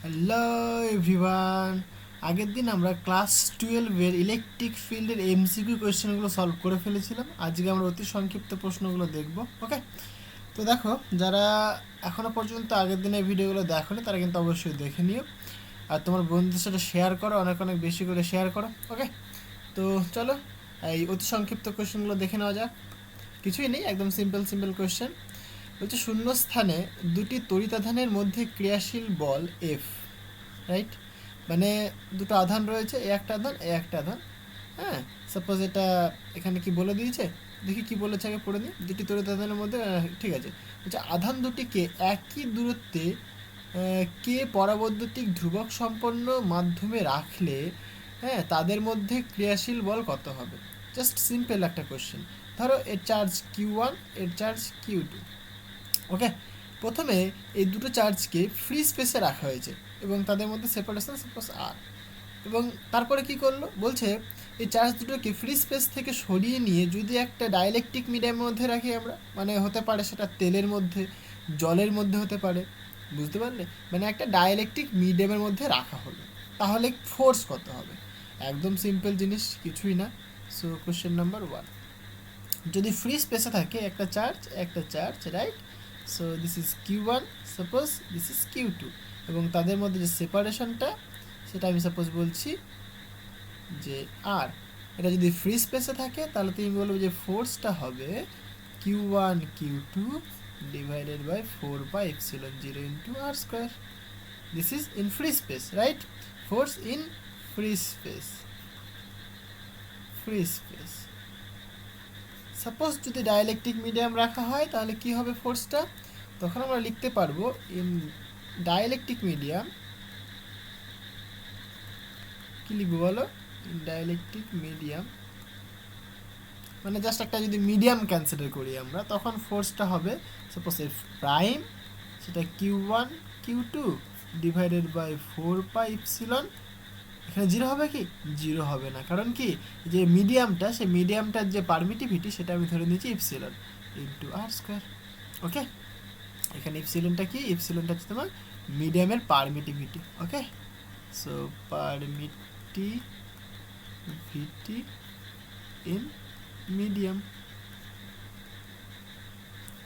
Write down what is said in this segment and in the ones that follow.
Hello everyone, আগের দিন আমরা ক্লাস 12-এর ইলেকট্রিক ফিল্ডের এমসিকিউ কোয়েশ্চেনগুলো সলভ করে ফেলেছিলাম। আজকে আমরা অতি সংক্ষিপ্ত প্রশ্নগুলো দেখব। ওকে, তো দেখো, যারা এখনও পর্যন্ত আগের দিনের ভিডিওগুলো দেখোনি তারা কিন্তু অবশ্যই দেখে নিও, আর তোমার বন্ধুদের সাথে শেয়ার করো, অনেক অনেক বেশি করে শেয়ার করো। ওকে, তো চলো এই অতি সংক্ষিপ্ত কোয়েশ্চেনগুলো দেখে নেওয়া যাক। কিছুই নেই, একদম সিম্পল সিম্পল কোয়েশ্চেন। হচ্ছে শূন্যস্থানে দুটি তড়িতাধানের মধ্যে ক্রিয়াশীল বল এফ, রাইট? মানে দুটো আধান রয়েছে, এ একটা আধান, এ একটা আধান। হ্যাঁ, সাপোজ এটা এখানে কি বলে দিয়েছে, দেখি কি বলেছে, আগে পড়ে নিই। দুটি তড়িৎ আধানের মধ্যে ঠিক আছে, হচ্ছে আধান দুটিকে একই দূরত্বে কে পরাবৈদ্যুতিক ধ্রুবক সম্পন্ন মাধ্যমে রাখলে হ্যাঁ তাদের মধ্যে ক্রিয়াশীল বল কত হবে। জাস্ট সিম্পল একটা কোশ্চেন। ধরো এর চার্জ Q1, এর চার্জ Q2। ওকে, প্রথমে এই দুটো চার্জকে ফ্রি স্পেসে রাখা হয়েছে এবং তাদের মধ্যে সেপারেশন সাপোজ আর। এবং তারপরে কি করলো বলছে, এই চার্জ দুটোকে ফ্রি স্পেস থেকে সরিয়ে নিয়ে যদি একটা ডাইলেকট্রিক মিডিয়ামের মধ্যে রাখি আমরা, মানে হতে পারে সেটা তেলের মধ্যে, জলের মধ্যে হতে পারে, বুঝতে পারলে? মানে একটা ডাইলেকট্রিক মিডিয়ামের মধ্যে রাখা হলো, তাহলে ফোর্স কত হবে? একদম সিম্পল জিনিস, কিছুই না। সো কোশ্চেন নাম্বার 1, যদি ফ্রি স্পেসে থাকে একটা charge, right? So this is Q1, suppose this is Q2, এবং তাদের মধ্যে যে সেপারেশনটা সেটা আমি সাপোজ বলছি যে আর। এটা যদি ফ্রি স্পেসে থাকে তাহলে তুমি বলবে যে ফোর্সটা হবে Q1 Q2 divided by 4πε0 into R square. This is in free space, right? Force in free space, free space. Suppose যদি ডাইলেকট্রিক মিডিয়াম রাখা হয় তাহলে কি হবে ফোর্সটা, তখন আমরা লিখতে পারবো ইন ডাইলেকট্রিক মিডিয়াম, কি লিখবো বলো? ইন ডাইলেকট্রিক মিডিয়াম মানে জাস্ট একটা যদি মিডিয়াম কনসিডার করি আমরা, তখন ফোর্সটা হবে সাপোজ এফ প্রাইম, সেটা Q1 Q2 ডিভাইডেড বাই 4πε। এখানে জিরো হবে কি? জিরো হবে না, কারণ কি, যে মিডিয়ামটা, সেই মিডিয়ামটার যে পারমিটিভিটি সেটা আমি ধরে নিয়েছি epsilon into R square. Okay, এখানে ইপসিলনটা কি? ইপসিলনটা হচ্ছে তোমার মিডিয়ামের permittivity. Okay, so permittivity in medium.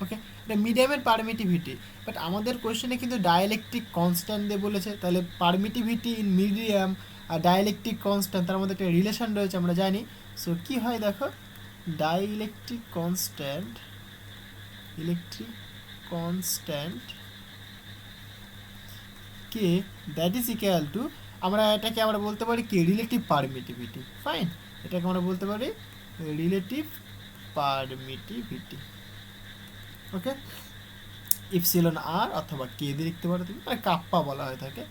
Okay, এটা মিডিয়ামের পারমিটিভিটি, বাট আমাদের কোয়েশ্চেনে কিন্তু ডাইলেকট্রিক কনস্ট্যান্ট দিয়ে বলেছে, তাহলে পারমিটিভিটি ইন মিডিয়াম আর ডাইলেকট্রিক কনস্ট্যান্ট তার মধ্যে একটা রিলেশন রয়েছে আমরা জানি। সো কি হয় দেখো, dielectric constant, electric constant K that is equal two, আমরা এটাকে আমরা বলতে পারি কি, রিলেটিভ পারমিটিভিটি। ফাইন, এটাকে আমরা বলতে পারি রিলেটিভ পারমিটিভিটি। ওকে, ইপসিলন আর অথবা কে দিয়ে লিখতে পারো তুমি, মানে কাপ্পা বলা হয়ে থাকে।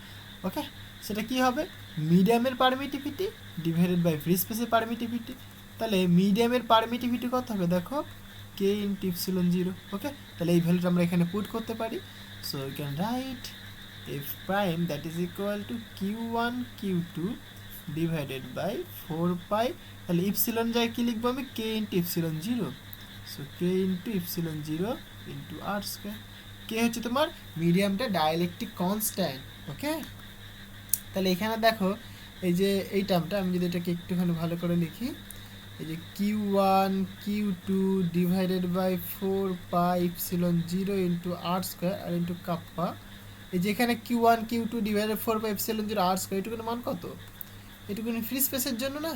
ওকে, সেটা কি হবে? মিডিয়ামের পারমিটিভিটি ডিভাইডেড বাই ফ্রি স্পেসের পারমিটিভিটি। তাহলে মিডিয়ামের পারমিটিভিটি কত হবে দেখো, K into epsilon zero. Okay, তাহলে এই ভ্যালুটা আমরা এখানে পুট করতে পারি। So you can write F prime that is equal to Q1 Q2 divided by 4π, তাহলে ইপসিলন যায় কি লিখবো আমি, K into epsilon zero. So K into epsilon zero into R square. K হচ্ছে তোমার মিডিয়ামটা ডাইলেকট্রিক কনস্ট্যান্ট। ওকে, তাহলে এখানে দেখো এই যে এই টার্মটা, আমি যদি এটাকে একটুখানি ভালো করে লিখি, এই যে Q1 Q2 divided by 4πε0 into R square আর ইন্টু কাপ্পা। এই যে এখানে Q1 Q2 ডিভাইডেড 4πε0 আর স্কোয়ার, এটুকুনি মান কত? এটুকুনি ফ্রি স্পেসের জন্য না,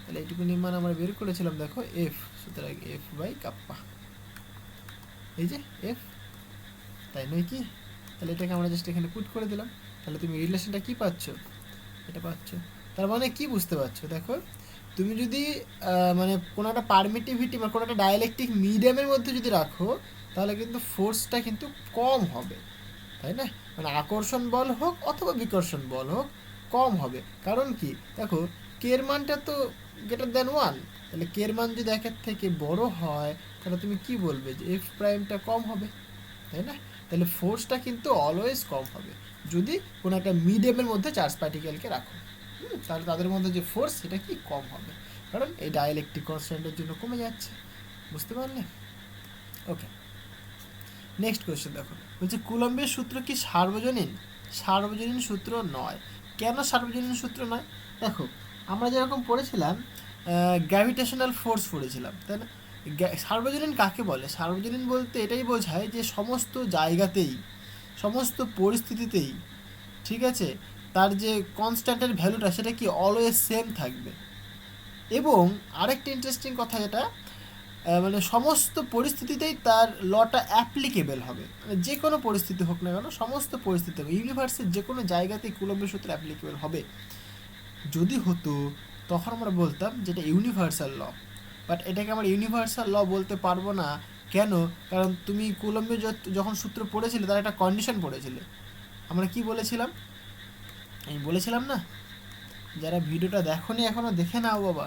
তাহলে এটুকুনি মান আমরা বের করেছিলাম দেখো এফ, সুতরাং এফ বাই কাপ্পা, এই যে এফ, তাই নয় কি? তাহলে এটাকে আমরা জাস্ট এখানে পুট করে দিলাম, তাহলে তুমি রিলেশনটা কি পাচ্ছ, এটা পাচ্ছ। তার মানে কি বুঝতে পারছো দেখো, তুমি যদি মানে কোনো একটা পারমিটিভিটি বা কোনো একটা ডাইলেকট্রিক মিডিয়ামের মধ্যে যদি রাখো, তাহলে কিন্তু ফোর্সটা কিন্তু কম হবে, তাই না? মানে আকর্ষণ বল হোক অথবা বিকর্ষণ বল হোক, কম হবে। কারণ কি দেখো, কের মানটা তো গ্রেটার দ্যান ওয়ান, তাহলে কের মান যদি একের থেকে বড় হয় তাহলে তুমি কি বলবে যে এফ প্রাইমটা কম হবে, তাই না? তাহলে ফোর্সটা কিন্তু অলওয়েজ কম হবে যদি কোনো একটা মিডিয়ামের মধ্যে চার্জ পার্টিকেলকে রাখো। তাহলে তাদের মধ্যে যে ফোর্স সেটা কি কম হবে, কারণ এই ডাইলেকট্রিক কনস্ট্যান্টের জন্য কমে যাচ্ছে। বুঝতে পারলে? ওকে, নেক্সট কোয়েশ্চেন দেখো, বলছে কুলম্বের সূত্র কি সার্বজনীন? সার্বজনীন সূত্র নয়। কেন সার্বজনীন সূত্র নয়? দেখো আমরা যেরকম পড়েছিলাম গ্র্যাভিটেশনাল ফোর্স পড়েছিলাম, তাই না? সার্বজনীন কাকে বলে? সার্বজনীন বলতে এটাই বোঝায় যে সমস্ত জায়গাতেই, সমস্ত পরিস্থিতিতেই, ঠিক আছে, তার যে কনস্ট্যান্টের ভ্যালুটা সেটা কি অলওয়েজ সেম থাকবে। এবং আরেকটা ইন্টারেস্টিং কথা যেটা, মানে সমস্ত পরিস্থিতিতেই তার লটা অ্যাপ্লিকেবল হবে, মানে যে কোনো পরিস্থিতি হোক না কেন, সমস্ত পরিস্থিতি ইউনিভার্সের যে কোনো জায়গাতেই কুলম্বের সূত্র অ্যাপ্লিকেবল হবে। যদি হতো তখন আমরা বলতাম যেটা ইউনিভার্সাল ল, বাট এটাকে আমরা ইউনিভার্সাল ল বলতে পারবো না। কেন? কারণ তুমি কুলম্বের যখন সূত্র পড়েছিলে তার একটা কন্ডিশন পড়েছিলে। আমরা কি বলেছিলাম? আমি বলেছিলাম না, যারা ভিডিওটা দেখোনি এখনও দেখে নাও বাবা,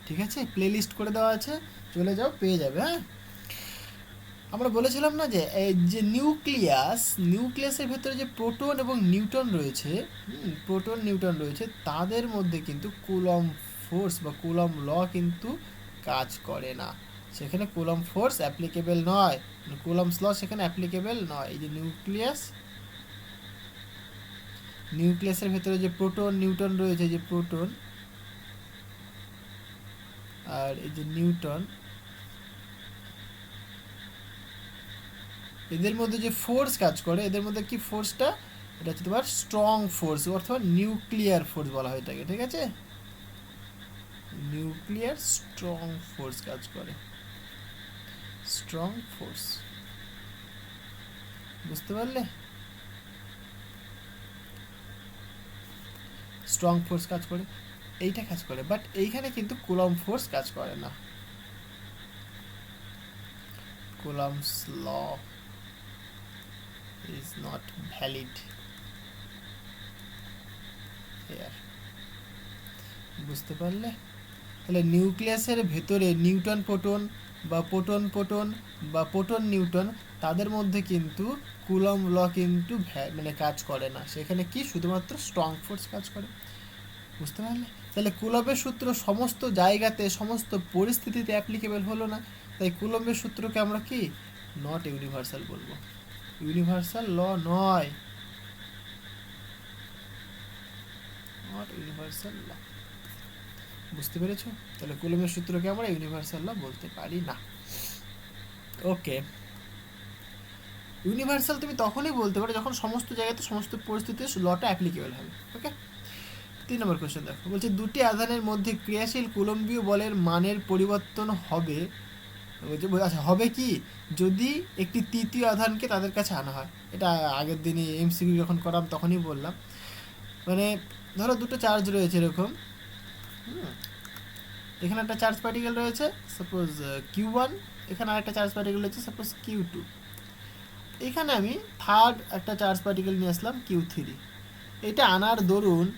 ঠিক আছে, প্লে লিস্ট করে দেওয়া আছে, চলে যাও, পেয়ে যাবে। হ্যাঁ, আমরা বলেছিলাম না যে এই যে নিউক্লিয়াসের ভেতরে যে প্রোটন এবং নিউট্রন রয়েছে, প্রোটন নিউট্রন রয়েছে, তাদের মধ্যে কিন্তু কুলম্ব ফোর্স বা কুলম্ব ল কিন্তু কাজ করে না। সেখানে কুলম্ব ফোর্স অ্যাপ্লিকেবল নয়, কুলম্বস ল সেখানে অ্যাপ্লিকেবল নয়। এই যে নিউক্লিয়াসের ভেতরে যে প্রোটন নিউট্রন রয়েছে, যে প্রোটন আর এই যে নিউট্রন, এদের মধ্যে যে ফোর্স কাজ করে, এদের মধ্যে কি ফোর্সটা, এটা হচ্ছে তোমার স্ট্রং ফোর্স অথবা নিউক্লিয়ার ফোর্স বলা হয় এটাকে, ঠিক আছে, নিউক্লিয়ার স্ট্রং ফোর্স কাজ করে, স্ট্রং ফোর্স, বুঝতে পারলে? স্ট্রং ফোর্স কাজ করে, এইটা কাজ করে, বাট এইখানে কিন্তু কুলম্ব ফোর্স কাজ করে না। Coulomb's law is not valid here, বুঝতে পারলে? তাহলে নিউক্লিয়াসের ভেতরে নিউটন প্রোটন বা প্রোটন বা প্রোটন নিউটন, তাদের মধ্যে কিন্তু কুলম্ব ল কিন্তু মানে কাজ করে না। সেখানে কি শুধুমাত্র স্ট্রং ফোর্স কাজ করে, বুঝতে পারলে? তাহলে কুলম্বের সূত্র সমস্ত জায়গাতে সমস্ত পরিস্থিতিতে অ্যাপ্লিকেবল হলো না, তাই কুলম্বের সূত্রকে আমরা কি নট ইউনিভার্সাল বলবো, ইউনিভার্সাল ল নয়, নট ইউনিভার্সাল ল। বুঝতে পেরেছো? তাহলে কুলম্বের সূত্রকে আমরা ইউনিভার্সাল ল বলতে পারি না। ওকে, ইউনিভার্সাল তুমি তখনই বলতে পারো যখন সমস্ত জায়গাতে সমস্ত পরিস্থিতিতে লটা অ্যাপ্লিকেবল হবে। ওকে, 3 নম্বর কোশ্চেন দেখো, বলছে দুটি আধানের মধ্যে ক্রিয়াশীল কুলম্বীয় বলের মানের পরিবর্তন হবে, আচ্ছা হবে কি যদি একটি তৃতীয় আধানকে তাদের কাছে আনা হয়। এটা আগের দিনে এমসিকিউ যখন করাম তখনই বললাম। মানে ধরো দুটো চার্জ রয়েছে এরকম, এখানে একটা চার্জ পার্টিকেল রয়েছে সাপোজ Q1, এখানে আরেকটা চার্জ পার্টিকেল রয়েছে সাপোজ Q2, এখানে আমি থার্ড একটা চার্জ পার্টিকেল নিয়ে আসলাম Q3। এটা আনার দরুন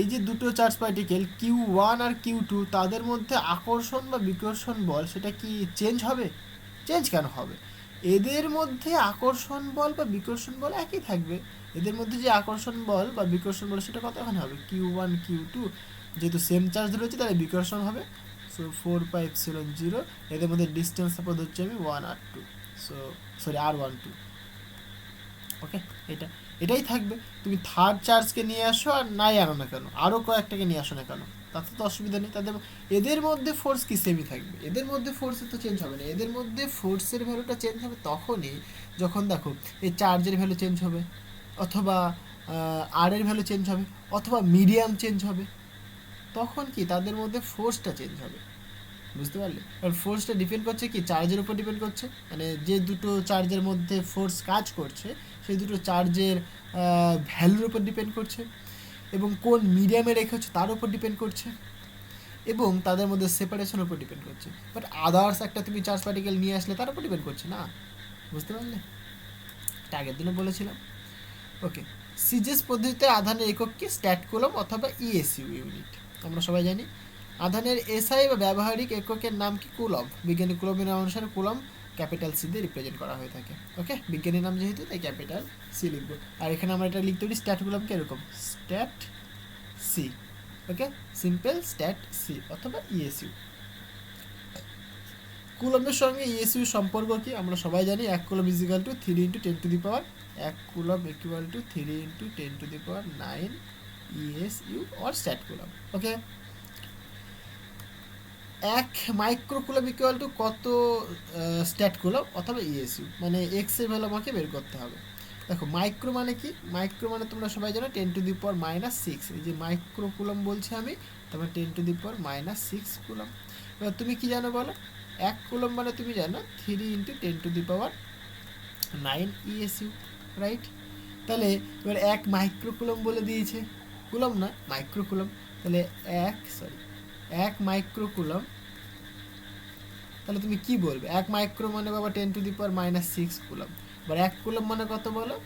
এই যে দুটো চার্জ পার্টিকেল Q1 আর Q2, তাদের মধ্যে আকর্ষণ বা বিকর্ষণ বল সেটা কি চেঞ্জ হবে? চেঞ্জ কেন হবে? এদের মধ্যে আকর্ষণ বল বা বিকর্ষণ বল একই থাকবে। এদের মধ্যে যে আকর্ষণ বল বা বিকর্ষণ বল সেটা কতখানি হবে? Q1 Q2, যেহেতু সেম চার্জ রয়েছে তাহলে বিকর্ষণ হবে, সো 4πε0। এদের মধ্যে ডিস্টেন্স সাপোজ হচ্ছে আমি 1r2, সো সরি r12। ওকে, এটাই থাকবে। তুমি থার্ড চার্জকে নিয়ে আসো আর নাই আনো না কেন, আরও কয়েকটাকে নিয়ে আসো না কেন, তাতে তো অসুবিধা নেই। তাদের এদের মধ্যে ফোর্স কি সেমই থাকবে, এদের মধ্যে ফোর্সের তো চেঞ্জ হবে না। এদের মধ্যে ফোর্সের ভ্যালুটা চেঞ্জ হবে তখনই যখন দেখো এই চার্জের ভ্যালু চেঞ্জ হবে, অথবা আর এর ভ্যালু চেঞ্জ হবে, অথবা মিডিয়াম চেঞ্জ হবে, তখন কি তাদের মধ্যে ফোর্সটা চেঞ্জ হবে, বুঝতে পারলে? কারণ ফোর্সটা ডিপেন্ড করছে কি চার্জের উপর ডিপেন্ড করছে, মানে যে দুটো চার্জের মধ্যে ফোর্স কাজ করছে সেই দুটো চার্জের ভ্যালুর উপর ডিপেন্ড করছে, এবং কোন মিডিয়ামে রেখে হচ্ছে তার উপর ডিপেন্ড করছে, এবং তাদের মধ্যে সেপারেশনের উপর ডিপেন্ড করছে। বাট আদার্স একটা তুমি চার্জ পার্টিকেল নিয়ে আসলে তার উপর ডিপেন্ড করছে না, বুঝতে পারলে? এটা আগের দিনও বলেছিলাম। ওকে, সিজেস পদ্ধতিতে আধানের একক কি স্ট্যাট কুলম্ব অথবা ইএসইউ ইউনিট। আমরা সবাই জানি আধানের এসআই বা ব্যবহারিক এককের নাম কি কুলম্ব। বিজ্ঞানী কুলম্বের নাম অনুসারে কুলম্ব ক্যাপিটাল সি দিয়ে রিপ্রেজেন্ট করা হয়ে থাকে। ওকে, বিজ্ঞানীর নাম যেহেতু তাই ক্যাপিটাল সি লিখবো। আর এখানে আমরা এটা লিখতে পারি স্ট্যাট কুলম্বকে এরকম স্ট্যাট সি। ওকে, সিম্পল স্ট্যাট সি অথবা ইএসইউ। কুলম্বের সঙ্গে ইএসইউ সম্পর্ক কি আমরা সবাই জানি, 1 coulomb is equal two 3 × 10⁻, 1 coulomb equal to 3 × 10⁹ ESU or stat coulomb. Okay, 1 micro coulomb equal to কত স্ট্যাট কুলম্ব অথবা ইএসইউ, মানে এক্স এর ভ্যালু আমাকে বের করতে হবে। দেখো মাইক্রো মানে কি, মাইক্রো মানে তোমরা সবাই জানো 10⁻⁻6, এই যে মাইক্রো কুলম্ব বলছি আমি, তারপর 10⁻⁻6 কুলম্ব। এবার তুমি কি জানো বলো, 1 কুলম্ব মানে তুমি জানো 3 × 10⁹ ইএসইউ, রাইট? তাহলে এবার 1 মাইক্রো কুলম্ব বলে দিয়েছে, কুলম্ব না মাইক্রো কুলম্ব, তাহলে 1 মাইক্রো কুলম্ব, তাহলে তুমি কি বলবে, 1 মাইক্রো মানে বাবা 10⁻⁻6 কুলম্ব, এবার 1 কুলম্ব মানে কত বলো,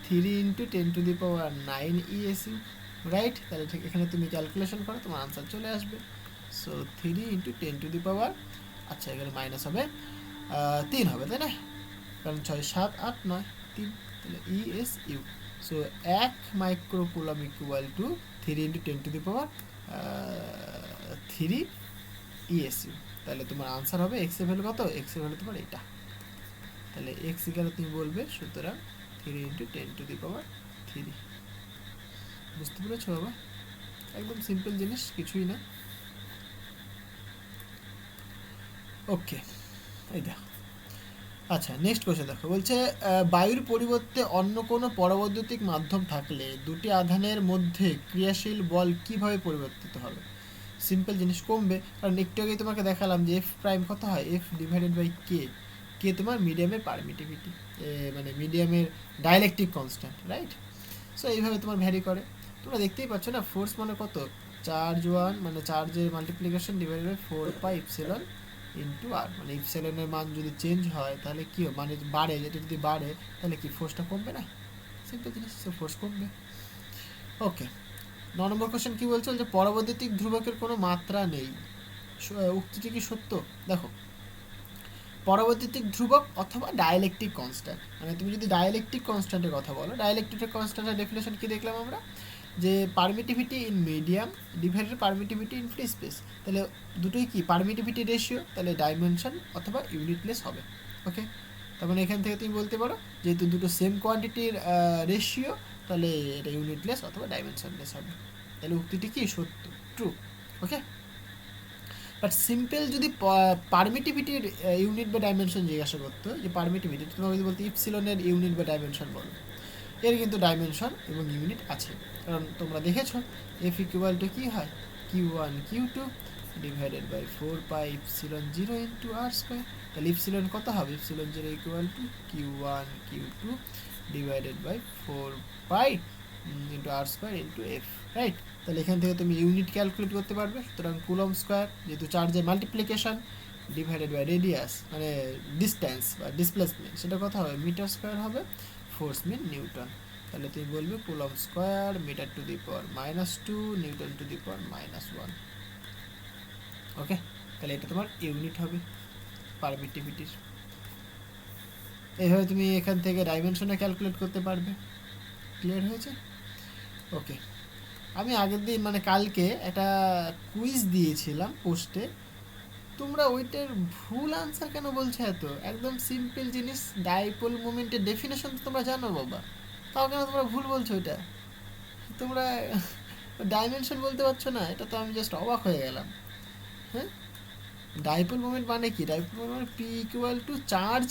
3 × 10⁹ ইএসইউ, রাইট? তাহলে ঠিক এখানে তুমি ক্যালকুলেশন করো, তোমার আনসার চলে আসবে। সো 3 × 10⁻, আচ্ছা এখানে মাইনাস হবে 3 হবে, তাই না? কারণ 6 7 8 9 3, তাহলে ESU. So 1 micro coulomb equal to 3 × 10⁻3 ESU. তাহলে তোমার আনসার হবে এক্স এর ভ্যালু কত, এক্স এর ভ্যালু তোমার এটা, তাহলে এক্স ইকুয়াল তুমি বলবে সুতরাং 3 × 10⁻3। বুঝতে পেরেছো বাবা? একদম সিম্পল জিনিস, কিছুই না। ওকে, এই দেখো। আচ্ছা নেক্সট কোশ্চেন দেখো, বলছে বায়ুর পরিবর্তে অন্য কোনো পরবৈদ্যুতিক মাধ্যম থাকলে দুটি আধানের মধ্যে ক্রিয়াশীল বল কিভাবে পরিবর্তিত হবে? সিম্পল জিনিস, কমবে। কারণ একটু আগেই তোমাকে দেখালাম যে এফ প্রাইম কত হয়, F/K, কে তোমার মিডিয়ামের পারমিটিভিটি, মানে মিডিয়ামের ডাইলেকট্রিক কনস্ট্যান্ট, রাইট? সো এইভাবে তোমার ভ্যারি করে। তোমরা দেখতেই পাচ্ছ না, ফোর্স মানে কত, চার্জ 1 মানে চার্জের মাল্টিপ্লিকেশন ডিভাইডেড বাই 4πε ইন্টু আর, মানে ইপসিলনের মান যদি চেঞ্জ হয় তাহলে কী হবে, মানে বাড়ে, যেটা যদি বাড়ে তাহলে কি ফোর্সটা কমবে না? সিম্পল জিনিস, ফোর্স কমবে। ওকে, 9 নম্বর কোশ্চেন কী বলছে, যে পরবৈদ্যুতিক ধ্রুবকের কোনো মাত্রা নেই, উক্তিটি কি সত্য? দেখো পরবৈদ্যুতিক ধ্রুবক অথবা ডাইলেকট্রিক কনস্ট্যান্ট, মানে তুমি যদি ডাইলেকট্রিক কনস্ট্যান্টের কথা বলো, ডাইলেকট্রিক কনস্ট্যান্টের ডেফিনেশন কি দেখলাম আমরা, যে permittivity in medium divided permittivity in free space, তাহলে দুটোই কি পারমিটিভিটি রেশিও, তাহলে ডাইমেনশন অথবা ইউনিটলেস হবে। ওকে, তার মানে এখান থেকে তুমি বলতে পারো যেহেতু দুটো সেম কোয়ান্টিটির রেশিও, তাহলে এটা ইউনিটলেস অথবা ডাইমেনশনলেস হবে, তাহলে উক্তিটি কি সত্য, ট্রু। ওকে, বাট সিম্পল যদি পারমিটিভিটির ইউনিট বা ডাইমেনশন জিজ্ঞাসা করতো, যে পারমিটিভিটি তোমাকে যদি বলতে ইপসিলনের ইউনিট বা ডাইমেনশন বলো, এর কিন্তু ডাইমেনশন এবং ইউনিট আছে, কারণ তোমরা দেখেছো এফ ইকুয়াল টু কী হয়, Q1 Q2 divided by 4πε0 into R square, তাহলে ইপসিলন কত হবে, epsilon equal to Q1 Q2 divided by 4π into R square into F, right? তাহলে এখান থেকে তুমি ইউনিট ক্যালকুলেট করতে পারবে, সুতরাং কুলম্ব স্কোয়ার যেহেতু চার্জের মাল্টিপ্লিকেশন ডিভাইডেড বাই রেডিয়াস মানে ডিস্ট্যান্স বা ডিসপ্লেসমেন্ট, সেটা কত হবে, মিটার স্কোয়ার হবে, ফোর্স মিন নিউটন, তাহলে তুমি বলবে coulomb square metre to the power -2 newton to the power -1। Okay, তাহলে এটা তোমার ইউনিট হবে পারমিটিভিটির। এইভাবে তুমি এখান থেকে ডাইমেনশনে ক্যালকুলেট করতে পারবে। ক্লিয়ার হয়েছে? ওকে, আমি আগের দিন মানে কালকে একটা কুইজ দিয়েছিলাম পোস্টে, তোমরা ওইটার ভুল আনসার কেন বলছো এত, একদম সিম্পল জিনিস ডাইপোল মোমেন্টের ডেফিনেশন তো তোমরা জানো বাবা, তাও কেন তোমরা ভুল বলছো এটা, তোমরা ডাইমেনশন বলতে পারছো না, এটা তো আমি জাস্ট অবাক হয়ে গেলাম। হ্যাঁ, ডাইপোল মোমেন্ট মানে কি, ডাইপোল মোমেন্ট মানে P equal to charge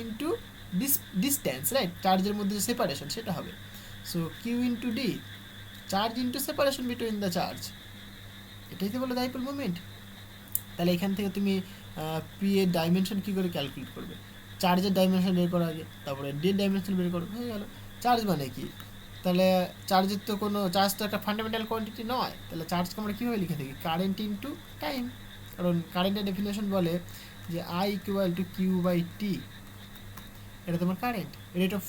into distance, right? চার্জের মধ্যে যে সেপারেশন সেটা হবে, so Q into D, charge into separation between the charge, এটাই তো বলো ডাইপোল মোমেন্ট। তাহলে এখান থেকে তুমি পি এর ডাইমেনশন কী করে ক্যালকুলেট করবে, চার্জের ডাইমেনশন বের করার আগে, তারপরে ডি এর ডাইমেনশন বের করো, হয়ে গেল। চার্জ মানে কি, তাহলে চার্জের তো কোনো, চার্জ তো একটা ফান্ডামেন্টাল কোয়ান্টিটি নয়, তাহলে চার্জকে আমরা কীভাবে লিখে থাকি, কারেন্ট ইন্টু টাইম, কারণ কারেন্টের ডেফিনেশন বলে যে I equal to Q by T, এটা তোমার current, rate of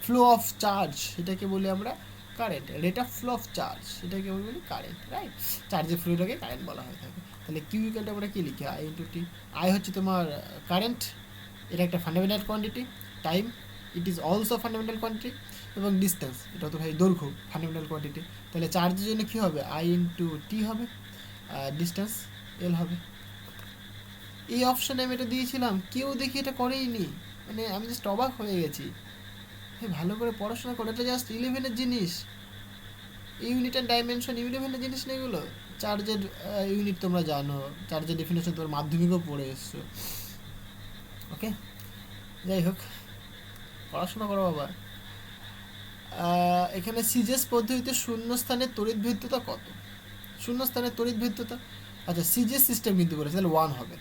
flow of charge সেটাকে বলি আমরা current, rate of flow of charge সেটাকে আমরা বলি কারেন্ট, রাইট? চার্জের ফ্লোটাকে কারেন্ট বলা হয়ে থাকে। তাহলে কিউ ইকুয়ালটা আমরা কী লিখি, আই ইন্টু টি, আই হচ্ছে তোমার কারেন্ট, এটা একটা fundamental quantity, time it is also fundamental quantity, এবং ডিস্টেন্স এটা তো ভাই দৈর্ঘ্য ফান্ডামেন্টাল কোয়ান্টিটি, তাহলে চার্জের জন্য কী হবে, আই ইন্টু টি হবে, ডিস্টেন্স এল হবে। এই অপশানে আমি এটা দিয়েছিলাম, কেউ দেখি এটা করেইনি। মানে আমি জাস্ট অবাক হয়ে গেছি। হ্যাঁ, ভালো করে পড়াশোনা করে, এটা জাস্ট 11-এর জিনিস। ইউনিট অ্যান্ড ডাইমেনশন 11-এর জিনিস না এগুলো। চার্জের ইউনিট তোমরা জানো, চার্জের ডেফিনেশন তোমার মাধ্যমিকও পড়ে এসছো। ওকে, যাই হোক, পড়াশোনা করো বাবা। এখানে সিজেস পদ্ধতিতে শূন্যস্থানের তড়িৎ ভেদ্যতা কত? শূন্যস্থানের তড়িৎ ভেদ্যতা, আচ্ছা সিজেস সিস্টেম কিন্তু বলেছে, তাহলে 1 হবে।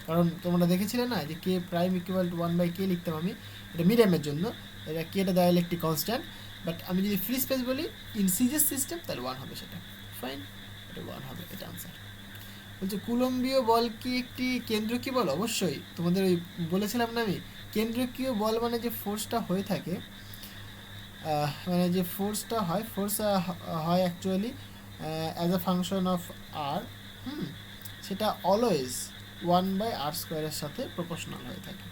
কারণ তোমরা দেখেছিলে না যে কে প্রাইম ইকুয়াল টু 1/k লিখতাম আমি, এটা মিডিয়ামের জন্য। এটা কেটা ডাইলেকট্রিক কনস্ট্যান্ট, বাট আমি যদি ফ্রি স্পেস বলি ইন সিজেস সিস্টেম, তাহলে 1 হবে সেটা। ফাইন, এটা 1 হবে, এটা আনসার। বলছে কুলম্বীয় বল কি একটি কেন্দ্রকীয় বল? অবশ্যই, তোমাদের ওই বলেছিলাম না আমি, কেন্দ্রকীয় বল মানে যে ফোর্সটা হয়ে থাকে, মানে যে ফোর্সটা হয়, ফোর্স হয় actually as a function of R, সেটা অলওয়েজ 1/r² সাথে প্রপোর্শনাল হয়ে থাকে,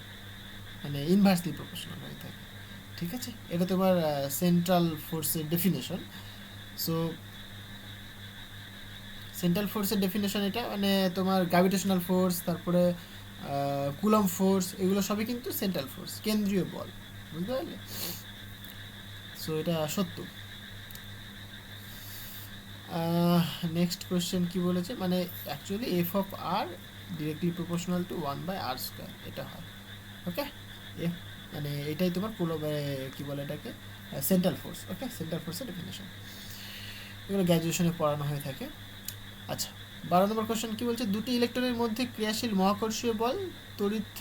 মানে ইনভার্সলি প্রপোর্শনাল হয়ে থাকে। ঠিক আছে, এটা তোমার সেন্ট্রাল ফোর্সের ডেফিনেশন। সো সেন্ট্রাল ফোর্সের ডেফিনেশন এটা, মানে তোমার গ্র্যাভিটেশনাল ফোর্স, তারপরে কুলম ফোর্স, এগুলো সবই কিন্তু সেন্ট্রাল ফোর্স, কেন্দ্রীয় বল। বুঝতে পারলে? সো এটা সত্য। নেক্সট কোয়েশ্চেন কি বলেছে, মানে actually F of R directly proportional to 1/r², এটা হয়। ওকে, মানে এটাই তোমার কি বলে এটাকে, সেন্ট্রাল ফোর্স। ওকে, সেন্ট্রাল ফোর্সের ডেফিনেশন, এগুলো গ্র্যাজুয়েশনে পড়ানো হয়ে থাকে। আচ্ছা, 12 নম্বর কোয়েশ্চেন কি বলছে, দুটি ইলেকট্রনের মধ্যে ক্রিয়াশীল মহাকর্ষীয় বল তড়িৎ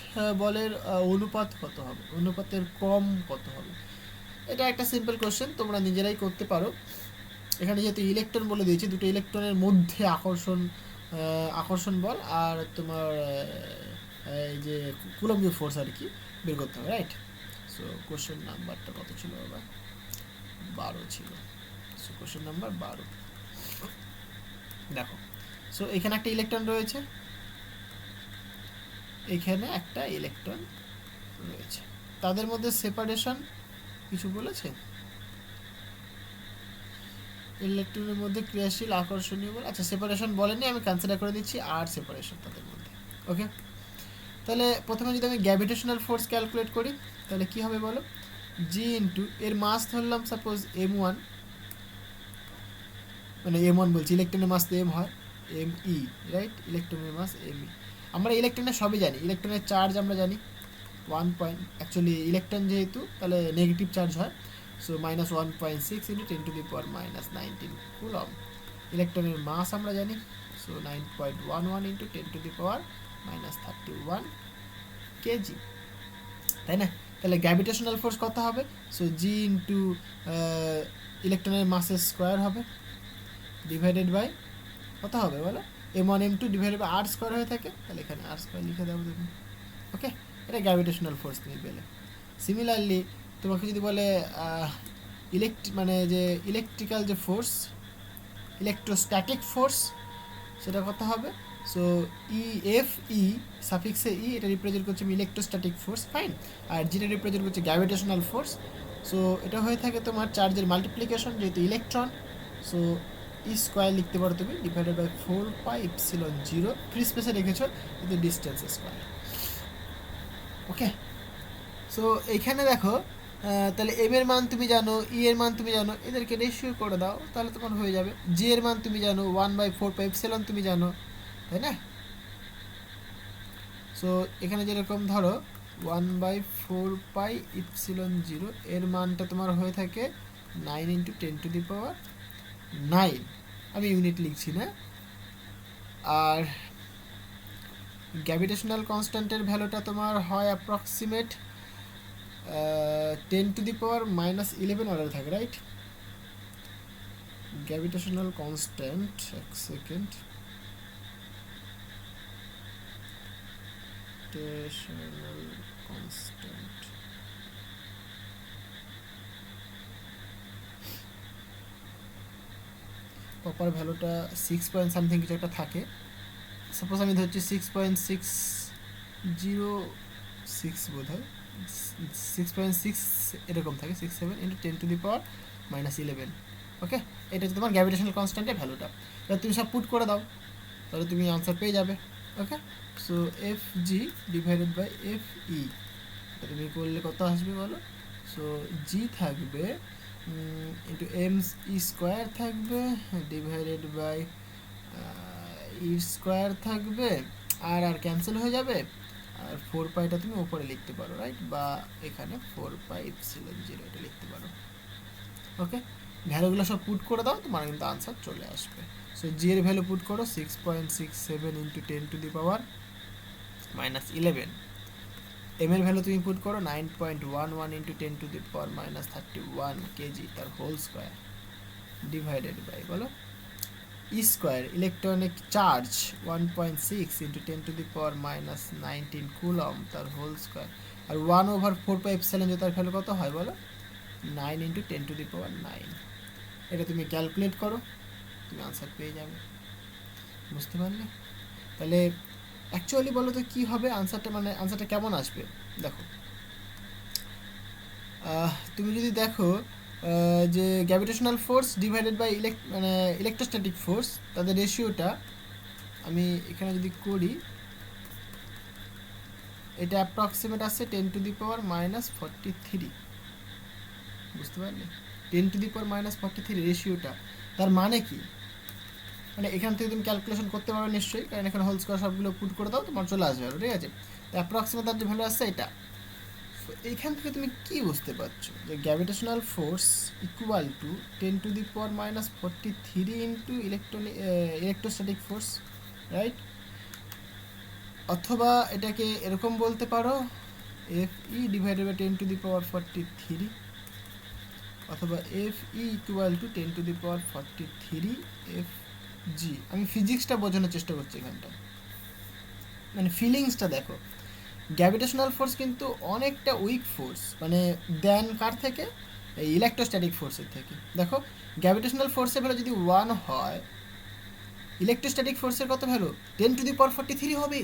বলের অনুপাত কত হবে, অনুপাতের ক্রম কত হবে? এটা একটা সিম্পল কোয়েশ্চেন, তোমরা নিজেরাই করতে পারো। এখানে যেহেতু ইলেকট্রন বলে দিয়েছি, দুটো ইলেকট্রনের মধ্যে আকর্ষণ বল আর তোমার এই যে কুলম্বীয় ফোর্স আর কি বের করতে হবে, রাইট? সো কোয়েশ্চেন নাম্বারটা কত ছিল বাবা? 12 ছিল। সো কোয়েশ্চেন নাম্বার 12, দেখো। সো এখানে একটা ইলেকট্রন রয়েছে, এখানে একটা ইলেকট্রন রয়েছে, তাদের মধ্যে সেপারেশন কিছু বলেছে? ইলেকট্রনের মধ্যে ক্রিয়াশীল আকর্ষণীয় বল, আচ্ছা সেপারেশন বলেনি, আমি কনসিডার করে দিচ্ছি আর সেপারেশন তাদের মধ্যে। ওকে, তাহলে প্রথমে যদি আমি গ্র্যাভিটেশনাল ফোর্স ক্যালকুলেট করি, তাহলে কি হবে বলো? জি ইন্টু এর মাস ধরলাম সাপোজ m1, মানে m1 বলছি, ইলেকট্রনের মাস তো m হয়, me, রাইট? ইলেকট্রনের মাস me। আমরা ইলেকট্রনের সবই জানি, ইলেকট্রনের চার্জ আমরা জানি 1 পয়েন্ট, অ্যাকচুয়ালি ইলেকট্রন যেহেতু তাহলে নেগেটিভ চার্জ হয়, সো -1.6 ইন্টু 10⁻⁻19 কুলম। ইলেকট্রনের মাস আমরা জানি, সো 9.11 ইন্টু 10⁻31 কেজি, তাই না? তাহলে গ্র্যাভিটেশনাল ফোর্স কত হবে? সো জি ইন্টু ইলেকট্রনের মাসের স্কোয়ার হবে, ডিভাইডেড বাই কত হবে বলো? m1 m2 divided by r² হয়ে থাকে, তাহলে এখানে r² লিখে দেবো তুমি। ওকে, এটা গ্র্যাভিটেশনাল ফোর্স তুমি পেলে। সিমিলারলি তোমাকে যদি বলে মানে যে ইলেকট্রিক্যাল যে ফোর্স, ইলেকট্রোস্ট্যাটিক ফোর্স, সেটা কত হবে? সো ই সাফিক্সে ই, এটা রিপ্রেজেন্ট করছে আমি ইলেকট্রোস্ট্যাটিক ফোর্স, ফাইন। আর যেটা রিপ্রেজেন্ট করছে গ্র্যাভিটেশনাল ফোর্স। সো এটা হয়ে থাকে তোমার চার্জের মাল্টিপ্লিকেশন, যেহেতু ইলেকট্রন, সো ই² লিখতে পারো তুমি, ডিভাইডেড বাই 4πε0, ফ্রি স্পেসে রেখেছো কিন্তু ডিস্টেন্স স্কোয়ার। ওকে, সো এইখানে দেখো, তাহলে এম এর মান তুমি জানো, ই এর মান তুমি জানো, এদেরকে রেশিও করে দাও, তাহলে তোমার হয়ে যাবে। জি এর মান তুমি জানো, 1/4πε তুমি জানো, তাই না? সো এখানে যেরকম ধরো 1/4πε0 এর মানটা তোমার হয়ে থাকে 9 ইন্টু 10⁻9, আমি ইউনিট লিখছি না। আর গ্র্যাভিটেশনাল কনস্ট্যান্টের ভ্যালুটা তোমার হয় অ্যাপ্রক্সিমেট 10⁻11 অর্ডার থাকে, রাইট? গ্র্যাভিটেশনাল কনস্ট্যান্ট, এক সেকেন্ড, গ্র্যাভিটেশনাল কনস্ট্যান্ট প্রপার ভ্যালুটা 6 পয়েন্ট সামথিং কিছু একটা থাকে। সাপোজ আমি ধরছি 6.606 বোধ হয়, 6.6 এরকম থাকে, 67 ইন্টু 10⁻11। ওকে, এটা হচ্ছে তোমার গ্র্যাভিটেশনাল কনস্ট্যান্টের ভ্যালুটা। এবার তুমি সব পুট করে দাও, তাহলে তুমি আনসার পেয়ে যাবে। Okay, so F G divided by F E, তুমি করলে কত আসবে বলো? সো জি থাকবে ইন্টু এম ই স্কোয়ার থাকবে ডিভাইডেড বাই ই স্কোয়ার থাকবে, আর ক্যান্সেল হয়ে যাবে, আর 4 পাইটা তুমি উপরে লিখতে পারো, রাইট, বা এখানে 4 পাই এপসিলন 0 এটা লিখতে পারো। ওকে, ভ্যালুগুলো সব পুট করে দাও, তোমার কিন্তু আনসার চলে আসবে। সো জি এর ভ্যালু পুট করো 6.67 ইন্টু 10⁻⁻11, এম এর ভ্যালু তুমি পুট করো 9.11 ইন্টু 10⁻31 কেজি তার হোল স্কোয়ার ডিভাইডেড বাই বলো E square electronic charge 1.6 into 10⁻19 coulomb তার হোল স্কোয়ার, আর 1/4 পাই এপসিলন তার ভ্যালু কত হয় বলো? 9 ইন্টু 10⁻9। এটা তুমি ক্যালকুলেট করো, তুমি আনসার পেয়ে যাবে। বুঝতে পারলে? তাহলে অ্যাকচুয়ালি বলো তো কী হবে আনসারটা, মানে আনসারটা কেমন আসবে? দেখো, তুমি যদি দেখো যে গ্র্যাভিটেশনাল ফোর্স ডিভাইডেড বাই মানে ইলেকট্রোস্ট্যাটিক ফোর্স, তাদের রেশিওটা আমি এখানে যদি করি, এটা অ্যাপ্রক্সিমেট আসছে 10⁻43। বুঝতে পারলে? 10⁻43 রেশিওটা, তার মানে কি? মানে এখান থেকে তুমি ক্যালকুলেশন করতে পারো নিশ্চয়ই, কারণ এখানে হোল স্কোয়ার সবগুলো পুট করে দাও, তোমার চলে আসবে, ঠিক আছে? তো অ্যাপ্রক্সিমেট তার যে ভ্যালু আসছে এটা, এইখান থেকে তুমি কি বুঝতে পারছো যে gravitational force equal two 10⁻43 into electrostatic force, right? অথবা এটাকে এরকম বলতে পারো এফ ই ডিভাইডেড বাই 10⁻43, অথবা F E equal two 10⁻43 F G. আমি ফিজিক্সটা বোঝানোর চেষ্টা করছি এখানটা, মানে ফিলিংসটা দেখো। গ্র্যাভিটেশনাল ফোর্স কিন্তু অনেকটা উইক ফোর্স, মানে দেন কার থেকে? এই ইলেকট্রোস্ট্যাটিক ফোর্সের থেকে। দেখো, গ্র্যাভিটেশনাল ফোর্সের ভ্যালু যদি 1 হয়, ইলেকট্রোস্ট্যাটিক ফোর্সের কত ভ্যালু? 10⁻43 হবে,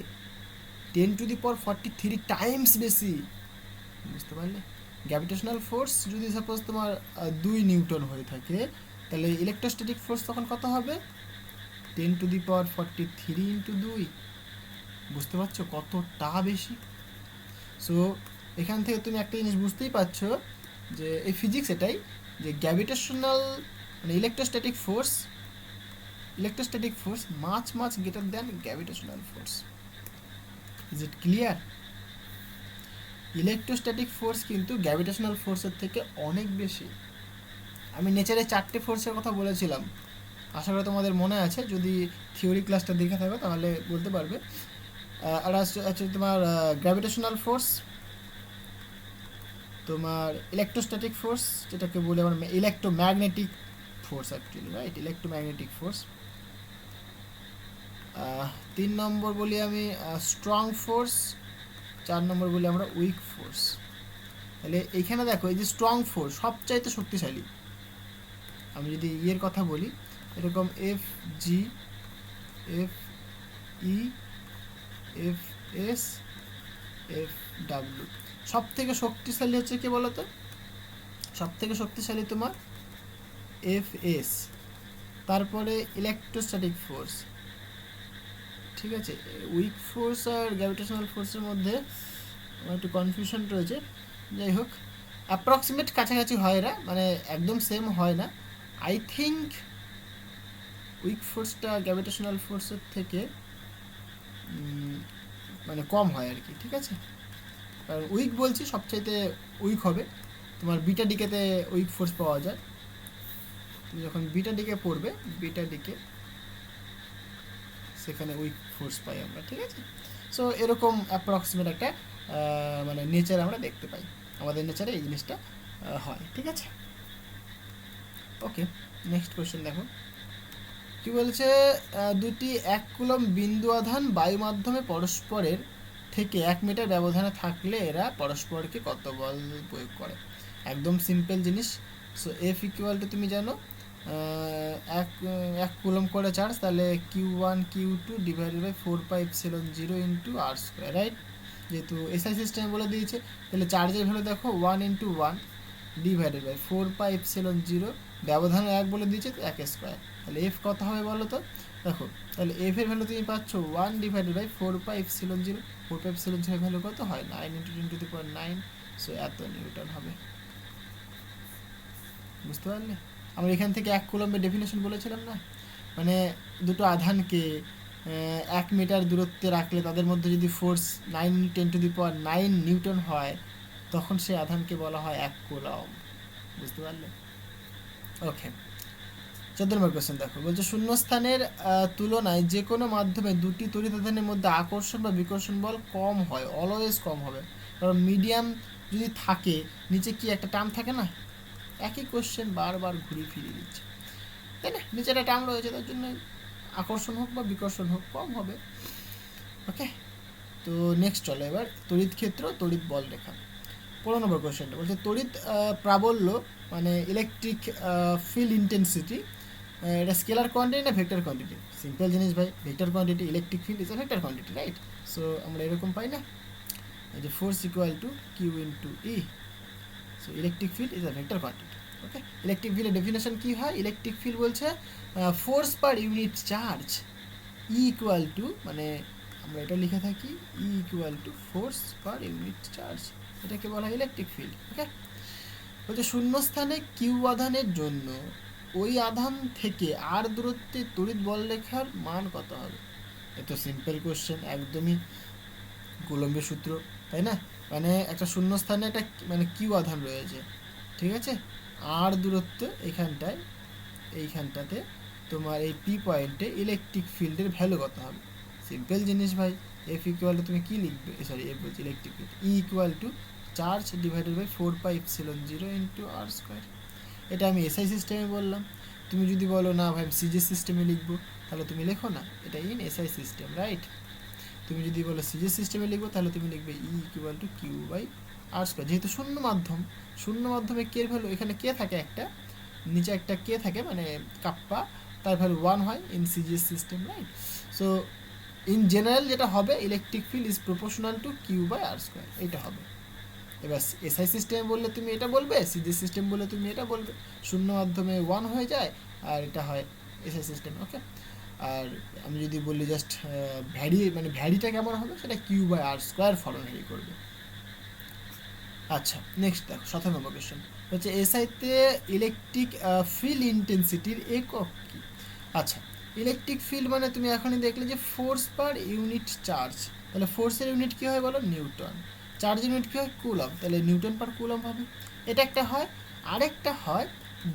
10⁻43 টাইমস বেশি। বুঝতে পারলে? গ্র্যাভিটেশনাল ফোর্স যদি সাপোজ তোমার 2 নিউটন হয়ে থাকে, তাহলে ইলেকট্রোস্ট্যাটিক ফোর্স তখন কত হবে? 10⁻43 ইন্টু 2। বুঝতে পারছো কতটা বেশি? সো এখান থেকে তুমি একটা জিনিস বুঝতেই পারছো যে এই ফিজিক্স এটাই, যে গ্র্যাভিটেশনাল মানে electrostatic force much greater than gravitational force. Is it clear? Electrostatic force কিন্তু গ্র্যাভিটেশনাল ফোর্সের থেকে অনেক বেশি। আমি নেচারে 4টে ফোর্সের কথা বলেছিলাম, আশা করি তোমাদের মনে আছে, যদি থিওরি ক্লাসটা দেখে থাকো তাহলে বলতে পারবে। আর আছে তোমার গ্র্যাভিটেশনাল ফোর্স, তোমার ইলেকট্রোস্ট্যাটিক ফোর্স, যেটাকে বলে আমার electromagnetic force actually, right? Electromagnetic force. 3 নম্বর বলি আমি স্ট্রং ফোর্স, 4 নম্বর বলি আমরা উইক ফোর্স। তাহলে এইখানে দেখো, এই যে স্ট্রং ফোর্স সবচাইতে শক্তিশালী, আমি যদি ইয়ের কথা বলি, এরকম F G, F E, F S, F W, সব থেকে শক্তিশালী হচ্ছে কে বলো তো? সব থেকে শক্তিশালী তোমার এফ এস, তারপরে ইলেকট্রোস্ট্যাটিক ফোর্স, ঠিক আছে? উইক ফোর্স আর গ্র্যাভিটেশনাল ফোর্সের মধ্যে আমার একটু কনফিউশন রয়েছে, যাই হোক অ্যাপ্রক্সিমেট কাছাকাছি হয় এরা, মানে একদম সেম হয় না। আই থিঙ্ক উইক ফোর্সটা গ্র্যাভিটেশনাল ফোর্সের থেকে মানে কম হয় আর কি, ঠিক আছে? কারণ উইক বলছি, সবচাইতে উইক হবে তোমার বিটা ডিকেতে উইক ফোর্স পাওয়া যায়। তুমি যখন বিটা ডিকে পড়বে, বিটা ডিকে সেখানে উইক ফোর্স পাই আমরা, ঠিক আছে? সো এরকম অ্যাপ্রক্সিমেট একটা মানে নেচার আমরা দেখতে পাই, আমাদের নেচারে এই জিনিসটা হয়, ঠিক আছে? ওকে, নেক্সট কোয়েশ্চেন দেখো কি বলছে, দুটি 1 কুলম্ব বিন্দু আধান বায়ু মাধ্যমে পরস্পরের থেকে 1 মিটার ব্যবধানে থাকলে এরা পরস্পরকে কত বল প্রয়োগ করে? একদম সিম্পল জিনিস। সো এফ ইকুয়াল টু তুমি জানো 1 কুলম্ব করে চার্জ, তাহলে Q1 Q2 divided by 4πε0 into R square, right? যেহেতু এসআই সিস্টেম বলে দিয়েছে, তাহলে চার্জের ভ্যালু দেখো 1 ইন্টু 1 ডিভাইডেড বাই 4πε0, ব্যবধান 1 বলে দিয়েছে তো 1 স্কোয়ার, তাহলে এফ কত হবে বলো তো? দেখো তাহলে এফ এর ভ্যালু তুমি পাচ্ছ 1/4πε0। 4πε0 ভ্যালু কত হয় 9 × 10⁹ সো এত নিউটন হবে। বুঝতে পারলে? আমরা এখান থেকে 1 কুলম্বের ডেফিনেশন বলেছিলাম না, মানে দুটো আধানকে 1 মিটার দূরত্বে রাখলে তাদের মধ্যে যদি ফোর্স 9 × 10⁹ নিউটন হয় তখন সেই আধানকে বলা হয় 1 কুলম্ব। বুঝতে পারলে? ওকে, 14 নম্বর কোশ্চেন দেখো, বলছে শূন্যস্থানের তুলনায় যে কোনো মাধ্যমে দুটি তড়িৎ আধানের মধ্যে আকর্ষণ বা বিকর্ষণ বল কম হয়, অলওয়েজ কম হবে। কারণ মিডিয়াম যদি থাকে নিচে কি একটা টার্ম থাকে না, একই কোশ্চেন বারবার ঘুরিয়ে ফিরিয়ে দিচ্ছে, তাই না? নিচে একটা টার্ম রয়েছে, তার জন্য আকর্ষণ হোক বা বিকর্ষণ হোক কম হবে। ওকে, তো নেক্সট চলো এবার তড়িৎ ক্ষেত্র, তড়িৎ বল রেখা। 15 নম্বর কোশ্চেনটা বলছে তড়িৎ প্রাবল্য মানে ইলেকট্রিক ফিল্ড ইন্টেন্সিটি, এটা স্কেলার কোয়ান্টিটি না ভেক্টর কোয়ান্টিটি? সিম্পল জিনিস ভাই, vector quantity, electric field is a vector quantity, right? So আমরা এরকম পাই না যে force equal to Q into E, so electric field is a vector quantity. Okay, electric ফিল্ডের ডেফিনেশন কী হয়? ইলেকট্রিক ফিল্ড বলছে force per unit charge E equal to, মানে আমরা এটা লিখে থাকি E equal to force per unit charge, এটাকে বলা হয় ইলেকট্রিক ফিল্ড। ওকে, বলছে শূন্যস্থানে কিউ আধানের জন্য ওই আধান থেকে আর দূরত্বে তড়িৎ বল রেখার মান কত হবে? এত সিম্পল কোশ্চেন, একদমই কুলম্বের সূত্র, তাই না? মানে একটা শূন্যস্থানে একটা মানে কিউ আধান রয়েছে, ঠিক আছে, আর দূরত্ব এখানটায়, এইখানটাতে তোমার এই পি পয়েন্টে ইলেকট্রিক ফিল্ডের ভ্যালু কত হবে? সিম্পল জিনিস ভাই, এফ ইকুয়াল টু তুমি কী লিখবে, সরি এফ বলছি electric field, E equal to charge divided by 4πε0 into R square. এটা আমি এসআই সিস্টেমে বললাম। তুমি যদি বলো না ভাই সিজি সিস্টেমে লিখবো, তাহলে তুমি লেখো না, এটা ইন এসআই সিস্টেম, রাইট? তুমি যদি বলো সিজি সিস্টেমে লিখবো তাহলে তুমি লিখবে E equal to Q by R square. যেহেতু শূন্য মাধ্যম, শূন্য মাধ্যমে কে ভ্যালু, এখানে কে থাকে একটা, নিচে একটা কে থাকে মানে কাপ্পা, তার ভ্যালু 1 হয় in CGS system, right? So in general যেটা হবে electric field is proportional to Q by R square, এইটা হবে। এবার এসআই সিস্টেম বললে তুমি এটা বলবে, সিজি সিস্টেম বললে তুমি এটা বলবে, শূন্য মাধ্যমে 1 হয়ে যায় আর এটা হয় এসআই সিস্টেম। ওকে, আর আমি যদি বলি জাস্ট ভ্যারি, মানে ভ্যারিটা কেমন হবে সেটা কিউ বাই আর স্কোয়ার ফর্মে ভ্যারি করবে। আচ্ছা, নেক্সট দেখো 17 নম্বর কোয়েশ্চেন হচ্ছে এসআইতে ইলেকট্রিক ফিল্ড ইন্টেন্সিটির একক কী? আচ্ছা, ইলেকট্রিক ফিল্ড মানে তুমি এখনই দেখলে যে ফোর্স পার ইউনিট চার্জ, তাহলে ফোর্সের ইউনিট কী হয় বলো? নিউটন। চার্জের ইউনিট কী হয়? কুলম, তাহলে নিউটন পার কুলম হবে। এটা একটা হয়, আরেকটা হয়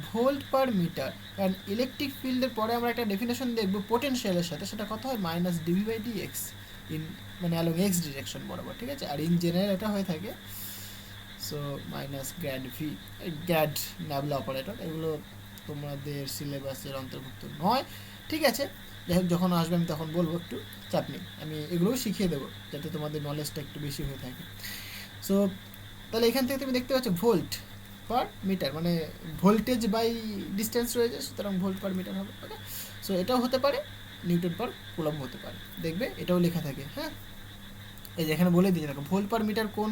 ভোল্ট পার মিটার, কারণ ইলেকট্রিক ফিল্ডের পরে আমরা একটা ডেফিনেশন দেখবো পোটেনশিয়ালের সাথে, সেটা কত হয়? Minus dV by d X, in মানে অ্যালং এক্স ডিরেকশন বরাবর, ঠিক আছে? আর ইন জেনারেল এটা হয়ে থাকে so minus grad V, grad nabla operator, এগুলো তোমাদের সিলেবাসের অন্তর্ভুক্ত নয়, ঠিক আছে? যাই হোক, যখন আসবে আমি তখন বলবো, একটু চাপ নেই, আমি এগুলোও শিখিয়ে দেবো যাতে তোমাদের নলেজটা একটু বেশি হয়ে থাকে। সো তাহলে এখান থেকে তুমি দেখতে পাচ্ছ ভোল্ট পার মিটার, মানে ভোল্টেজ বাই ডিস্টেন্স রয়েছে, সুতরাং ভোল্ট পার মিটার হবে। ওকে, সো এটাও হতে পারে নিউটন পার কুলম্ব হতে পারে, দেখবে এটাও লেখা থাকে। হ্যাঁ, এই যে এখানে বলে দিয়েছে দেখো, ভোল্ট পার মিটার কোন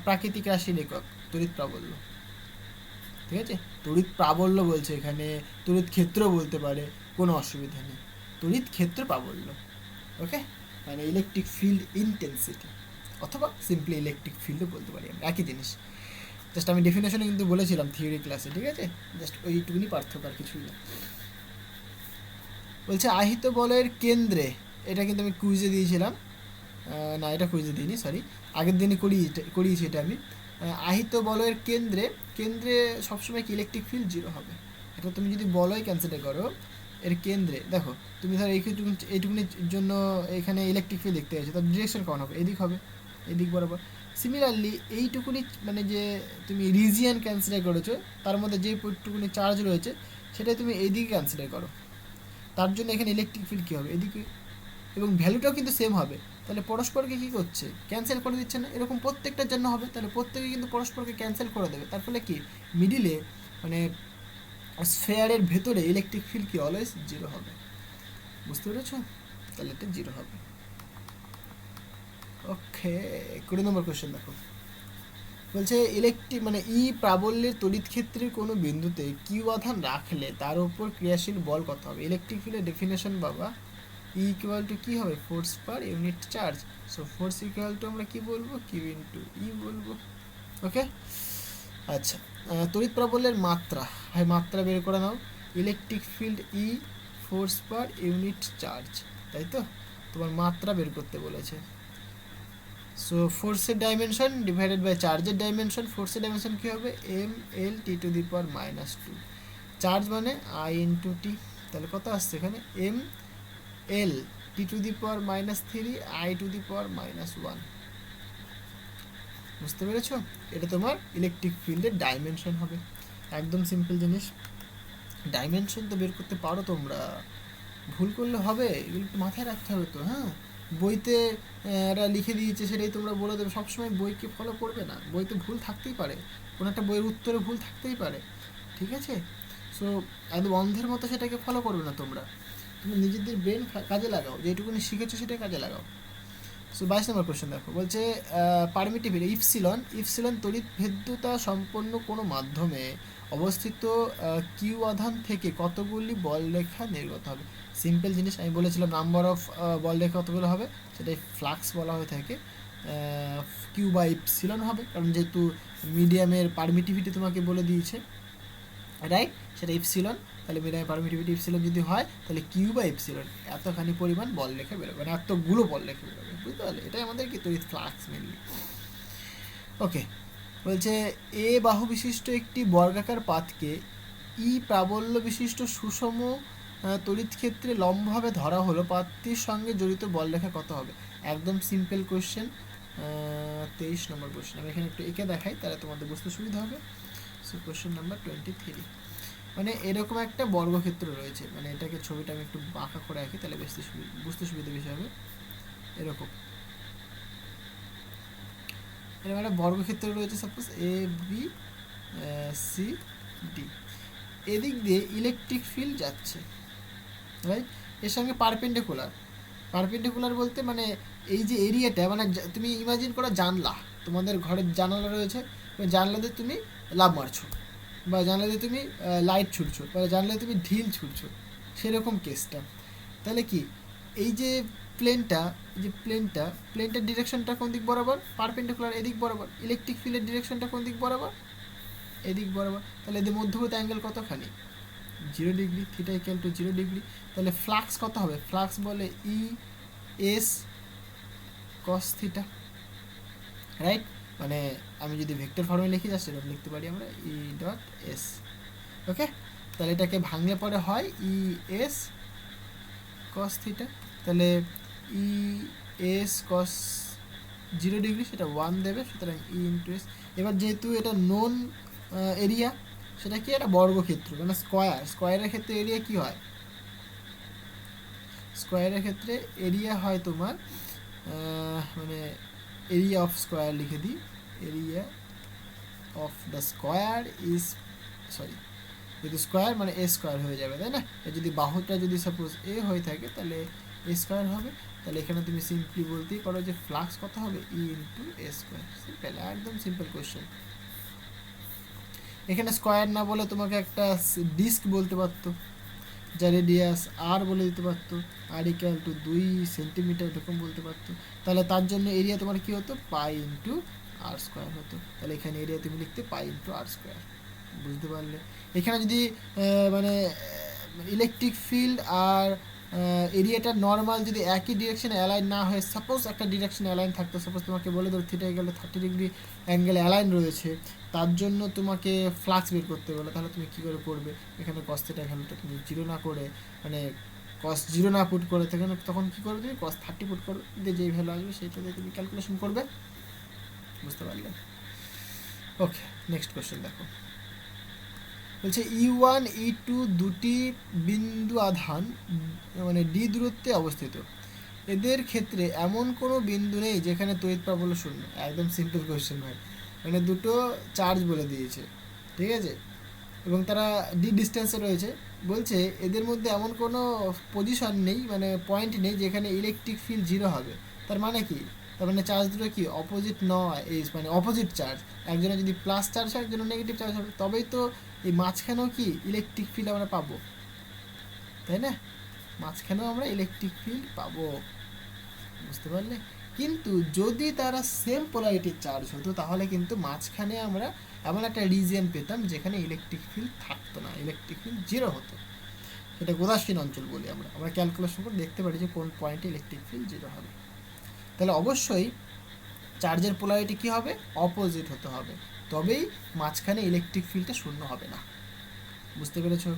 প্রাকৃতিক রাশির একক? তড়িৎ প্রাবল্য, ঠিক আছে? তড়িৎ প্রাবল্য বলছে এখানে, তড়িৎ ক্ষেত্র বলতে পারে, কোনো অসুবিধা নেই, তড়িৎ ক্ষেত্র প্রাবল্য। ওকে, মানে ইলেকট্রিক ফিল্ড ইন্টেন্সিটি অথবা সিম্পলি ইলেকট্রিক ফিল্ডও বলতে পারি আমরা, একই জিনিস। জাস্ট আমি ডেফিনেশনে কিন্তু বলেছিলাম থিওরি ক্লাসে, ঠিক আছে? জাস্ট ওইটুকুনি পার্থক্য, আর কিছুই না। বলছে আহিত বলের কেন্দ্রে, এটা কিন্তু আমি কুইজে দিয়েছিলাম, না এটা কুইজে দিইনি, সরি, আগের দিনই করিয়েছি এটা আমি। আহিত বলয়ের কেন্দ্রে, কেন্দ্রে সবসময় কি ইলেকট্রিক ফিল্ড 0 হবে। এটা তুমি যদি বলয় কনসিডার করো, এর কেন্দ্রে দেখো, তুমি ধরো এইটুকুনির জন্য এখানে ইলেকট্রিক ফিল্ড দেখতে পাচ্ছ, তার ডিরেকশন কেমন হবে? এদিক হবে, এদিক বরাবর। সিমিলারলি এইটুকুনি মানে যে তুমি রিজিয়ান কনসিডার করেছো, তার মধ্যে যেটুকুনি চার্জ রয়েছে সেটা তুমি এইদিকে কনসিডার করো, তার জন্য এখানে ইলেকট্রিক ফিল্ড কী হবে? এদিকে, এবং ভ্যালুটাও কিন্তু সেম হবে। তাহলে পরস্পরকে কী করছে? ক্যান্সেল করে দিচ্ছে না? এরকম প্রত্যেকটার জন্য হবে, তাহলে প্রত্যেকে কিন্তু পরস্পরকে ক্যান্সেল করে দেবে, তার ফলে কি মিডিলে মানে স্ফেয়ারের ভেতরে ইলেকট্রিক ফিল্ড কি অলওয়েজ 0 হবে। বুঝতে পেরেছ? তাহলে এটা 0 হবে। ওকে, 20 নম্বর কোয়েশ্চেন দেখো, বলছে ইলেকট্রিক মানে ই প্রাবল্যের তড়িৎ ক্ষেত্রের কোনো বিন্দুতে কিউ আধান রাখলে তার উপর ক্রিয়াশীল বল কত হবে। ইলেকট্রিক ফিল্ডের ডেফিনেশন বাবা, ই ইকুয়াল টু কী হবে, force per unit charge. So force equal two আমরা কী বলবো, কিউ ইন্টু ই বলবো। ওকে, আচ্ছা, তড়িৎ প্রাবল্যের মাত্রা, হয় মাত্রা বের করে নাও। Electric field E force per unit charge, তাই তো, তোমার মাত্রা বের করতে বলেছে। সো ফোর্সের ডাইমেনশন ডিভাইডেড বাই চার্জের ডাইমেনশন। ফোর্সের ডাইমেনশন কী হবে, M L T to the power -2। Charge মানে আই ইন্টু টি, তাহলে কত আসছে এখানে, M L T to the power -3 I to the power -1। বুঝতে পেরেছ, এটা তোমার ইলেকট্রিক ফিল্ডের ডাইমেনশন হবে। একদম সিম্পল জিনিস, ডাইমেনশন তো বের করতে পারো তোমরা, ভুল করলে হবে, এগুলো একটু মাথায় রাখতে হবে তো। হ্যাঁ, বইতে এরা লিখে দিয়েছে সেটাই তোমরা বলে দেবে, সবসময় বইকে ফলো করবে না, বইতে ভুল থাকতেই পারে, কোনো একটা বইয়ের উত্তরে ভুল থাকতেই পারে, ঠিক আছে। সো একদম অন্ধের মতো সেটাকে ফলো করবে না তোমরা, তুমি নিজেদের ব্রেন কাজে লাগাও, যেটুকুনি শিখেছো সেটাই কাজে লাগাও। সো 22 নম্বর কোশ্চেন দেখো, বলছে পারমিটিভিটি ইফসিলন তড়িৎ ভেদ্যতা সম্পন্ন কোনো মাধ্যমে অবস্থিত কিউ আধান থেকে কতগুলি বল রেখা নির্গত হবে। সিম্পল জিনিস, আমি বলেছিলাম নাম্বার অফ বল রেখা কতগুলো হবে, সেটাই ফ্লাক্স বলা হয়ে থাকে। কিউ বা ইপসিলন হবে, কারণ যেহেতু মিডিয়ামের পারমিটিভিটি তোমাকে বলে দিয়েছে, রাইট, সেটা ইপসিলন, তাহলে মিডিয়ামের পারমিটিভিটি ইপসিলন যদি হয় তাহলে কিউ বা ইপসিলন এতখানি পরিমাণ বল রেখা বেরোবে, মানে এতগুলো বল রেখা বেরোবে, বুঝতে পারলে, এটাই আমাদের কি তড়িৎ ফ্লাক্স মেনলি। ওকে, বলছে এ বাহু বিশিষ্ট একটি বর্গাকার পাতকে ই প্রাবল্য বিশিষ্ট সুষম তড়িৎ ক্ষেত্রে লম্বভাবে ধরা হলো, পাতটির সঙ্গে জড়িত বল রেখা কত হবে। একদম সিম্পল কোশ্চেন, 23 নম্বর কোশ্চেন, আমি এখানে একটু এঁকে দেখাই তাহলে তোমাদের বুঝতে সুবিধা হবে। সো কোশ্চেন নাম্বার 23, মানে এরকম একটা বর্গক্ষেত্র রয়েছে, মানে এটাকে ছবিটা আমি একটু বাঁকা করে রাখি তাহলে বুঝতে সুবিধা বেশি হবে। এরকম এরকম একটা বর্গক্ষেত্র রয়েছে, suppose A B C D, এদিক দিয়ে ইলেকট্রিক ফিল্ড যাচ্ছে, রাইট, এর সঙ্গে পারপেন্ডিকুলার বলতে মানে এই যে এরিয়াটা, মানে তুমি ইমাজিন করো জানলা, তোমাদের ঘরের জানালা রয়েছে, জানলা দিয়ে তুমি লাভ মারছো, বা জানলা দিয়ে তুমি লাইট ছুটছো, বা জানলা দিয়ে তুমি ঢিল ছুটছো, সেরকম কেসটা। তাহলে কি, এই যে প্লেনটার ডিরেকশনটা কোন দিক বরাবর, পারপেন্ডিকুলার এদিক বরাবর, ইলেকট্রিক ফিল্ডের ডিরেকশনটা কোন দিক বরাবর, এদিক বরাবর, তাহলে এদের মধ্যবর্তী অ্যাঙ্গেল কতখানি, 0 degree, theta equal to 0 degree. তাহলে ফ্লাক্স কত হবে, ফ্লাক্স বলে E S cos theta, right, মানে আমি যদি ভেক্টর ফর্মে লিখি যাচ্ছি সেটা লিখতে পারি আমরা ই ডট এস। ওকে, তাহলে এটাকে ভাঙলে পরে হয় ই এস কস থিটা, তাহলে ই এস কস 0 ডিগ্রি সেটা 1 দেবে, সুতরাং ই ইন্টু এস। এবার যেহেতু এটা নোন এরিয়া, সেটা কি, একটা বর্গক্ষেত্র, মানে স্কোয়ারের ক্ষেত্রে এরিয়া কি হয়, স্কোয়ারের ক্ষেত্রে এরিয়া হয় তোমার মানে এরিয়া অফ স্কোয়ার লিখে দিই, area of the square is, sorry, যদি স্কোয়ার মানে এ স্কোয়ার হয়ে যাবে, তাই না, যদি বাহুটা যদি সাপোজ এ হয়ে থাকে তাহলে এ স্কোয়ার হবে, তাহলে এখানে তুমি সিম্পলি বলতেই পারো যে ফ্লাক্স কত হবে, ই ইন্টু এ স্কোয়ার। সিম্পল, একদম সিম্পল কোয়েশ্চেন। এখানে স্কোয়ার না বলে তোমাকে একটা ডিস্ক বলতে পারতো, যা রেডিয়াস আর বলে দিতে পারতো, আর ইকুয়াল টু 2 সেন্টিমিটার এরকম বলতে পারতো, তাহলে তার জন্য এরিয়া তোমার কী হতো, পাই ইন্টু আর স্কোয়ার হতো, তাহলে এখানে এরিয়া তুমি লিখতে পাই ইন্টু আর স্কোয়ার। বুঝতে পারলে, এখানে যদি মানে ইলেকট্রিক ফিল্ড আর এরিয়াটা নর্মাল যদি একই ডিরেকশনে অ্যালাইন না হয়ে সাপোজ একটা ডিরেকশনে অ্যালাইন থাকতো, সাপোজ তোমাকে বলে ধরো থিটা গেলে 30 ডিগ্রি অ্যাঙ্গেলে অ্যালাইন রয়েছে, তার জন্য তোমাকে ফ্লাক্স বের করতে বলে, তাহলে তুমি কী করে করবে, এখানে কস থিটা ভ্যালুটা তুমি 0 না করে, মানে কস 0 না পুট করে তখন কী করবে, তুমি কস 30 পুট করবে, দিয়ে যেই ভ্যালু আসবে সেইটাতে তুমি ক্যালকুলেশন করবে। বুঝতে পারলে, ওকে, নেক্সট কোয়েশ্চেন দেখো, বলছে E1 E2 দুটি বিন্দু আধান মানে ডি দূরত্বে অবস্থিত, এদের ক্ষেত্রে এমন কোনো বিন্দু নেই যেখানে তড়িৎ প্রাবল্য শূন্য। একদম সিম্পল কোয়েশ্চেন ভাই, মানে দুটো চার্জ বলে দিয়েছে, ঠিক আছে, এবং তারা ডি ডিস্টেন্সে রয়েছে, বলছে এদের মধ্যে এমন কোনো পজিশন নেই, মানে পয়েন্ট নেই যেখানে ইলেকট্রিক ফিল্ড 0 হবে। তার মানে কি, তার মানে চার্জ দুটো কি অপোজিট নয়, এই মানে অপোজিট চার্জ, একজনের যদি প্লাস চার্জ হয় একজনের নেগেটিভ চার্জ হবে, তবেই তো এই মাঝখানেও কি ইলেকট্রিক ফিল্ড আমরা পাবো, তাই না? মাঝখানেও আমরা ইলেকট্রিক ফিল্ড পাবো, বুঝতে পারলে? কিন্তু যদি তারা সেম পোলারিটির চার্জ হতো তাহলে কিন্তু মাঝখানে আমরা এমন একটা রিজিয়ন পেতাম যেখানে ইলেকট্রিক ফিল্ড থাকতো না, ইলেকট্রিক ফিল্ড জিরো হতো। সেটা উদাসীন অঞ্চল বলি আমরা ক্যালকুলেশন করে দেখতে পারি যে কোন পয়েন্টে ইলেকট্রিক ফিল্ড জিরো হবে। তাহলে অবশ্যই চার্জের পোলারিটি কী হবে, অপোজিট হতে হবে, তবেই মাঝখানে ইলেকট্রিক ফিল্ডটা শূন্য হবে না। বুঝতে পেরেছো?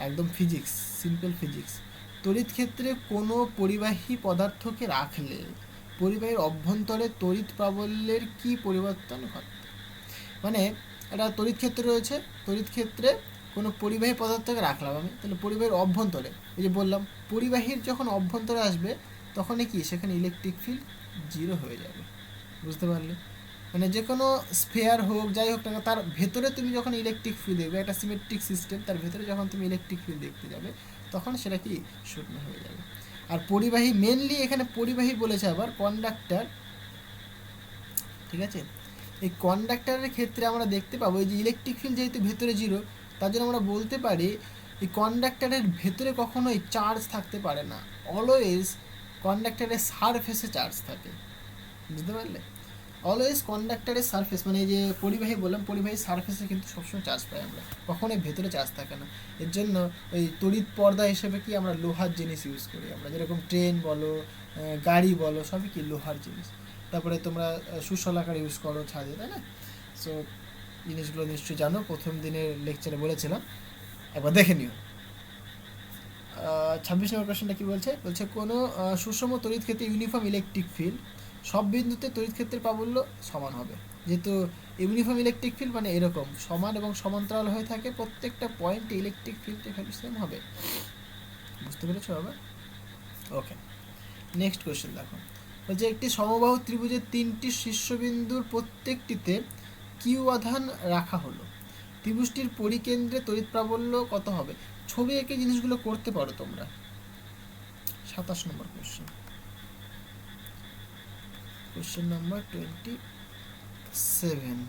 একদম ফিজিক্স, সিম্পল ফিজিক্স। তড়িৎ ক্ষেত্রে কোনো পরিবাহী পদার্থকে রাখলে পরিবাহীর অভ্যন্তরে তড়িৎ প্রাবল্যের কি পরিবর্তন ঘটে? মানে একটা তড়িৎ ক্ষেত্র রয়েছে, তড়িৎ ক্ষেত্রে কোনো পরিবাহী পদার্থকে রাখলাম আমি, তাহলে পরিবাহীর অভ্যন্তরে, এই যে বললাম পরিবাহীর যখন অভ্যন্তরে আসবে তখনই কি সেখানে ইলেকট্রিক ফিল্ড জিরো হয়ে যাবে। বুঝতে পারলে? মানে যে কোনো স্ফেয়ার হোক যাই হোক না, তার ভেতরে তুমি যখন ইলেকট্রিক ফিল্ড দেখবে, একটা সিমেট্রিক সিস্টেম, তার ভেতরে যখন তুমি ইলেকট্রিক ফিল্ড দেখতে যাবে তখন সেটা কি শূন্য হয়ে যাবে। আর পরিবাহী মেনলি এখানে পরিবাহী বলেছে আবার কন্ডাক্টর, ঠিক আছে? এই কন্ডাক্টরের ক্ষেত্রে আমরা দেখতে পাবো এই যে ইলেকট্রিক ফিল্ড যেহেতু ভেতরে জিরো, তার জন্য আমরা বলতে পারি এই কন্ডাক্টরের ভেতরে কখনোই চার্জ থাকতে পারে না, অলওয়েজ কন্ডাক্টরের সারফেসে চার্জ থাকে। বুঝতে পারলে? অলওয়েজ কন্ডাক্টরের সারফেস, মানে এই যে পরিবাহী বললাম, পরিবাহীর সারফেসে কিন্তু সবসময় চার্জ পাই আমরা, কখনোই ভেতরে চার্জ থাকে না। এর জন্য ওই তড়িৎ পর্দা হিসেবে কি আমরা লোহার জিনিস ইউজ করি আমরা, যেরকম ট্রেন বলো, গাড়ি বলো, সবই কি লোহার জিনিস। তারপরে তোমরা সুশলাকার ইউজ করো ছাদে, তাই না? সো জিনিসগুলো নিশ্চয়ই জানো, প্রথম দিনের লেকচারে বলেছিলাম, একবার দেখে নিও। 26 নম্বর কোয়েশ্চেনটা কী বলছে, বলছে কোনো সুষম তড়িৎ ক্ষেত্রে ইউনিফর্ম ইলেকট্রিক ফিল্ড সব বিন্দুতে তড়িৎ ক্ষেত্রের প্রাবল্য সমান হবে। যেহেতু ইউনিফর্ম ইলেকট্রিক ফিল্ড মানে এরকম সমান এবং সমান্তরাল হয়ে থাকে, প্রত্যেকটা পয়েন্টে ইলেকট্রিক ফিল্ডের ভ্যালু সেম হবে। বুঝতে পেরেছো আবার? ওকে, নেক্সট কোয়েশ্চেন দেখো, বলছে একটি সমবাহু ত্রিভুজের 3টি শীর্ষবিন্দুর প্রত্যেকটিতে কিউ আধান রাখা হলো, ত্রিভুজটির পরিকেন্দ্রে তড়িৎ প্রাবল্য কত হবে? ছবি এঁকে জিনিসগুলো করতে পারো তোমরা। 27 নম্বর কোয়েশ্চেন, কোয়েশ্চেন নাম্বার 27।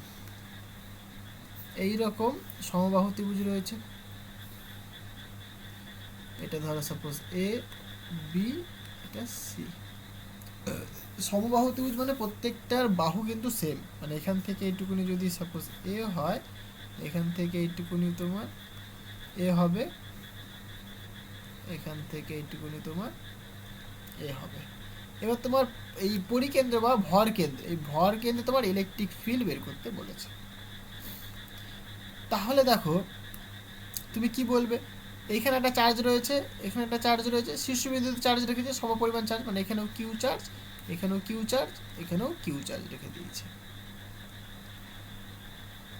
এইরকম সমবাহু ত্রিভুজ রয়েছে, এটা ধরো সাপোজ এ বি, এটা সি। সমবাহু ত্রিভুজ মানে প্রত্যেকটার বাহু কিন্তু সেম, মানে এখান থেকে এইটুকুনি যদি সাপোজ এ হয়, এখান থেকে এইটুকুনি তোমার এ হবে, এখান থেকে এইটুকুনি তোমার এ হবে। এবার তোমার এই পরিকেন্দ্র বা ভর কেন্দ্র, এই ভর কেন্দ্রে তোমার ইলেকট্রিক ফিল্ড বের করতে বলেছে। তাহলে দেখো তুমি কি বলবে, এইখানে একটা চার্জ রয়েছে, এখানে একটা চার্জ রয়েছে, শীর্ষবিন্দুতে চার্জ রেখেছে সমপরিমাণ চার্জ, মানে এখানেও কিউ চার্জ, এখানেও কিউ চার্জ, এখানেও কিউ চার্জ রেখে দিয়েছে।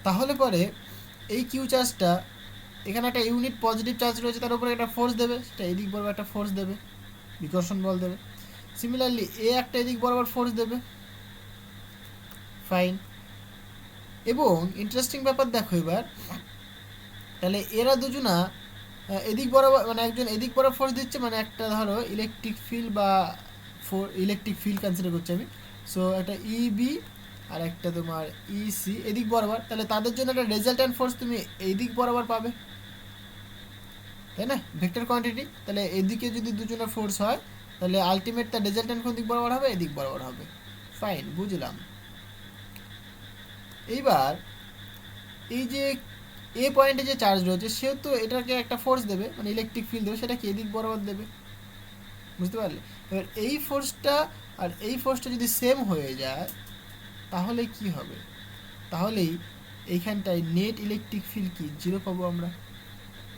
তাহলে পরে এই কিউ চার্জটা, এখানে একটা ইউনিট পজিটিভ চার্জ রয়েছে, তার উপরে একটা ফোর্স দেবে, সেটা এদিক বরাবর একটা ফোর্স দেবে, বিকর্ষণ বল দেবে। সিমিলারলি এ একটা এদিক বরাবর ফোর্স দেবে, ফাইন। এবং ইন্টারেস্টিং ব্যাপার দেখো এবার, তাহলে এরা দুজনা এদিক বরাবর, মানে একজন এদিক বরাবর ফোর্স দিচ্ছে, মানে একটা ধরো ইলেকট্রিক ফিল্ড বা ইলেকট্রিক ফিল্ড কনসিডার করছি আমি। সো একটা ইবি আর একটা তোমার ইসি এদিক বরাবর, তাহলে তাদের জন্য একটা রেজাল্ট্যান্ট ফোর্স তুমি এই দিক বরাবর পাবে, তাই না? Vector quantity. তাহলে এদিকে যদি দুজনের ফোর্স হয় তাহলে আলটিমেট তার রেজাল্ট্যান্ট কোন দিক বরাবর হবে? এদিক বরাবর হবে। ফাইন, বুঝলাম। এইবার এই যে এ পয়েন্টে যে চার্জ রয়েছে সেও তো এটাকে একটা ফোর্স দেবে, মানে ইলেকট্রিক ফিল্ড দেবে, সেটাকে এদিক বরাবর দেবে। বুঝতে পারলে? এবার এই ফোর্সটা আর এই ফোর্সটা যদি সেম হয়ে যায় তাহলে কি হবে? তাহলেই এইখানটায় নেট ইলেকট্রিক ফিল্ড কি জিরো পাবো আমরা,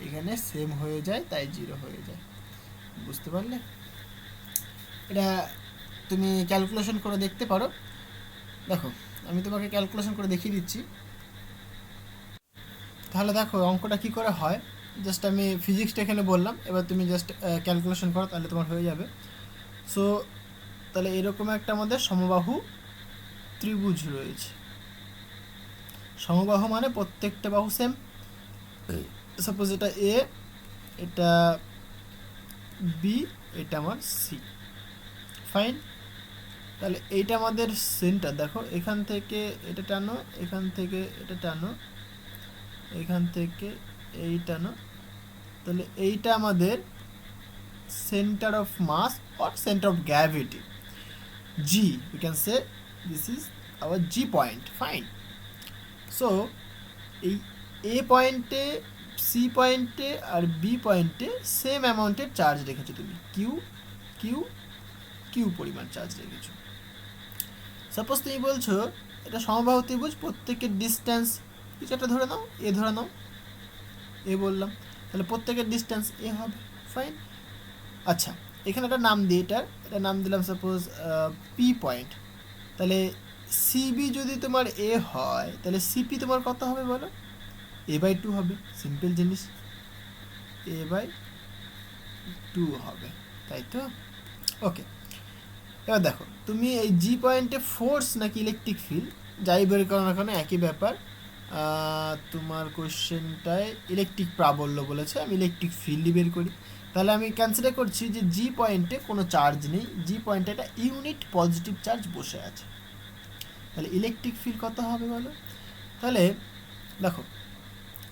এখানে সেম হয়ে যায় তাই জিরো হয়ে যায়। বুঝতে পারলে? এটা তুমি ক্যালকুলেশন করে দেখতে পারো। দেখো আমি তোমাকে ক্যালকুলেশন করে দেখিয়ে দিচ্ছি। তাহলে দেখো অঙ্কটা কি করে হয়, জাস্ট আমি ফিজিক্সটা এখানে বললাম, এবার তুমি জাস্ট ক্যালকুলেশন করো তাহলে তোমার হয়ে যাবে। সো তাহলে এরকম একটা আমাদের সমবাহু ত্রিভুজ রয়েছে। সমবাহু মানে প্রত্যেকটা বাহু সেম। সাপোজ এটা এ, এটা বি, এটা আমার সি, ফাইন। তাহলে এইটা আমাদের সেন্টার, দেখো এখান থেকে এটা টানো, এখান থেকে এটা টানো, এখান থেকে এই টানো, তাহলে এইটা আমাদের centre of mass or centre of gravity, G we can say this is our G point, fine. So এই এ পয়েন্টে, সি পয়েন্টে আর বি পয়েন্টে সেম অ্যামাউন্টের চার্জ রেখেছো তুমি, কিউ কিউ কিউ পরিমাণ চার্জ রেখেছো। সাপোজ তুমি বলছো এটা সমবাহু ত্রিভুজ, প্রত্যেকের ডিস্ট্যান্স কিছু একটা ধরে নাও, এ ধরে নাও, এ বললাম, তাহলে প্রত্যেকের ডিস্ট্যান্স এ হবে, ফাইন। আচ্ছা, এখানে একটা নাম দিই, এটা নাম দিলাম সাপোজ পি পয়েন্ট। তাহলে সিবি যদি তোমার এ হয়, তাহলে সিপি তোমার কত হবে বলো? a/2 হবে, সিম্পল জিনিস, a/2 হবে, তাই তো? ওকে, এবার দেখো তুমি এই জি পয়েন্টে ফোর্স নাকি ইলেকট্রিক ফিল্ড যাই বের করো না কেন একই ব্যাপার। তোমার কোশ্চেনটায় ইলেকট্রিক প্রাবল্য বলেছে, আমি ইলেকট্রিক ফিল্ডই বের করি। তাহলে আমি কনসিডার করছি যে জি পয়েন্টে কোনো চার্জ নেই, জি পয়েন্টে একটা ইউনিট পজিটিভ চার্জ বসে আছে, তাহলে ইলেকট্রিক ফিল্ড কত হবে বলো? তাহলে দেখো,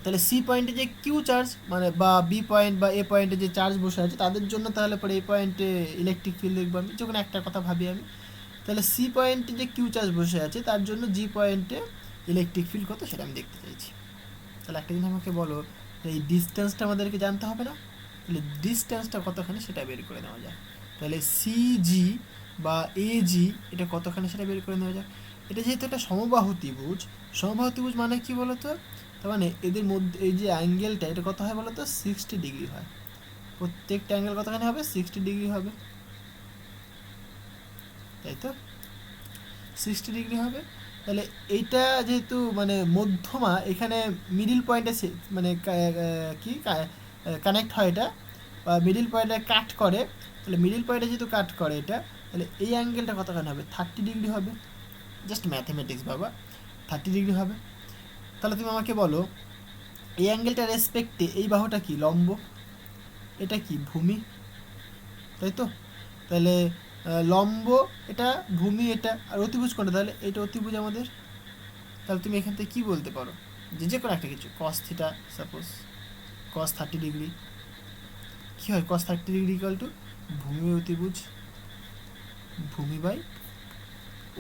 তাহলে সি পয়েন্টে যে কিউ চার্জ মানে বা বি পয়েন্ট বা এ পয়েন্টে যে চার্জ বসে আছে তাদের জন্য তাহলে পরে এই পয়েন্টে ইলেকট্রিক ফিল্ড দেখবো আমি, যখন একটা কথা ভাবি আমি, তাহলে সি পয়েন্টে যে কিউ চার্জ বসে আছে তার জন্য জি পয়েন্টে ইলেকট্রিক ফিল্ড কত সেটা আমি দেখতে চাইছি। তাহলে একটা দিন আমাকে বলো, এই ডিস্টেন্সটা আমাদেরকে জানতে হবে না? তাহলে ডিস্টেন্সটা কতখানি সেটা বের করে নেওয়া যায়। তাহলে সিজি বা এজি এটা কতখানি সেটা বের করে নেওয়া যায়। এটা যেহেতু একটা সমবাহু ত্রিভুজ, সমবাহু ত্রিভুজ মানে কি বলো তো? তার মানে এদের মধ্যে এই যে অ্যাঙ্গেলটা এটা কত হয় বলো তো? 60 ডিগ্রি হয়, প্রত্যেকটা অ্যাঙ্গেল কতখানি হবে? 60 ডিগ্রি হবে, তাই তো? 60 ডিগ্রি হবে। তাহলে এইটা যেহেতু মানে মধ্যমা, এখানে মিডিল পয়েন্টে মানে কি কানেক্ট হয় এটা, বা মিডিল পয়েন্টে কাট করে, তাহলে মিডিল পয়েন্টে যেহেতু কাট করে এটা, তাহলে এই অ্যাঙ্গেলটা কতখানি হবে? 30 ডিগ্রি হবে, জাস্ট ম্যাথমেটিক্স বাবা, 30 ডিগ্রি হবে। তাহলে তুমি আমাকে বলো এই অ্যাঙ্গেলটার রেসপেক্টে এই বাহুটা কি? লম্ব, এটা কি? ভূমি, তাই তো? তাহলে লম্ব এটা, ভূমি এটা, আর অতিভুজ কোনটা? তাহলে এটা অতিভুজ আমাদের। তাহলে তুমি এখান থেকে কী বলতে পারো? যে কোনো একটা কিছু, কস থিটা সাপোজ, কস 30 ডিগ্রি কী হয়? কস 30 ডিগ্রি ইকুয়াল টু ভূমি অতিভুজ, ভূমি বাই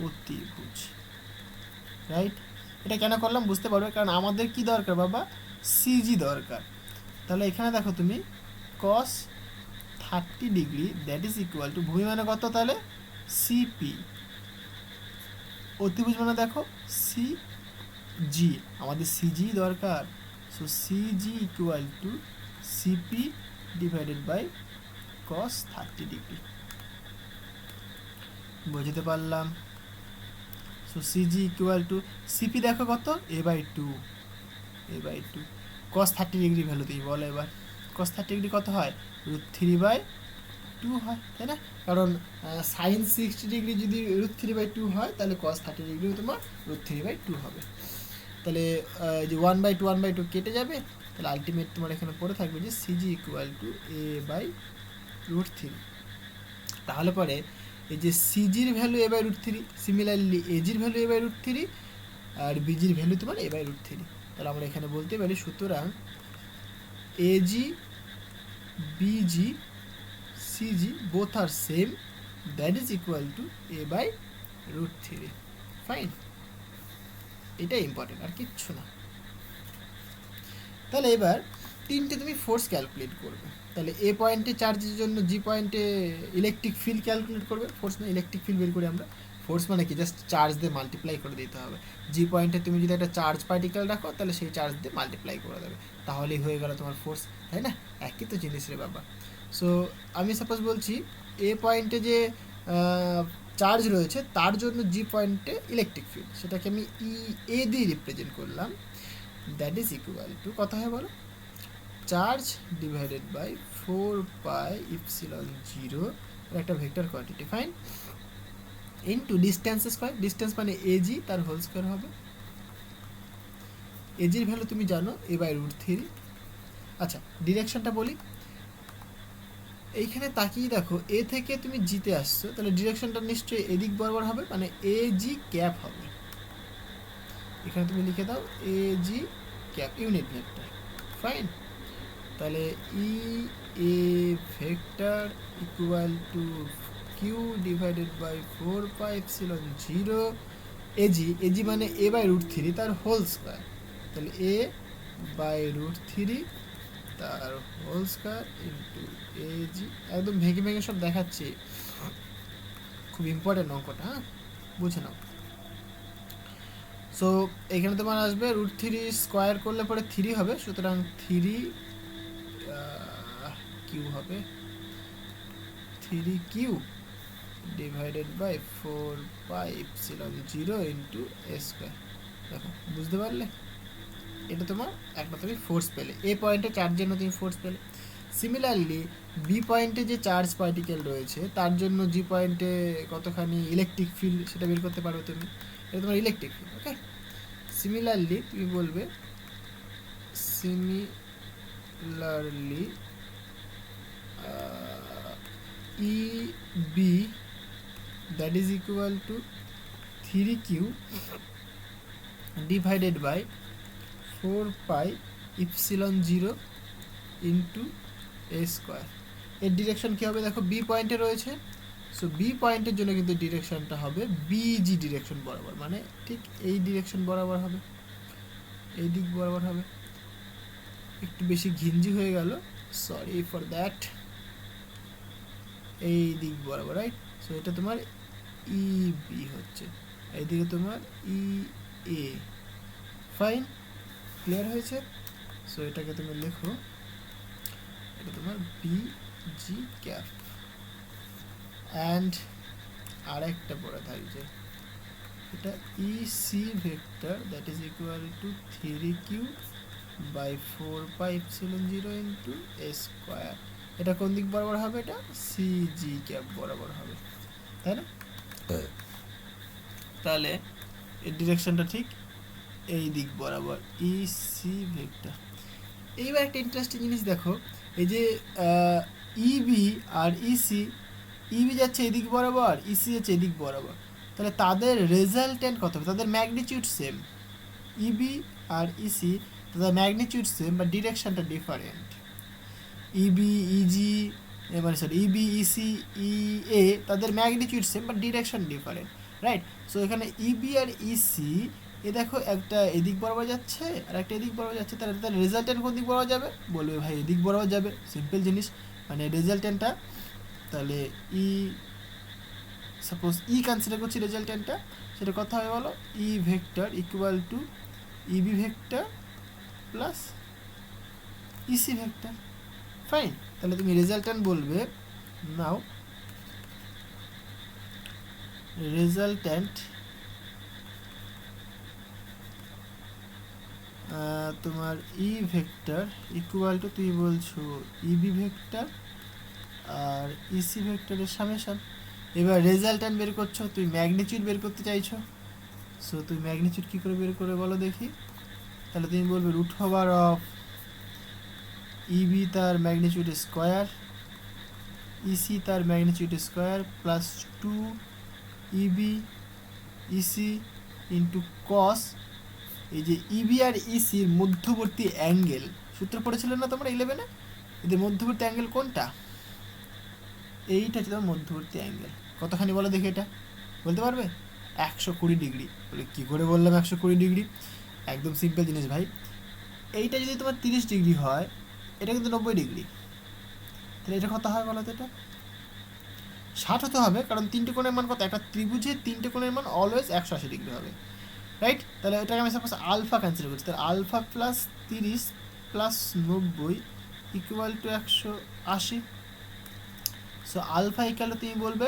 অতিভুজ, রাইট? এটা কেন করলাম বুঝতে পারবে, কারণ আমাদের কি দরকার বাবা? সিজি দরকার। তাহলে এখানে দেখো তুমি কস 30 degree that is equal two ভূমি মানে কত? তাহলে সিপি, অতিভুজ মানে দেখো সিজি, আমাদের সিজি দরকার। So CG equal to CP divided by cos 30 degree, বুঝতে পারলাম? So CG equal to CP দেখো কত? a/2, a/2 কস 30 ডিগ্রি ভ্যালু তুমি বলো এবার, কস 30 ডিগ্রি কত হয়? √3/2 হয়, তাই না? কারণ সাইন 60 ডিগ্রি যদি √3/2 হয় তাহলে কস 30 ডিগ্রিও তোমার √3/2 হবে। তাহলে যে 1/2 কেটে যাবে, তাহলে আলটিমেট তোমার এখানে পড়ে থাকবে যে সিজি ইকুয়াল টু a/√3। তাহলে পরে এই যে সিজির ভ্যালু a/√3, সিমিলারলি এজির ভ্যালু a/√3, আর বিজির ভ্যালু তোমার a/√3। তাহলে আমরা এখানে বলতে পারি সুতরাং AG, BG, CG both are same, that is equal to a/√3, fine. এটা ইম্পর্টেন্ট, আর কিচ্ছু না। তাহলে এবার তিনটে তুমি ফোর্স ক্যালকুলেট করবে। তাহলে এ পয়েন্টে চার্জের জন্য জি পয়েন্টে ইলেকট্রিক ফিল্ড ক্যালকুলেট করবে, ফোর্স মানে ইলেকট্রিক ফিল্ড বের করি আমরা। ফোর্স মানে কি? জাস্ট চার্জ দিয়ে মাল্টিপ্লাই করে দিতে হবে। জি পয়েন্টে তুমি যদি একটা চার্জ পার্টিকেল রাখো তাহলে সেই চার্জ দিয়ে মাল্টিপ্লাই করে দেবে, তাহলেই হয়ে গেল তোমার ফোর্স, তাই না? একই তো জিনিস রে বাবা। সো আমি সাপোজ বলছি এ পয়েন্টে যে চার্জ রয়েছে তার জন্য জি পয়েন্টে ইলেকট্রিক ফিল্ড, সেটাকে আমি এ দিয়ে রিপ্রেজেন্ট করলাম, দ্যাট ইজ ইকুয়াল টু কত হয় বলো? চার্জ ডিভাইডেড বাই 4πε0, একটা vector quantity, fine, into distance square, distance মানে এজি তার হোল স্কোয়ার হবে। এজির ভ্যালু তুমি জানো a/√3। আচ্ছা, ডিরেকশনটা বলি, এইখানে তাকিয়ে দেখো এ থেকে তুমি জিতে আসছো, তাহলে ডিরেকশনটা নিশ্চয়ই এদিক বরাবর হবে, মানে এ জি ক্যাপ হবে। এখানে তুমি লিখে দাও A G cap unit vector. Fine. তাহলে E A vector equal to Q divided by 4πε0 AG মানে এ বাই √3 তার হোল স্কোয়ার। তাহলে এ বাই √3 তার হোল স্কোয়ার ইন্টু এজি। একদম ভেঙে ভেঙে সব দেখাচ্ছি, খুব ইম্পর্টেন্ট অঙ্কটা, হ্যাঁ বুঝে নাও। সো এখানে তোমার আসবে √3 স্কোয়ার করলে পরে 3 হবে, সুতরাং 3 কিউ হবে, 3 Q divided by 4πε0 into A square. দেখো বুঝতে পারলে, এটা তোমার একটা তুমি ফোর্স পেলে, এ পয়েন্টে চার্জের জন্য তুমি ফোর্স পেলে। সিমিলারলি বি পয়েন্টে যে চার্জ পার্টিকেল রয়েছে তার জন্য জি পয়েন্টে কতখানি ইলেকট্রিক ফিল্ড সেটা বের করতে পারবে তুমি, এটা তোমার ইলেকট্রিক ফিল্ড। ওকে, সিমিলারলি তুমি বলবে similarly E B that is equal to 3q divided by 4πε0 into A square. এর ডিরেকশন কী হবে দেখো, বি পয়েন্টে রয়েছে, সো বি পয়েন্টের জন্য কিন্তু ডিরেকশনটা হবে বিজি ডিরেকশন বরাবর, মানে ঠিক এই ডিরেকশন বরাবর হবে, এই দিক বরাবর হবে। একটু বেশি ঘিঞ্জি হয়ে গেল, সরি ফর দ্যাট, এই দিক বরাবর, রাইট। সো এটা তোমার ই বি হচ্ছে, এইদিকে তোমার ই এ। ফাইন, ক্লিয়ার হয়েছে। সো এটাকে তুমি লেখো, এটা তোমার বি জি ক্যাপ। অ্যান্ড আর একটা পড়া থাকছে, এটা E C vector that is equal to 3q by 4πε0 into A square. এটা কোন দিক বরাবর হবে, এটা সি জি ক্যাপ বরাবর হবে, তাই না? তাহলে এর ডিরেকশনটা ঠিক এই দিক বরাবর, ই সি ভেক্টর। এইবার একটা ইন্টারেস্টিং জিনিস দেখো, এই যে ইবি আর ইসি, ইবি যাচ্ছে এদিক বরাবর, ইসি যাচ্ছে এদিক বরাবর, তাহলে তাদের রেজাল্টেন্ট কত হবে, তাদের ম্যাগনিটিউড সেম। ইবি আর ইসি তাদের ম্যাগনিটিউড সেম, বা ডিরেকশনটা ডিফারেন্ট। ইবি ইজি মানে সরি ইবি ইসি ই এ তাদের ম্যাগনিটিউড সেম, বা ডিরেকশন ডিফারেন্ট, রাইট। সো এখানে ইবি আর ইসি এ দেখো একটা এদিক বরাবর যাচ্ছে আর একটা এদিক বরাবর যাচ্ছে, তাহলে তার রেজাল্টেন্ট কোন দিক বরাবর যাবে, বলবে ভাই এদিক বরাবর যাবে, সিম্পল জিনিস, মানে রেজাল্টেন্টটা। তাহলে ই সাপোজ ই কনসিডার করছি রেজাল্টেন্টটা, সেটা কত হবে বলো, E vector equal to EB vector plus EC vector. Fine, তাহলে তুমি রেজাল্টেন্ট বলবে, নাও রেজাল্টেন্ট তোমার ই ভেক্টর ইকুয়াল টু তুমি বলছো ইবি ভেক্টর আর ইসি ভেক্টরের সামেশন। এবার রেজাল্টেন্ট বের করছো, তুমি ম্যাগনিটিউড বের করতে চাইছো, সো তুমি ম্যাগনিটিউড কী করে বের করে বলো দেখি। তাহলে তুমি বলবে √ওভার অফ ইবি তার ম্যাগনিটিউড স্কোয়ার, ইসি তার magnitude square plus 2 EB EC into cos, এই যে ইবি আর ইসির মধ্যবর্তী অ্যাঙ্গেল সূত্র পড়েছিল না তোমরা 11-এ, এদের মধ্যবর্তী অ্যাঙ্গেল কোনটা, এইটা হচ্ছে তোমার মধ্যবর্তী অ্যাঙ্গেল। কতখানি বলো দেখি, এটা বলতে পারবে? 120 ডিগ্রি। বলে কী করে বললাম 120 ডিগ্রি? একদম সিম্পল জিনিস ভাই, এইটা যদি তোমার 30 ডিগ্রি হয়, এটা কিন্তু 90 ডিগ্রি, তাহলে এটা কত হয় বলো তো, এটা 60 হতে হবে, কারণ তিনটে কোণের মান কত, একটা ত্রিভুজে তিনটে কোণের মান অলওয়েজ 180 ডিগ্রি হবে, রাইট। তাহলে এটাকে আমি সাপোজ আলফা কনসিডার করছি, তাহলে alpha plus 30 plus 90 equal to 180। So alpha equal to তুমি বলবে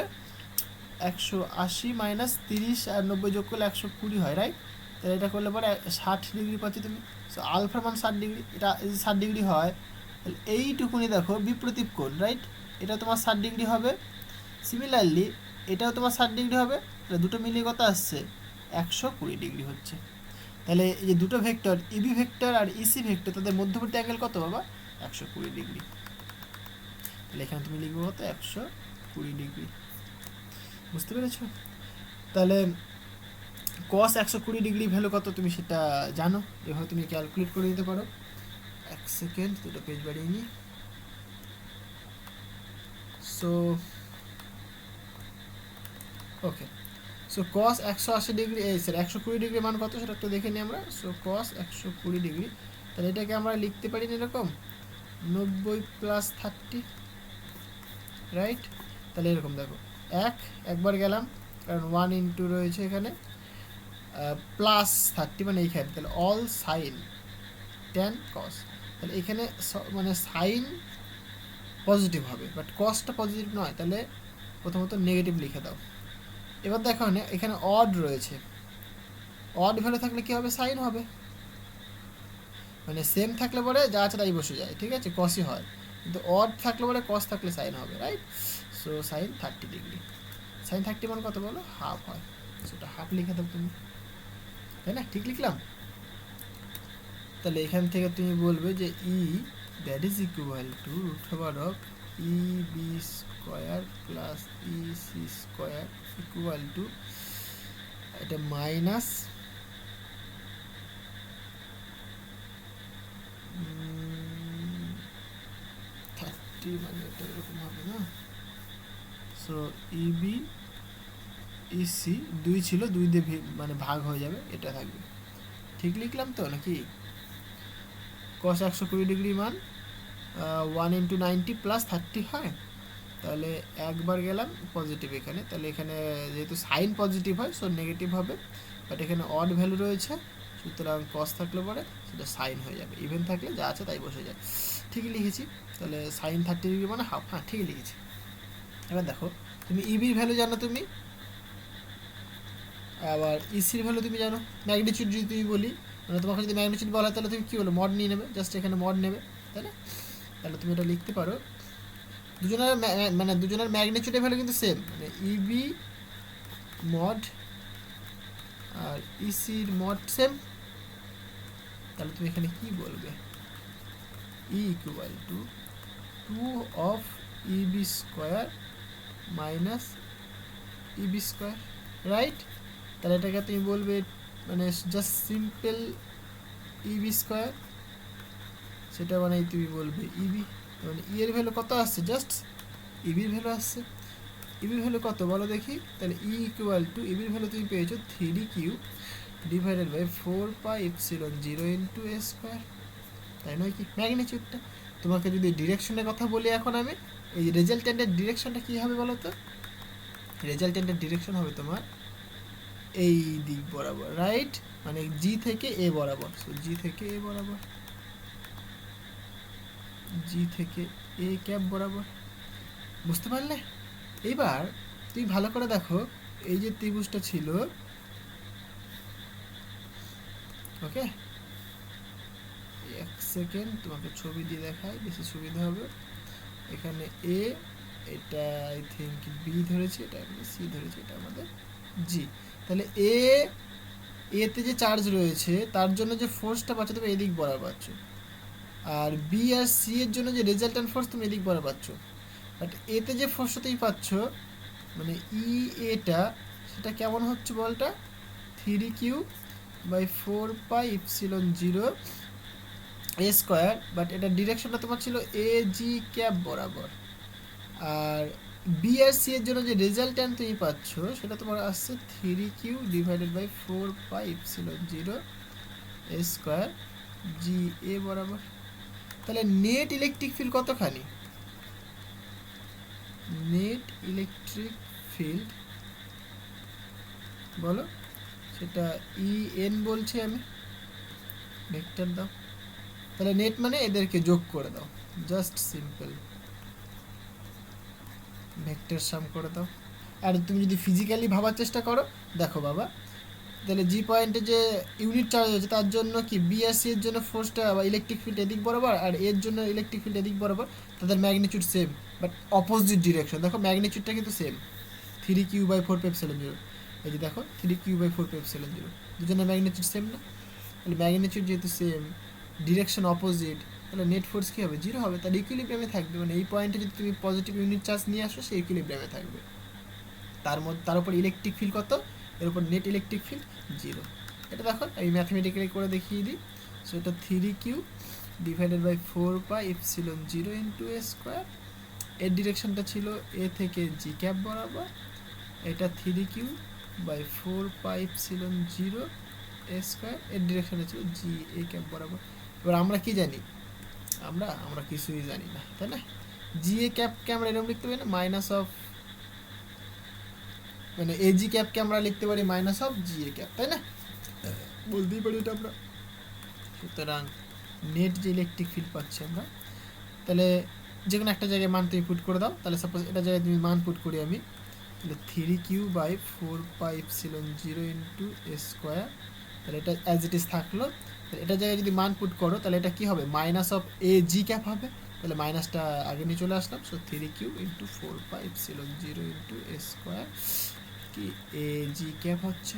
180 মাইনাস 30 আর 90 যোগ করলে 120 হয়, রাইট। তাহলে এটা করলে পরে 60 ডিগ্রি পাচ্ছি তুমি। সো আলফার মান 60 ডিগ্রি, এটা যদি 60 ডিগ্রি হয় তাহলে এইটুকুনি দেখো বিপরীত কোণ, রাইট, এটা তোমার 60 ডিগ্রি হবে। সিমিলারলি এটাও তোমার 60 ডিগ্রি হবে, তাহলে দুটো মিলিয়ে কত আসছে, 120 ডিগ্রি হচ্ছে। তাহলে এই যে দুটো ভেক্টর ইবি ভেক্টর আর ইসি ভেক্টর তাদের মধ্যবর্তী অ্যাঙ্গেল কত বাবা, 120 ডিগ্রি। তাহলে এখানে তুমি লিখবো কত 120 ডিগ্রি। বুঝতে পেরেছো? তাহলে cos 120 ডিগ্রি ভ্যালু কত তুমি সেটা জানো, এভাবে তুমি ক্যালকুলেট করে দিতে পারো। এক সেকেন্ড, দুটো পেজ বাড়িয়ে নিই। So okay, so cos 180 degree sir 120 degree মান কত সেটা একটু দেখে নিই আমরা। সো cos 120 ডিগ্রি, তাহলে এটাকে আমরা লিখতে পারি না এরকম 90 + 30, রাইট? তাহলে এরকম দেখো, একবার গেলাম কারণ 1 ইন্টু রয়েছে এখানে +30 মানে এইখানে, তাহলে অল সাইন tan cos, তাহলে এখানে মানে সাইন পজিটিভ হবে বাট কসটা পজিটিভ নয়, তাহলে প্রথমত নেগেটিভ লিখে দাও। এবার দেখো এখানে অড রয়েছে, অড ভ্যালু থাকলে কি হবে? সাইন হবে, মানে সেম থাকলে পরে যা আছে তাই বসে যায়, ঠিক আছে, কসই হয়। কিন্তু অড থাকলে পরে কস থাকলে সাইন হবে, right? So sine 30 degree, sine 30 মান কত বলো? হাফ হয়, সেটা হাফ লিখে দাও তুমি, তাই না? ঠিক লিখলাম। তাহলে এখান থেকে তুমি বলবে যে E that is equal to √of EB² plus EC² equal to এটা মাইনাস 30, মানে এটা এরকম হবে না। সো EB EC 2 ছিল, 2 দিয়ে মানে ভাগ হয়ে যাবে, এটা থাকবে। ঠিক লিখলাম তো নাকি? cos 120 ডিগ্রি মান 1 × 90 + 30 হয়, তাহলে একবার গেলাম পজিটিভ এখানে, তাহলে এখানে যেহেতু সাইন পজিটিভ হয় সো নেগেটিভ হবে, বাট এখানে অড ভ্যালু রয়েছে সুতরাং কস থাকলে পরে সেটা সাইন হয়ে যাবে, ইভেন থাকলে যা আছে তাই বসে যায়। ঠিকই লিখেছি, তাহলে সাইন 30 ডিগ্রি মানে হাফ, হ্যাঁ ঠিকই লিখেছি। এবার দেখো তুমি ইবির ভ্যালু জানো তুমি, আবার ইসির ভ্যালু তুমি জানো। ম্যাগনিটিউড যদি তুমি বলি, মানে তোমাকে যদি ম্যাগনিটিউড বলা হয় তাহলে তুমি কী বলো? মড নিয়ে নেবে, জাস্ট এখানে মড নেবে, তাই না? তাহলে তুমি এটা লিখতে পারো, দুজনের মানে দুজনের ম্যাগনিটিউডের ভ্যালু কিন্তু সেম, মানে ইবি মড আর ইসির মড সেম। তাহলে তুমি এখানে কি বলবে? ই equal two 2 of EB² minus EB², right? তাহলে এটাকে তুমি বলবে মানে জাস্ট সিম্পল EB², সেটা মানে তুমি বলবে ইবি, মানে ই এর ভ্যালু কত আসছে? জাস্ট ইবির ভ্যালু আসছে। ইবির ভ্যালু কত বলো দেখি? তাহলে ই ইকুয়াল টু ইবির ভ্যালু তুমি পেয়েছো 3Q divided by 4πε0 into a², তাই নয় কি? ম্যাগনিটিউডটা তোমাকে যদি ডিরেকশনের কথা বলি এখন আমি, এই রেজাল্টেন্টের ডিরেকশনটা কী হবে বলো তো? রেজাল্টেন্টের ডিরেকশন হবে তোমার এই দিক বরাবর, রাইট? মানে জি থেকে এ বরাবর, সো জি থেকে এ বরাবর, জি থেকে এ ক্যাপ বরাবর। বুঝতে পারলে? এবার তুমি ভালো করে দেখো, এই যে ত্রিভুজটা ছিল, ওকে, এক সেকেন্ড তোমাকে ছবি দিয়ে দেখাই, বেশি সুবিধা হবে। এখানে এ, এটা আই থিঙ্ক বি ধরেছি, এটা আমি সি ধরেছি, এটা আমাদের জি। তাহলে এতে যে চার্জ রয়েছে তার জন্য যে ফোর্সটা পাচ্ছ তুমি এদিক বরাবর পাচ্ছ, আর বি আর সি এর জন্য যে রেজাল্টেন্ট ফোর্স তুমি এদিক বরাবর পাচ্ছ। বাট এতে যে ফোর্সটা তুমি পাচ্ছ মানে ই এটা, সেটা কেমন হচ্ছে বলটা? 3Q বাই 4πε0 a², বাট এটা ডিরেকশনটা তোমার ছিল এ জি ক্যাপ বরাবর। আর বি আর সি এর জন্য যে রেজাল্টেন্ট তুমি পাচ্ছ সেটা তোমার আসছে 3Q ডিভাইডেড বাই 4πε0 a² জি এ বরাবর। তাহলে নেট ইলেকট্রিক ফিল্ড কতখানি? নেট ইলেকট্রিক ফিল্ড বলো, সেটা EN বলছি আমি, ভেক্টর দাও। তাহলে নেট মানে এদেরকে যোগ করে দাও, জাস্ট সিম্পল ভেক্টর সাম করে দাও। আর তুমি যদি ফিজিক্যালি ভাবার চেষ্টা করো, দেখো বাবা, তাহলে জি পয়েন্টে যে ইউনিট চার্জ হয়েছে তার জন্য কি বিএসসি এর জন্য ফোর্সটা বা ইলেকট্রিক ফিল্ড এদিক বরাবর, আর এর জন্য ইলেকট্রিক ফিল্ড এদিক বরাবর, তাদের magnitude same but opposite direction. দেখো ম্যাগনিটিউডটা কিন্তু সেম, 3Q বাই 4πε0। এই যে দেখো 3Q বাই 4πε0, দুজনের ম্যাগনিটিউড সেম না? তাহলে ম্যাগনিটিউড যেহেতু সেম, ডিরেকশন অপোজিট, তাহলে নেট ফোর্স কী হবে, 0 হবে, তার ইকুইলিব্রিয়ামে থাকবে। মানে এই পয়েন্টে যদি তুমি পজিটিভ ইউনিট চার্জ নিয়ে আসো, সেই ইকুইলিব্রিয়ামে থাকবে। তার উপর ইলেকট্রিক ফিল্ড কত, এর উপর নেট ইলেকট্রিক ফিল্ড 0। এটা দেখো আমি ম্যাথমেটিক্যালি করে দেখিয়ে দিই। সো এটা 3Q divided by 4πε0 into A square. এর ডিরেকশনটা ছিল এ থেকে জি ক্যাপ বরাবর। এটা 3Q বাই 4πε0 এ স্কোয়ার, এর ডিরেকশনটা ছিল জি এ ক্যাপ বরাবর। এবার আমরা কি জানি, আমরা কিছুই জানি না, তাই না? জি এ ক্যাপকে আমরা এরকম লিখতে পারি না, মাইনাস অফ, মানে এ জি ক্যাপকে আমরা লিখতে পারি minus of G A cap, তাই না? বলতেই পারি এটা আমরা। সুতরাং নেট যে ইলেকট্রিক ফিল্ড পাচ্ছি আমরা, তাহলে যে কোনো একটা জায়গায় মান তুমি পুট করে দাও। তাহলে সাপোজ এটা জায়গায় তুমি মান পুট করি আমি, তাহলে 3Q by 4πε0 into A square. তাহলে এটা অ্যাজ ইট ইজ থাকলো। তাহলে এটা জায়গায় যদি মান পুট করো, তাহলে এটা কী হবে, minus of A G cap হবে। তাহলে মাইনাসটা আগে নিয়ে চলে আসলাম। So 3Q into 4πε0 into A square কি এ জি ক্যাপ হচ্ছে।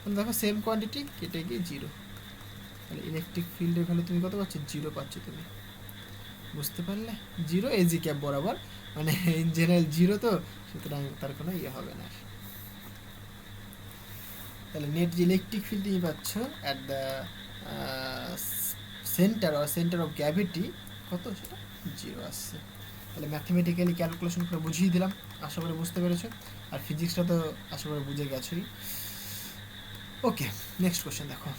তাহলে দেখো সেম কোয়ান্টিটি কেটে গিয়ে 0। তাহলে ইলেকট্রিক ফিল্ডের ভ্যালু তুমি কত পাচ্ছ, 0 পাচ্ছ তুমি। বুঝতে পারলে, 0 এ জি ক্যাপ বরাবর, মানে ইন জেনারেল 0, তো সুতরাং তার কোনো ইয়ে হবে না। তাহলে নেট যে ইলেকট্রিক ফিল্ড তুমি পাচ্ছ at the centre of gravity কত, সেটা 0 আসছে। তাহলে ম্যাথমেটিক্যালি ক্যালকুলেশন করে বুঝিয়ে দিলাম, আশা করি বুঝতে পেরেছো। আর ফিজিক্সটা তো আশা করি বুঝে গেছোই। ওকে, নেক্সট কোশ্চেন দেখো।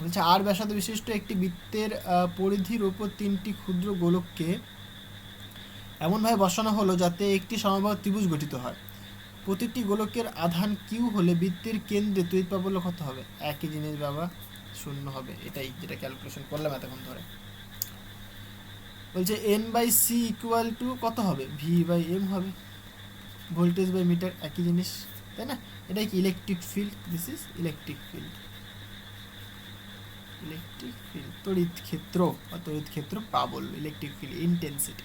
বলছে আর ব্যাসার্ধ বিশিষ্ট একটি বৃত্তের পরিধির ওপর 3টি ক্ষুদ্র গোলককে এমনভাবে বসানো হলো যাতে একটি সমবাহু ত্রিভুজ গঠিত হয়। প্রতিটি গোলকের আধান কিউ হলে বৃত্তের কেন্দ্রে তড়িৎ প্রাবল্য কত হবে? একই জিনিস বাবা, 0 হবে। এটাই যেটা ক্যালকুলেশন করলাম এতক্ষণ ধরে। বলছে N/C ইকুয়াল টু কত হবে, V/M হবে। ভোল্টেজ বাই মিটার একই জিনিস, তাই না? এটাই কি electric field, this is electric field. তড়িৎ ক্ষেত্র বা তড়িৎ ক্ষেত্র প্রাবল্য, ইলেকট্রিক ফিল্ড ইন্টেন্সিটি।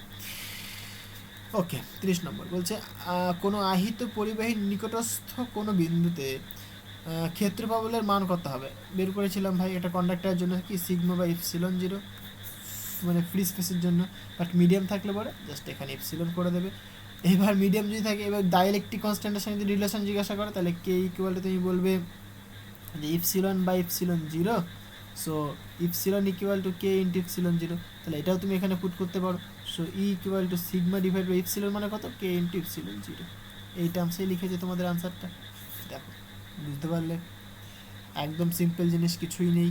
ওকে, 30 নম্বর বলছে কোনো আহিত পরিবাহীর নিকটস্থ কোনো বিন্দুতে ক্ষেত্র প্রাবল্যের মান কত হবে? বের করেছিলাম ভাই, এটা কন্ডাক্টরের জন্য কি সিগমা বাই এপসিলন 0, মানে ফ্রি স্পেসের জন্য। বাট মিডিয়াম থাকলে পরে জাস্ট এখানে এপসিলন করে দেবে। এবার মিডিয়াম যদি থাকে, এবার ডাইইলেকট্রিক কনস্ট্যান্টের সঙ্গে যদি রিলেশন জিজ্ঞাসা করে, তাহলে কে ইকুয়াল টু তুমি বলবে যে epsilon by epsilon 0। So epsilon equal to K into epsilon 0। তাহলে এটাও তুমি এখানে পুট করতে পারো। So E equal to sigma divide by epsilon মানে কত, কে ইন্টু এপসিলন 0। এই টার্মসেই লিখেছে তোমাদের আনসারটা। দেখো, বুঝতে পারলে, একদম সিম্পল জিনিস, কিছুই নেই।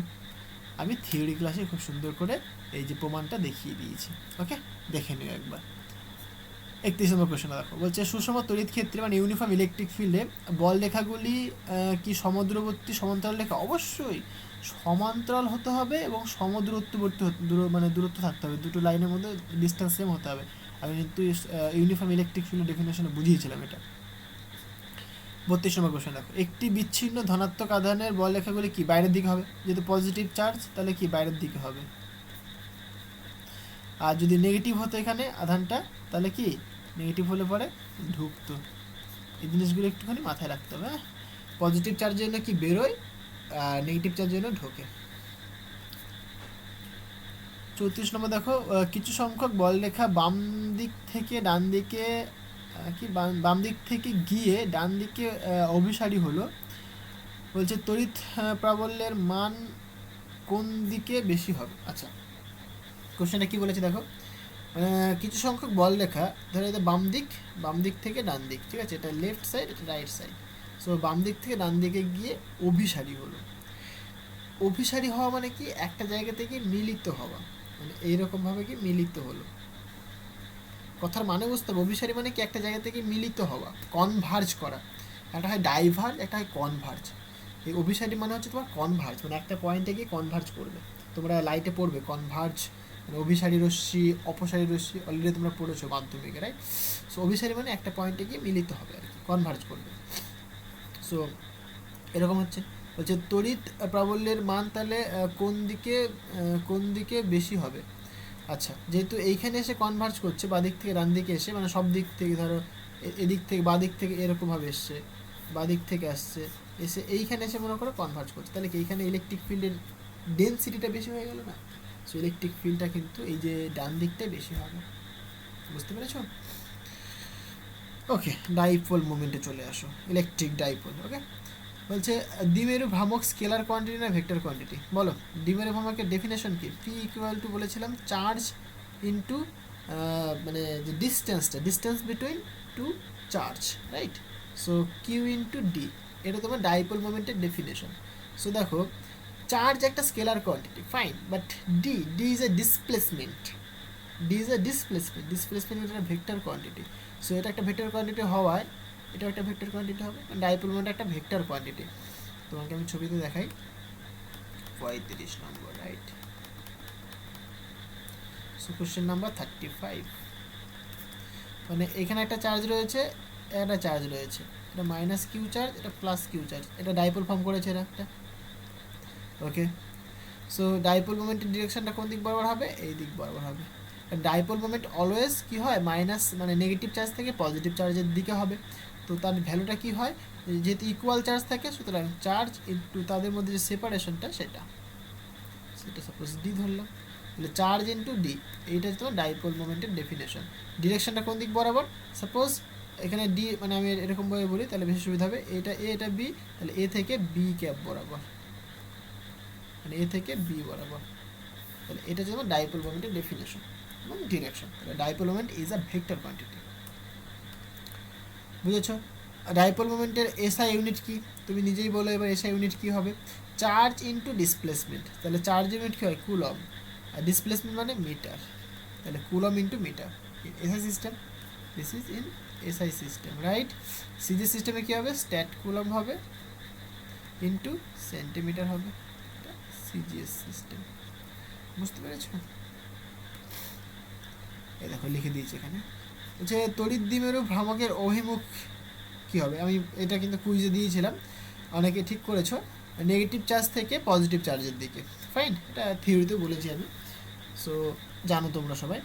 আমি থিওরি ক্লাসে খুব সুন্দর করে এই যে প্রমাণটা দেখিয়ে দিয়েছি। ওকে, দেখে নিও একবার। 31 নম্বর প্রশ্ন দেখো। বলছে সুষম তড়িৎ ক্ষেত্রে মানে ইউনিফর্ম ইলেকট্রিক ফিল্ডে বল রেখাগুলি কি সমদূরবর্তী সমান্তরাল রেখা? অবশ্যই সমান্তরাল হতে হবে এবং সমদূরত্ববর্তী মানে দূরত্ব থাকতে হবে, দুটো লাইনের মধ্যে ডিস্টেন্স সেম হতে হবে। আমি কিন্তু ইউনিফর্ম ইলেকট্রিক ফিল্ডের ডেফিনেশনে বুঝিয়েছিলাম এটা। 32 নম্বর প্রশ্ন দেখো। একটি বিচ্ছিন্ন ধনাত্মক আধানের বল রেখাগুলি কি বাইরের দিকে হবে? যেহেতু পজিটিভ চার্জ, তাহলে কি বাইরের দিকে হবে। আর যদি নেগেটিভ হতো এখানে আধানটা, তাহলে কি নেগেটিভ হলে পরে ঢুকতো। এই জিনিসগুলো একটুখানি মাথায় রাখতে হবে। হ্যাঁ, পজিটিভ চার্জের জন্য কি বেরোয়, আর নেগেটিভ চার্জের জন্য ঢোকে। 34 নম্বর দেখো। কিছু সংখ্যক বলরেখা বাম দিক থেকে ডান দিকে বাম দিক থেকে গিয়ে ডান দিকে অভিসারী হলো। বলছে তড়িৎ প্রাবল্যের মান কোন দিকে বেশি হবে? আচ্ছা, কোশ্চেনটা কি বলেছে দেখো। কিছু সংখ্যক বলরেখা, ধরো এটা বাম দিক থেকে ডান দিক, ঠিক আছে, এটা লেফট সাইড, এটা রাইট সাইড। সো বাম দিক থেকে ডান দিকে গিয়ে অভিসারী হলো। অভিসারী হওয়া মানে কি, একটা জায়গা থেকে মিলিত হওয়া, মানে এইরকমভাবে কি মিলিত হলো। কথার মানে বুঝতে হবে, অভিসারী মানে কি একটা জায়গা থেকে মিলিত হওয়া, কনভার্জ করা। একটা হয় ডাইভার্জ, একটা হয় কনভার্জ। এই অভিসারী মানে হচ্ছে তোমার কনভার্জ, মানে একটা পয়েন্টে গিয়ে কনভার্জ করবে। তোমরা লাইটে পড়বে কনভার্জ, মানে অভিসারী রশ্মি অপসারী রশ্মি, অলরেডি তোমরা পড়েছো মাধ্যমিকে, রাইট? সো অভিসারী মানে একটা পয়েন্টে গিয়ে মিলিত হবে আর কি, কনভার্জ করবে। সো এরকম হচ্ছে তড়িৎ প্রাবল্যের মান তাহলে কোন দিকে বেশি হবে। আচ্ছা, যেহেতু এইখানে এসে কনভার্জ করছে বাদিক থেকে ডান দিকে এসে, মানে সব দিক থেকে, ধরো এদিক থেকে বাদিক থেকে এরকমভাবে এসছে, বাদিক থেকে আসছে, এসে এইখানে এসে মনে করো কনভার্জ করছে, তাহলে কি এইখানে ইলেকট্রিক ফিল্ডের ডেনসিটিটা বেশি হয়ে গেল না, সো ইলেকট্রিক ফিল্ডটা কিন্তু এই যে ডান দিকটাই বেশি হবে, বুঝতে পেরেছো? ওকে, ডাইপোল মোমেন্টে চলে আসো, ইলেকট্রিক ডাইপোল। ওকে, বলছে দ্বিমেরু ভ্রামক স্কেলার কোয়ান্টিটি না ভেক্টর কোয়ান্টিটি, বলো দ্বিমেরু ভ্রামকের ডেফিনেশন কি? পি ইকুয়াল টু বলেছিলাম চার্জ ইন্টু মানে যে distance between two charge, right? So Q into D, এটা তোমার ডাইপোল মোমেন্টের ডেফিনেশন। সো দেখো চার্জ একটা scalar quantity, fine, but D is a displacement, displacement একটা ভেক্টর কোয়ান্টিটি। সো এটা একটা ভেক্টর কোয়ান্টিটি হওয়ায় এটা একটা ভেক্টর কোয়ান্টিটি হবে, ডাইপোল মোমেন্ট একটা ভেক্টর কোয়ান্টিটি। তোমাকে আমি ছবিতে দেখাই, 35 নম্বর, রাইট? সো কোশ্চেন নাম্বার 35, মানে এখানে একটা চার্জ রয়েছে, একটা চার্জ রয়েছে, এটা মাইনাস কিউ চার্জ, এটা প্লাস কিউ চার্জ, এটা ডাইপোল ফর্ম করেছে এটা একটা। ওকে, সো ডাইপোল মোমেন্টের ডিরেকশনটা কোন দিক বরাবর হবে? এই দিক বরাবর হবে। ডাইপোল মোমেন্ট অলওয়েজ কি হয়, মাইনাস মানে নেগেটিভ চার্জ থেকে পজিটিভ চার্জের দিকে হবে। তো তার ভ্যালুটা কি হয়, যেহেতু ইকুয়াল চার্জ থাকে, সুতরাং চার্জ ইন্টু তাদের মধ্যে যে সেপারেশনটা সেটা সাপোজ ডি ধরলাম, তাহলে চার্জ ইন্টু ডি, এইটা হচ্ছে তোমার ডাইপোল মোমেন্টের ডেফিনেশন। ডিরেকশনটা কোন দিক বরাবর? সাপোজ এখানে ডি, মানে আমি এরকমভাবে বলি তাহলে বেশি সুবিধা হবে, এটা এ এটা বি, তাহলে এ থেকে বি ক্যাপ বরাবর, মানে এ থেকে বি বরাবর, তাহলে এটা হচ্ছে ডাইপোল মোমেন্টের ডেফিনেশন এবং ডিরেকশন। তাহলে dipole moment is a vector quantity, বুঝেছো? ডাইপোল মোমেন্টের এসআই ইউনিট কি তুমি নিজেই বলো এবার, এসআই ইউনিট কি হবে? চার্জ ইন্টু ডিসপ্লেসমেন্ট, তাহলে চার্জ ইউনিট কী হয়? কুলম, আর ডিসপ্লেসমেন্ট মানে মিটার, তাহলে coulomb into metre. SI system, this is in SI system, right? CG সিস্টেমে কী হবে? স্ট্যাট কুলম হবে ইন্টু সেন্টিমিটার হবে, এটা সিজিএস সিস্টেম, বুঝতে পেরেছো? এই দেখো লিখে দিয়েছি এখানে, যে তড়িৎ দ্বিমেরু ভ্রামকের অভিমুখ কী হবে? আমি এটা কিন্তু কুইজে দিয়েছিলাম, অনেকে ঠিক করেছো, নেগেটিভ চার্জ থেকে পজিটিভ চার্জের দিকে, ফাইন, এটা থিওরিতে বলেছি আমি, সো জানো তোমরা সবাই।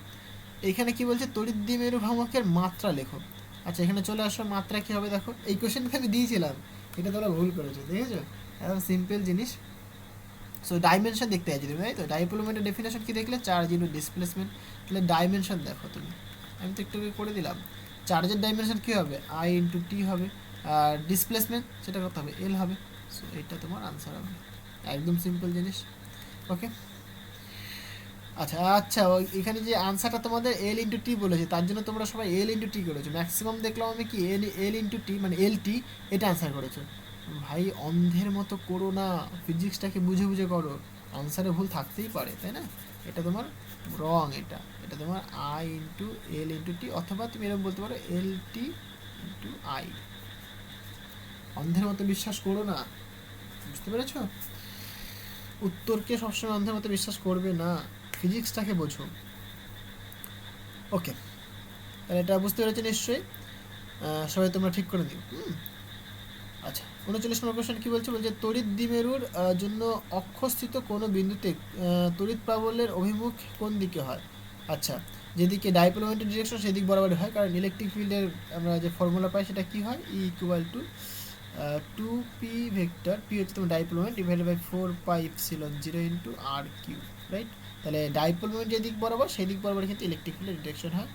এখানে কি বলছে? তড়িৎ দ্বিমেরু ভ্রামকের মাত্রা লেখো। আচ্ছা, এখানে চলে আসো, মাত্রা কী হবে দেখো, এই কোশ্চেনটা আমি দিয়েছিলাম, এটা তোমরা ভুল করেছো, দেখেছো? একদম সিম্পল জিনিস। সো ডাইমেনশন দেখতে চাইছি তুমি, তাই তো? ডাইপোল মোমেন্টের ডেফিনেশন কি দেখলে? চার্জ ইন্টু ডিসপ্লেসমেন্ট, তাহলে ডাইমেনশন দেখো তুমি, আমি তো একটু করে দিলাম, চার্জের ডাইমেনশন কী হবে? আই ইন্টু টি হবে, আর ডিসপ্লেসমেন্ট সেটা কত হবে? এল হবে। সো এটা তোমার আনসার হবে, একদম সিম্পল জিনিস। ওকে, আচ্ছা আচ্ছা, এখানে যে আনসারটা তোমাদের এল ইন্টু টি বলেছে, তার জন্য তোমরা সবাই এল ইন্টু টি করেছো, ম্যাক্সিমাম দেখলাম আমি কি এল ইন্টু টি মানে এল টি, এটা আনসার করেছো। ভাই অন্ধের মতো করো না, ফিজিক্সটাকে বুঝে বুঝে করো, আনসারে ভুল থাকতেই পারে, তাই না? এটা তোমার রং, এটা তোমার I into L into T, অথবা তুমি এরকম বলতে পারো এল টি ইন্টু আই। অন্ধের মতো বিশ্বাস করো না, বুঝতে পেরেছো? উত্তরকে সবসময় অন্ধের মতো বিশ্বাস করবে না, ফিজিক্সটাকে বোঝো। ওকে, তাহলে এটা বুঝতে পেরেছো নিশ্চয়ই, সবাই তোমরা ঠিক করে দিও। আচ্ছা, 39 নম্বর কোশ্চেন কী বলছে? বলছে তড়িৎ দ্বিমেরুর জন্য অক্ষস্থিত কোনো বিন্দুতে তড়িৎ প্রাবল্যের অভিমুখ কোন দিকে হয়? আচ্ছা, যেদিকে ডাইপোল মোমেন্টের ডিরেকশন সেদিক বরাবর হয়, কারণ ইলেকট্রিক ফিল্ডের আমরা যে ফর্মুলা পাই সেটা কী হয়? E equal to 2p vector, P হচ্ছে তোমার dipole moment, divided by 4πε0 into R cube, right? তাহলে ডাইপোল মোমেন্ট যেদিক বরাবর সেই দিক বরাবর কিন্তু ইলেকট্রিক ফিল্ডের ডিরেকশন হয়।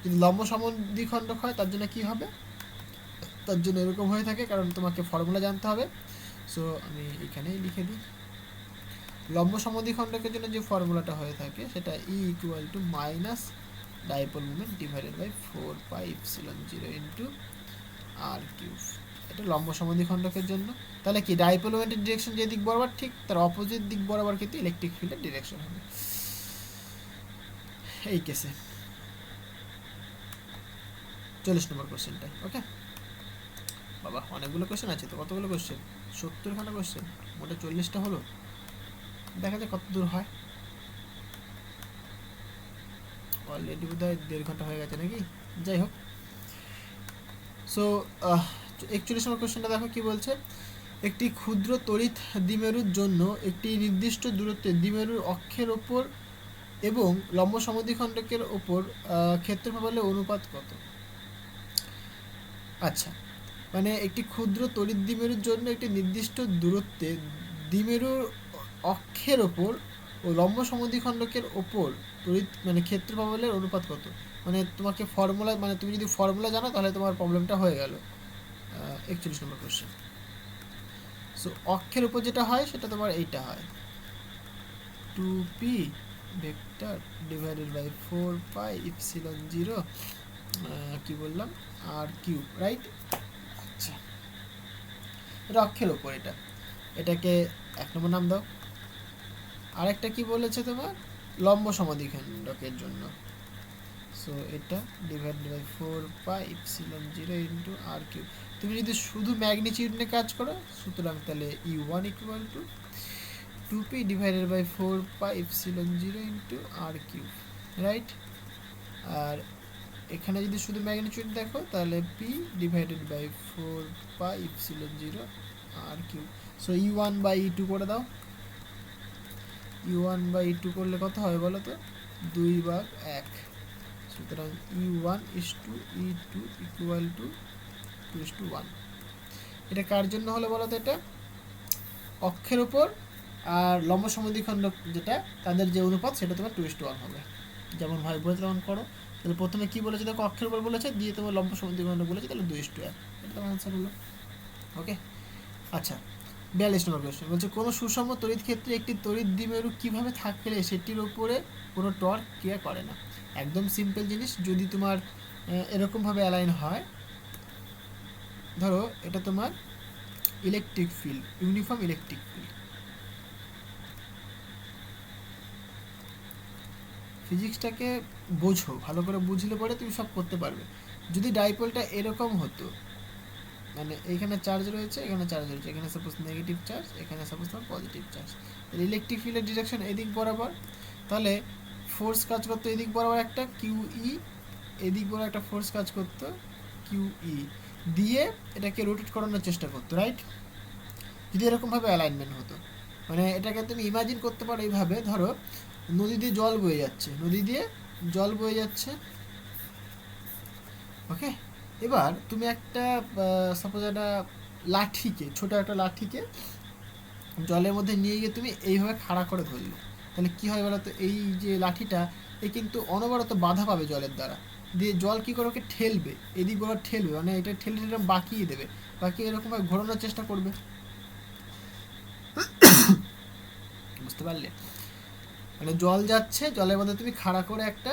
যদি লম্ব সমদ্বিখণ্ডক হয় তার জন্য কী হবে? তার জন্য এরকম হয়ে থাকে, কারণ তোমাকে ফর্মুলা জানতে হবে। সো আমি এখানেই লিখে দিই, লম্ব সমদ্বিখণ্ডকের জন্য যে ফর্মুলাটা হয়ে থাকে সেটা E equal to minus dipole moment divided by 4πε0 into R cube, এটা লম্ব সমদ্বিখণ্ডকের জন্য। তাহলে কি ডাইপোল মোমেন্টের ডিরেকশন যে দিক বরাবর ঠিক তার অপোজিট দিক বরাবর কিন্তু ইলেকট্রিক ফিল্ডের ডিরেকশন হবে এই কেসে। 40 নম্বর কোশ্চেনটা। ওকে বাবা, অনেকগুলো কোশ্চেন আছে তো, কতগুলো কোশ্চেন? 70খানা কোশ্চেন, মোটে 40টা হলো, দেখা যায় কত দূর হয়। অলরেডি বোধ হয় 1.5 ঘন্টা হয়ে গেছে নাকি, যাই হোক। সো 41 নম্বর কোশ্চেনটা দেখো কি বলছে? একটি ক্ষুদ্র তড়িৎ দ্বিমেরুর জন্য একটি নির্দিষ্ট দূরত্বে দ্বিমেরুর অক্ষের ওপর এবং লম্ব সমদ্বিখণ্ডকের ওপর ক্ষেত্রফলের অনুপাত কত? আচ্ছা, মানে একটি ক্ষুদ্র তড়িৎ দ্বিমেরুর জন্য একটি নির্দিষ্ট দূরত্বে দ্বিমেরুর অক্ষের ওপর ও লম্ব সমদ্বিখণ্ডকের ওপর তড়িৎ মানে ক্ষেত্রফল বলের অনুপাত কত? মানে তোমাকে ফর্মুলা, মানে তুমি যদি ফর্মুলা জানো তাহলে তোমার প্রবলেমটা হয়ে গেল। 41 নম্বর কোশ্চেন। সো অক্ষের উপর যেটা হয় সেটা তোমার এইটা হয় 2p vector divided by 4 pi epsilon 0 কি বললাম আর কিউব, রাইট? আচ্ছা, এটা অক্ষের উপর, এটাকে 1 নম্বর নাম দাও। আরেকটা কি বলেছে তোমার লম্ব সমদ্বিখণ্ডকের জন্য, সো এটা divided by 4 pi epsilon 0 into R cube. তুমি যদি শুধু ম্যাগনিটিউড নিয়ে কাজ করো সুতরাং তাহলে E1 equal to 2p divided by 4 pi epsilon 0 into R cube, right? আর এখানে যদি শুধু ম্যাগনিটিউড দেখো তাহলে p divided by 4 pi epsilon 0 R cube. So E1 by E2 করে দাও। E1 বাই E2 করলে কত হবে বলো তো? 2/1। সুতরাং E1 is to E2 equal to 2:1। এটা কার জন্য হলো বলো তো? এটা অক্ষের উপর আর লম্ব সমদ্বিখণ্ডক যেটা তাদের যে অনুপাত সেটা তোমার 2:1 হবে। যেমন ভাই বলে তেমন করো। তাহলে প্রথমে কি বলেছে দেখো, অক্ষের উপর বলেছে, দিয়ে তোমার লম্ব সমদ্বিখণ্ডক বলেছে, তাহলে 2:1, এটা তোমার আনসার হলো। ওকে, আচ্ছা 42 নম্বর কোশ্চেন বলছে কোনো সুষম তড়িৎ ক্ষেত্রে একটি তড়িৎ দ্বিমেরু কিভাবে থাকলে সেটির উপরে কোনো টর্ক ক্রিয়া করে না? একদম সিম্পল জিনিস, যদি তোমার এরকমভাবে অ্যালাইন হয়, ধরো এটা তোমার electric field, uniform electric field. ফিজিক্সটাকে বোঝো, ভালো করে বুঝলে পরে তুমি সব করতে পারবে। যদি ডাইপোলটা এরকম হতো, মানে এইখানে চার্জ রয়েছে, এখানে চার্জ রয়েছে, এখানে সাপোজ নেগেটিভ চার্জ, এখানে সাপোজ তোমার পজিটিভ চার্জ, ইলেকট্রিক ফিল্ডের ডিরেকশন এদিক বরাবর, তাহলে ফোর্স কাজ করতো এদিক বরাবর একটা QE, এদিক বরাবর একটা ফোর্স কাজ করতো QE, দিয়ে এটাকে রোটেট করানোর চেষ্টা করতো, রাইট? যদি এরকমভাবে অ্যালাইনমেন্ট হতো, মানে এটাকে তুমি ইমাজিন করতে পারো এইভাবে, ধরো নদী দিয়ে জল বয়ে যাচ্ছে, নদী দিয়ে জল বয়ে যাচ্ছে, ওকে? এবার তুমি একটা সাপোজ একটা লাঠিকে, ছোটো একটা লাঠিকে জলের মধ্যে নিয়ে গিয়ে তুমি এইভাবে খাড়া করে ধরলে, তাহলে কী হয় বলো তো? এই যে লাঠিটা এ কিন্তু অনবরত বাধা পাবে জলের দ্বারা, দিয়ে জল কী করে ওকে ঠেলবে, এদিক বরাবর ঠেলবে, মানে এটা ঠেলে ঠেলে বাঁকিয়ে দেবে, বাঁকিয়ে এরকমভাবে ঘোরানোর চেষ্টা করবে, বুঝতে পারলে? মানে জল যাচ্ছে, জলের মধ্যে তুমি খাড়া করে একটা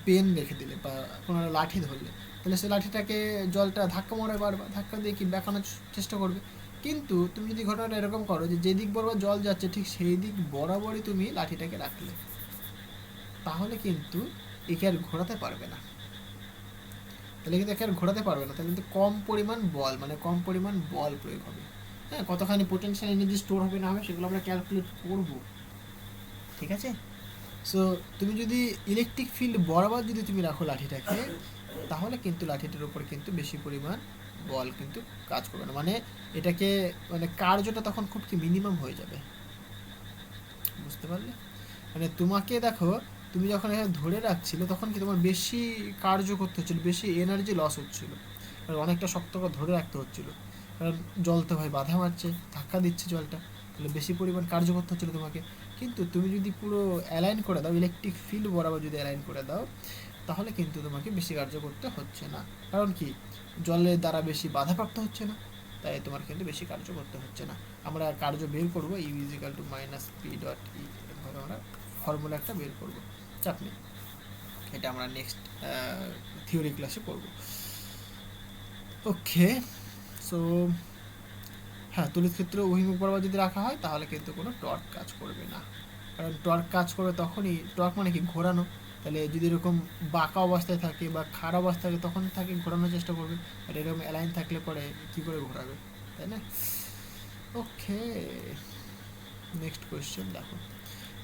পেন রেখে দিলে বা কোনো লাঠি ধরলে, তাহলে সেই লাঠিটাকে জলটা ধাক্কা মারে, বারবার ধাক্কা দিয়ে কি দেখানোর চেষ্টা করবে। কিন্তু তুমি যদি ঘটনাটা এরকম করো যে যেদিক বরাবর জল যাচ্ছে ঠিক সেই দিক বরাবরই তুমি লাঠিটাকে রাখলে, তাহলে কিন্তু একে আর ঘোরাতে পারবে না, তাহলে কিন্তু একে আর ঘোরাতে পারবে না, তাহলে কিন্তু কম পরিমাণ বল, মানে কম পরিমাণ বল প্রয়োগ হবে। হ্যাঁ, কতখানি পোটেনশিয়াল এনার্জি স্টোর হবে না হবে সেগুলো আমরা ক্যালকুলেট করবো, ঠিক আছে? সো তুমি যদি ইলেকট্রিক ফিল্ড বরাবর যদি তুমি রাখো লাঠিটাকে, তাহলে কিন্তু লাঠিটার উপর কিন্তু বেশি পরিমাণ বল কিন্তু কাজ করবে না, মানে এটাকে মানে কার্যটা তখন খুব কি মিনিমাম হয়ে যাবে, বুঝতে পারলে? মানে তোমাকে দেখো, তুমি যখন এখানে ধরে রাখছিলে তখন কি তোমার বেশি কার্য করতে হচ্ছিলো, বেশি এনার্জি লস হচ্ছিলো, কারণ অনেকটা শক্ত করে ধরে রাখতে হচ্ছিলো, কারণ জল তো ভাই বাধা মারছে, ধাক্কা দিচ্ছে জলটা, তাহলে বেশি পরিমাণ কার্য করতে হচ্ছিলো তোমাকে। কিন্তু তুমি যদি পুরো অ্যালাইন করে দাও, ইলেকট্রিক ফিল্ড বরাবর যদি অ্যালাইন করে দাও, তাহলে কিন্তু তোমাকে বেশি কার্য করতে হচ্ছে না, কারণ কি জলের দ্বারা বেশি বাধাপ্রাপ্ত হচ্ছে না, তাই তোমার কিন্তু বেশি কার্য করতে হচ্ছে না। আমরা কার্য বের করবো U equal to minus P dot E, এরকমভাবে আমরা ফর্মুলা একটা বের করবো, চাপ নেই, এটা আমরা নেক্সট থিওরি ক্লাসে করবো। ওকে, সো হ্যাঁ, তড়িৎ ক্ষেত্র অভিমুখ বরাবর যদি রাখা হয় তাহলে কিন্তু কোনো টর্ক কাজ করবে না, কারণ টর্ক কাজ করবে তখনই, টর্ক মানে কি ঘোরানো, তাহলে যদি এরকম বাঁকা অবস্থায় থাকে বা খারাপ অবস্থায় থাকে তখন তাকে ঘোরানোর চেষ্টা করবে, আর এরকম অ্যালাইন থাকলে পরে কী করে ঘোরাবে, তাই না? ওকে, নেক্সট কোয়েশ্চেন দেখো,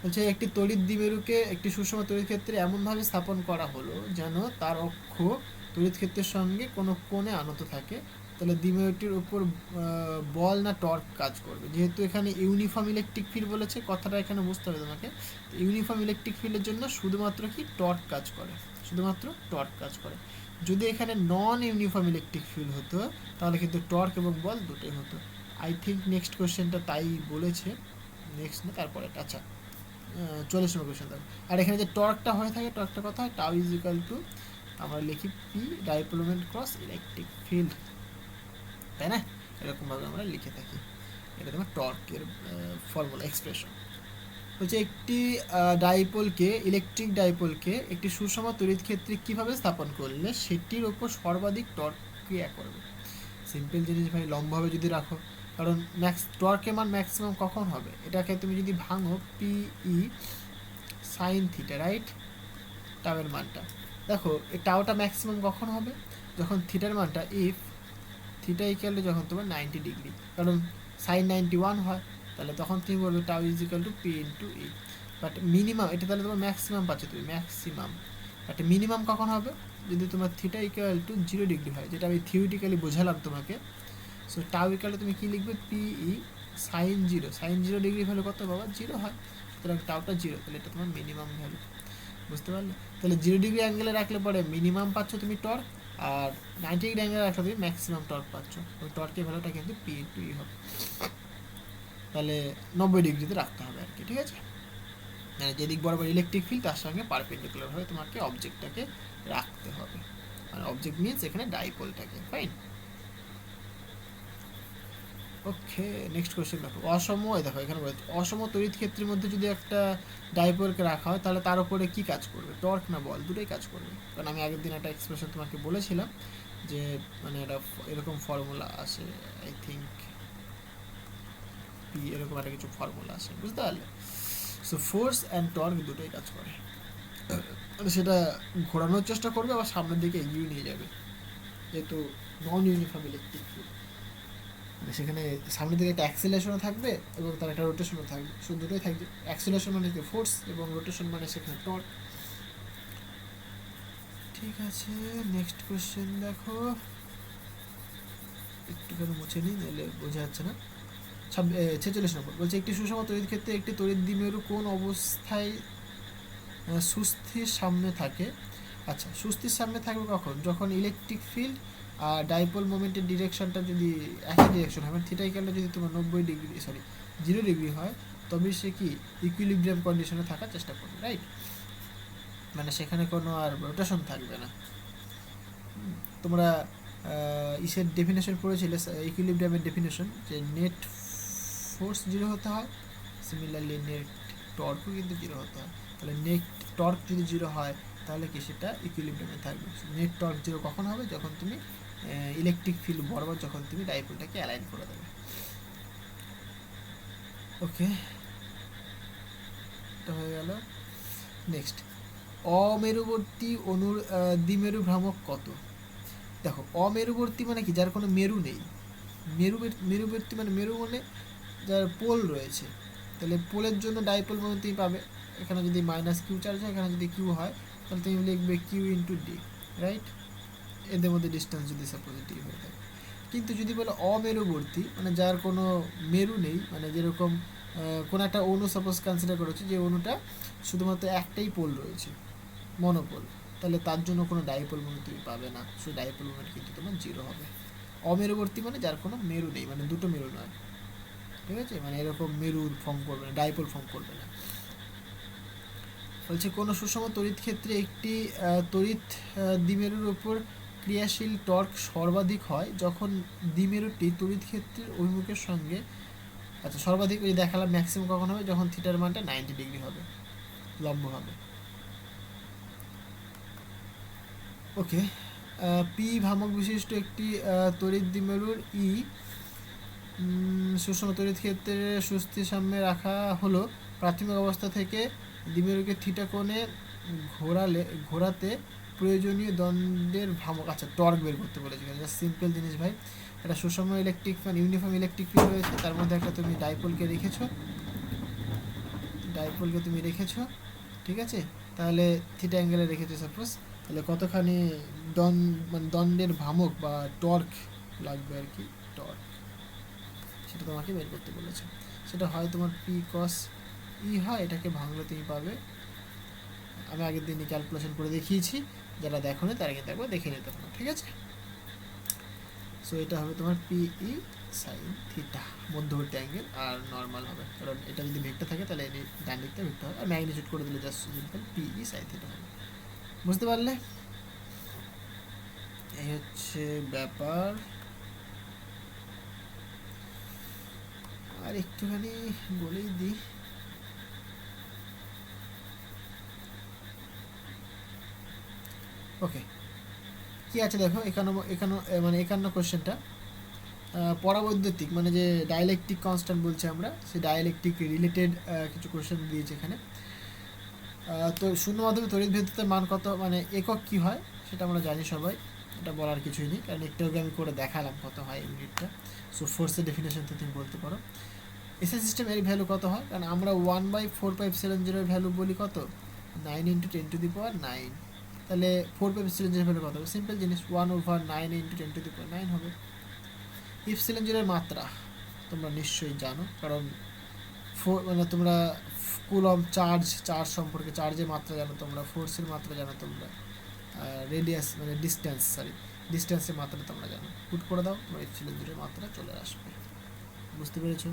বলছে একটি তড়িৎ দ্বিমেরুকে একটি সুষম তড়িৎ ক্ষেত্রে এমনভাবে স্থাপন করা হলো যেন তার অক্ষ তড়িৎ ক্ষেত্রের সঙ্গে কোনো কোণে আনত থাকে, তাহলে দ্বিমেরুটির উপর বল না টর্ক কাজ করবে? যেহেতু এখানে ইউনিফর্ম ইলেকট্রিক ফিল্ড বলেছে, কথাটা এখানে বুঝতে হবে তোমাকে। ইউনিফর্ম ইলেকট্রিক ফিল্ডের জন্য শুধুমাত্র কি টর্ক কাজ করে, শুধুমাত্র টর্ক কাজ করে। যদি এখানে নন ইউনিফর্ম ইলেকট্রিক ফিল্ড হতো তাহলে কিন্তু টর্ক এবং বল দুটোই হতো। আই থিঙ্ক নেক্সট কোয়েশ্চেনটা তাই বলেছে, নেক্সট না তারপরে আচ্ছা 40 নম্বর কোয়েশ্চেন দেখো। আর এখানে যে টর্কটা হয়ে থাকে, টর্কটা কথা হয় টাউ ইজ ইকুয়াল টু, আমরা লিখি P dipole moment cross electric field, তাই না? এরকমভাবে আমরা লিখে থাকি। এটা তোমার টর্কের ফর্মুলা এক্সপ্রেশন হচ্ছে একটি ডাইপোলকে, ইলেকট্রিক ডাইপোলকে একটি সুষম তড়িৎ ক্ষেত্রে কীভাবে স্থাপন করলে সেটির ওপর সর্বাধিক টর্ক ক্রিয়া করবে। সিম্পল জিনিস ভাই, লম্বভাবে যদি রাখো, কারণ টর্কের মান ম্যাক্সিমাম কখন হবে, এটাকে তুমি যদি ভাঙো পিই সাইন থিটা, রাইট? টাউয়ের মানটা দেখো, এই টাউটা ম্যাক্সিমাম কখন হবে, যখন থিটার মানটা ইফ থিটা ইকুয়াল টু যখন তোমার 90 ডিগ্রি, কারণ সাইন 91 হয়, তাহলে তখন তুমি বলবে tau is equal two P into E. But minimum, এটা তাহলে তোমার ম্যাক্সিমাম পাচ্ছ তুমি, ম্যাক্সিমাম। বাট মিনিমাম কখন হবে, যদি তোমার থিটা ইকুয়াল টু 0 ডিগ্রি হয়, যেটা আমি থিওরিটিক্যালি বোঝালাম তোমাকে। সো টাউ ইকুয়াল তুমি কী লিখবে, পিই সাইন 0, সাইন 0 ডিগ্রি ভ্যালু কত বাবা, 0 হয়, সুতরাং টাউটা 0, তাহলে এটা তোমার মিনিমাম ভ্যালু। বুঝতে পারলে? তাহলে 0 ডিগ্রি অ্যাঙ্গেলে রাখলে পরে মিনিমাম পাচ্ছ তুমি টর্ক, আর 90 ডিগ্রি অ্যাঙ্গেলে রাখলে তুমি ম্যাক্সিমাম টর্ক পাচ্ছ। ওই টর্কের ভ্যালুটা কিন্তু পি ইন্টু ই হবে, তাহলে 90 ডিগ্রিতে রাখতে হবে আর কি, ঠিক আছে? মানে যেদিক বরাবর ইলেকট্রিক ফিল্ড তার সঙ্গে পারপেন্ডিকুলারভাবে তোমাকে অবজেক্টটাকে রাখতে হবে, মানে অবজেক্ট মিনস এখানে ডাইপোলটাকে, ফাইন। ওকে, নেক্সট কোয়েশ্চেন দেখো, দেখো এখানে বলছে অসম তড়িৎ ক্ষেত্রের মধ্যে যদি একটা ডাইপোলকে রাখা হয় তাহলে তার উপরে কি কাজ করবে, টর্ক না বল, দুটোই কাজ করবে। কারণ আমি আগের দিন একটা এক্সপ্রেশন তোমাকে বলেছিলাম যে মানে এটা এরকম ফর্মুলা আসে, আই থিঙ্ক পি, এরকম একটা কিছু ফর্মুলা আসে, বুঝতে পারলে? সো ফোর্স অ্যান্ড টর্ক দুটোই কাজ করে, সেটা ঘোরানোর চেষ্টা করবে আবার সামনের দিকে এগিয়ে নিয়ে যাবে, যেহেতু নন ইউনিফর্ম ইলেকট্রিক ফিল্ড, সেখানে সামনের দিকে একটা অ্যাক্সিলারেশনও থাকবে এবং তার একটা রোটেশনও থাকবে, শুধু দুটোই থাকবে। অ্যাক্সিলারেশন মানে কি ফোর্স, এবং রোটেশন মানে সেখানে টর্ক। ঠিক আছে, নেক্সট কোয়েশ্চেন দেখো, একটুখানি মুছে নিই নাহলে বোঝা যাচ্ছে না। 46 নম্বর বলছে একটি সুষম তড়িৎ ক্ষেত্রে একটি তড়িৎ দ্বিমেরু কোন অবস্থায় সুস্থির সামনে থাকে। আচ্ছা, সুস্থির সামনে থাকবে কখন, যখন ইলেকট্রিক ফিল্ড আর ডাইপোল মোমেন্টের ডিরেকশনটা যদি একই ডিরেকশন হয়, মানে থিটা ইকুয়ালটা যদি তোমার 90 ডিগ্রি 0 ডিগ্রি হয়, তবে সে কি ইকুইলিব্রিয়াম কন্ডিশনে থাকার চেষ্টা করবে, রাইট? মানে সেখানে কোনো আর রোটেশন থাকবে না। তোমরা ইসের ডেফিনেশন পড়েছিলে, ইকুইলিব্রিয়ামের ডেফিনেশন, যে নেট ফোর্স 0 হতে হয়, সিমিলারলি নেট টর্কও কিন্তু 0 হতে হয়। তাহলে নেট টর্ক যদি 0 হয় তাহলে কি সেটা ইকুইলিব্রিয়ামে থাকবে। নেট টর্ক 0 কখন হবে, যখন তুমি ইলেকট্রিক ফিল্ড বরাবর যখন তুমি ডাইপোলটাকে অ্যালাইন করে দেবে। ওকে, এটা হয়ে গেল। নেক্সট, অমেরুবর্তী অনুর দ্বিমেরু ভ্রামক কত। দেখো, অমেরুবর্তী মানে কি, যার কোনো মেরু নেই। মেরুবর্তী মানে মেরু মানে যার পোল রয়েছে, তাহলে পোলের জন্য ডাইপোল মোমেন্ট তুমি পাবে। এখানে যদি মাইনাস কিউ চার্জ হয়, এখানে যদি কিউ হয়, তাহলে তুমি লিখবে কিউ ইন্টু ডি, রাইট? এদের মধ্যে ডিস্টেন্স যদি সাপোজ ডি হয়ে থাকে। কিন্তু যদি বলো অমেরুবর্তী, মানে যার কোনো মেরু নেই, মানে যেরকম কোনো একটা অণু সাপোজ কনসিডার করেছি, যে অণুটা শুধুমাত্র একটাই পোল রয়েছে, মনোপোল, তাহলে তার জন্য কোনো ডাইপোল মোমেন্ট তুমি পাবে না, শুধু ডাইপোল মোমেন্ট কিন্তু তোমার 0 হবে। অমেরুবর্তী মানে যার কোনো মেরু নেই, মানে দুটো মেরু নয়, ঠিক আছে? মানে এরকম মেরুর ফর্ম করবে না, ডাইপোল ফর্ম করবে না। বলছে কোনো সুষম তড়িৎ ক্ষেত্রে একটি তড়িৎ দ্বিমেরুর উপর ক্রিয়াশীল টর্ক সর্বাধিক হয় যখন দ্বিমেরুটি তড়িৎ ক্ষেত্রের অভিমুখের সঙ্গে, আচ্ছা সর্বাধিক ওই দেখালাম, ম্যাক্সিমাম কখন হবে, যখন থিটার মানটা 90 ডিগ্রি হবে, লম্ব হবে। ওকে, পি ভ্রামক বিশিষ্ট একটি তড়িৎ দ্বিমেরুর ই সুষম তড়িৎ ক্ষেত্রে সুস্থির সামনে রাখা হলো। প্রাথমিক অবস্থা থেকে দ্বিমেরুকে থিটা কোণে ঘোরাতে প্রয়োজনীয় দণ্ডের ভ্রামক, আচ্ছা টর্ক বের করতে বলেছে। এটা সিম্পল জিনিস ভাই, একটা সুষম ইলেকট্রিক মানে ইউনিফর্ম ইলেকট্রিক ফিল্ড রয়েছে, তার মধ্যে একটা তুমি ডাইপোলকে রেখেছো, ঠিক আছে? তাহলে থিটা অ্যাঙ্গেলে রেখেছো সাপোজ, তাহলে কতখানি মানে দণ্ডের ভ্রামক বা টর্ক লাগবে আর কি, টর্ক, সেটা তোমাকে বের করতে বলেছে। সেটা হয় তোমার পি কস ই হয়, এটাকে ভাঙলে তুমি পাবে, আমি আগের দিনই ক্যালকুলেশন করে দেখিয়েছি, যারা দেখো না তারা কিন্তু একবার দেখে নিতে পারো, ঠিক আছে? সো এটা হবে তোমার পিই সাইন থিটা, মধ্যবর্তী অ্যাঙ্গেল, আর নর্মাল হবে, কারণ এটা যদি ভেক্টর থাকে তাহলে ডান দিকটা ভেক্টর হবে, আর ম্যাগনিটিউড করে দিলে জাস্ট সিম্পল পিই সাইন থিটা হবে। বুঝতে পারলে? এই হচ্ছে ব্যাপার। আর একটুখানি বলেই দিই, ওকে কি আছে দেখো, মানে 51 কোশ্চেনটা পরাবৈদ্যুতিক মানে যে ডাইলেকট্রিক কনস্ট্যান্ট বলছি আমরা, সেই ডাইলেকট্রিক রিলেটেড কিছু কোশ্চেন দিয়েছে এখানে। তো শূন্য মাধ্যমে তড়িৎ ভেদ্যতার মান কত, মানে একক কি হয় সেটা আমরা জানি সবাই, এটা বলার কিছুই নেই, কারণ একটু আগে আমি করে দেখালাম কত হয় ইউনিটটা। সো ফোর্সের ডেফিনেশন তো তুমি বলতে পারো। এসআই সিস্টেম এর ভ্যালু কত হয়, কারণ আমরা 1/4πε0 ভ্যালু বলি কত, 9 × 10⁹ তাহলে 4πε0 ভ্যালু কত হবে, সিম্পল জিনিস 1/9 × 10⁹ হবে। ইপসিলন0 মাত্রা তোমরা নিশ্চয়ই জানো, কারণ মানে তোমরা কুলম চার্জ সম্পর্কে, চার্জের মাত্রা জানো তোমরা, ফোর্সের মাত্রা জানো তোমরা, রেডিয়াস মানে ডিস্টেন্সের মাত্রা তোমরা জানো, পুট করে দাও তোমার ইপসিলন0 মাত্রা চলে আসবে। বুঝতে পেরেছো?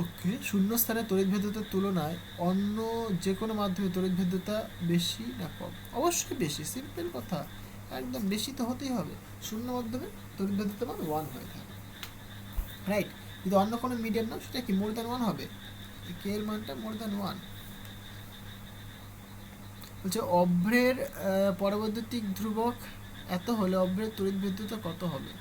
ওকে, শূন্য স্থানে তড়িৎ ভেদ্যতার তুলনায় অন্য যে কোনো মাধ্যমে তড়িৎ ভেদ্যতা বেশি না কম? অবশ্যই বেশি, সিম্পল কথা, একদম বেশি তো হতেই হবে। শূন্য মাধ্যমে তড়িৎ ভেদ্যতা মান 1 হয়ে থাকে, রাইট? যদি অন্য কোনো মিডিয়াম নাও সেটা কি মোর দ্যান 1 হবে, কে এর মানটা মোর দ্যান 1। বলছে অভ্রের পরবৈদ্যুতিক ধ্রুবক এত হলে অভ্রের তড়িৎ ভেদ্যতা কত হবে?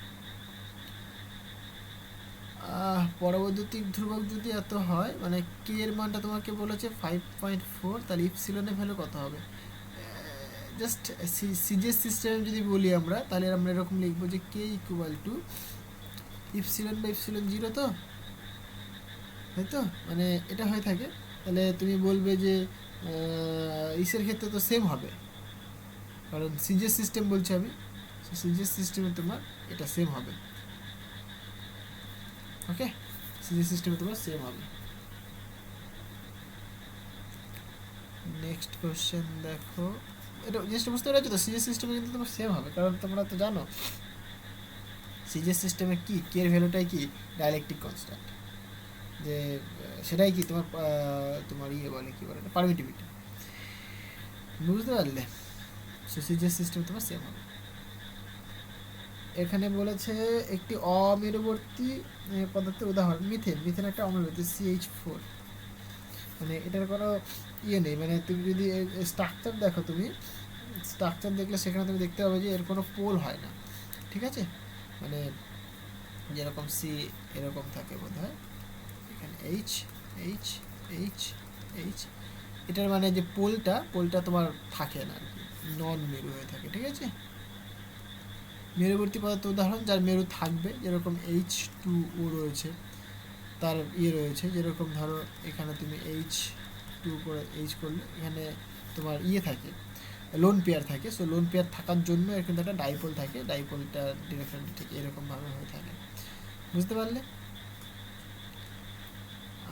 পরবৈদ্যুতিক ধ্রুবক যদি এত হয়, মানে কে এর মানটা তোমাকে বলেছে 5.4, তাহলে ইপসিলনের ভ্যালু কত হবে? জাস্ট সিজিএস সিস্টেম যদি বলি আমরা, তাহলে আমরা এরকম লিখবো যে কে ইকুয়াল টু ইপসিলন/ইপসিলন0, তো তাই তো, মানে এটা হয়ে থাকে। তাহলে তুমি বলবে যে ইসের ক্ষেত্রে তো সেম হবে, কারণ সিজিএস সিস্টেম বলছি আমি, সিজিএস সিস্টেমে তোমার এটা সেম হবে। ওকে, সিজিএস সিস্টেমে তোমার সেম হবে। নেক্সট কোশ্চেন দেখো, এটা জিনিসটা বুঝতে পেরেছো তো, সিজিএস সিস্টেমে কিন্তু তোমার সেম হবে, কারণ তোমরা তো জানো সিজিএস সিস্টেমে কি কে এর ভ্যালুটাই কি ডাইলেকট্রিক কনস্ট্যান্ট, যে সেটাই কি তোমার তোমার বলে কি বলে পারমিটিভিটি। বুঝতে পারলে? সো সিজিএস সিস্টেম তোমার সেম হবে। এখানে বলেছে একটি অমেরুবর্তী পদার্থের উদাহরণ মিথেন একটা অমেরুবর্তী CH4, মানে এটার কোনো নেই, মানে তুমি যদি স্ট্রাকচার দেখো, তুমি স্ট্রাকচার দেখলে সেখানে তুমি দেখতে পাবে যে এর কোনো পোল হয় না, ঠিক আছে? মানে যেরকম সি এরকম থাকে বোধ হয়, এখানে এইচ এইচ এইচ এইচ, এটার মানে যে পোলটা তোমার থাকে না আর কি, নন মেরু হয়ে থাকে, ঠিক আছে? মেরুবর্তী পদার্থ উদাহরণ যার মেরু থাকবে, যেরকম H2O রয়েছে, তার রয়েছে, যেরকম ধরো এখানে তুমি H2 করে করলে এখানে তোমার থাকে, লোন পেয়ার থাকে। সো লোন পেয়ার থাকার জন্য এর কিন্তু একটা ডাইপোল থাকে, ডাইপোলটা ডিরেকশন ঠিক এরকমভাবে হয়ে থাকে। বুঝতে পারলে?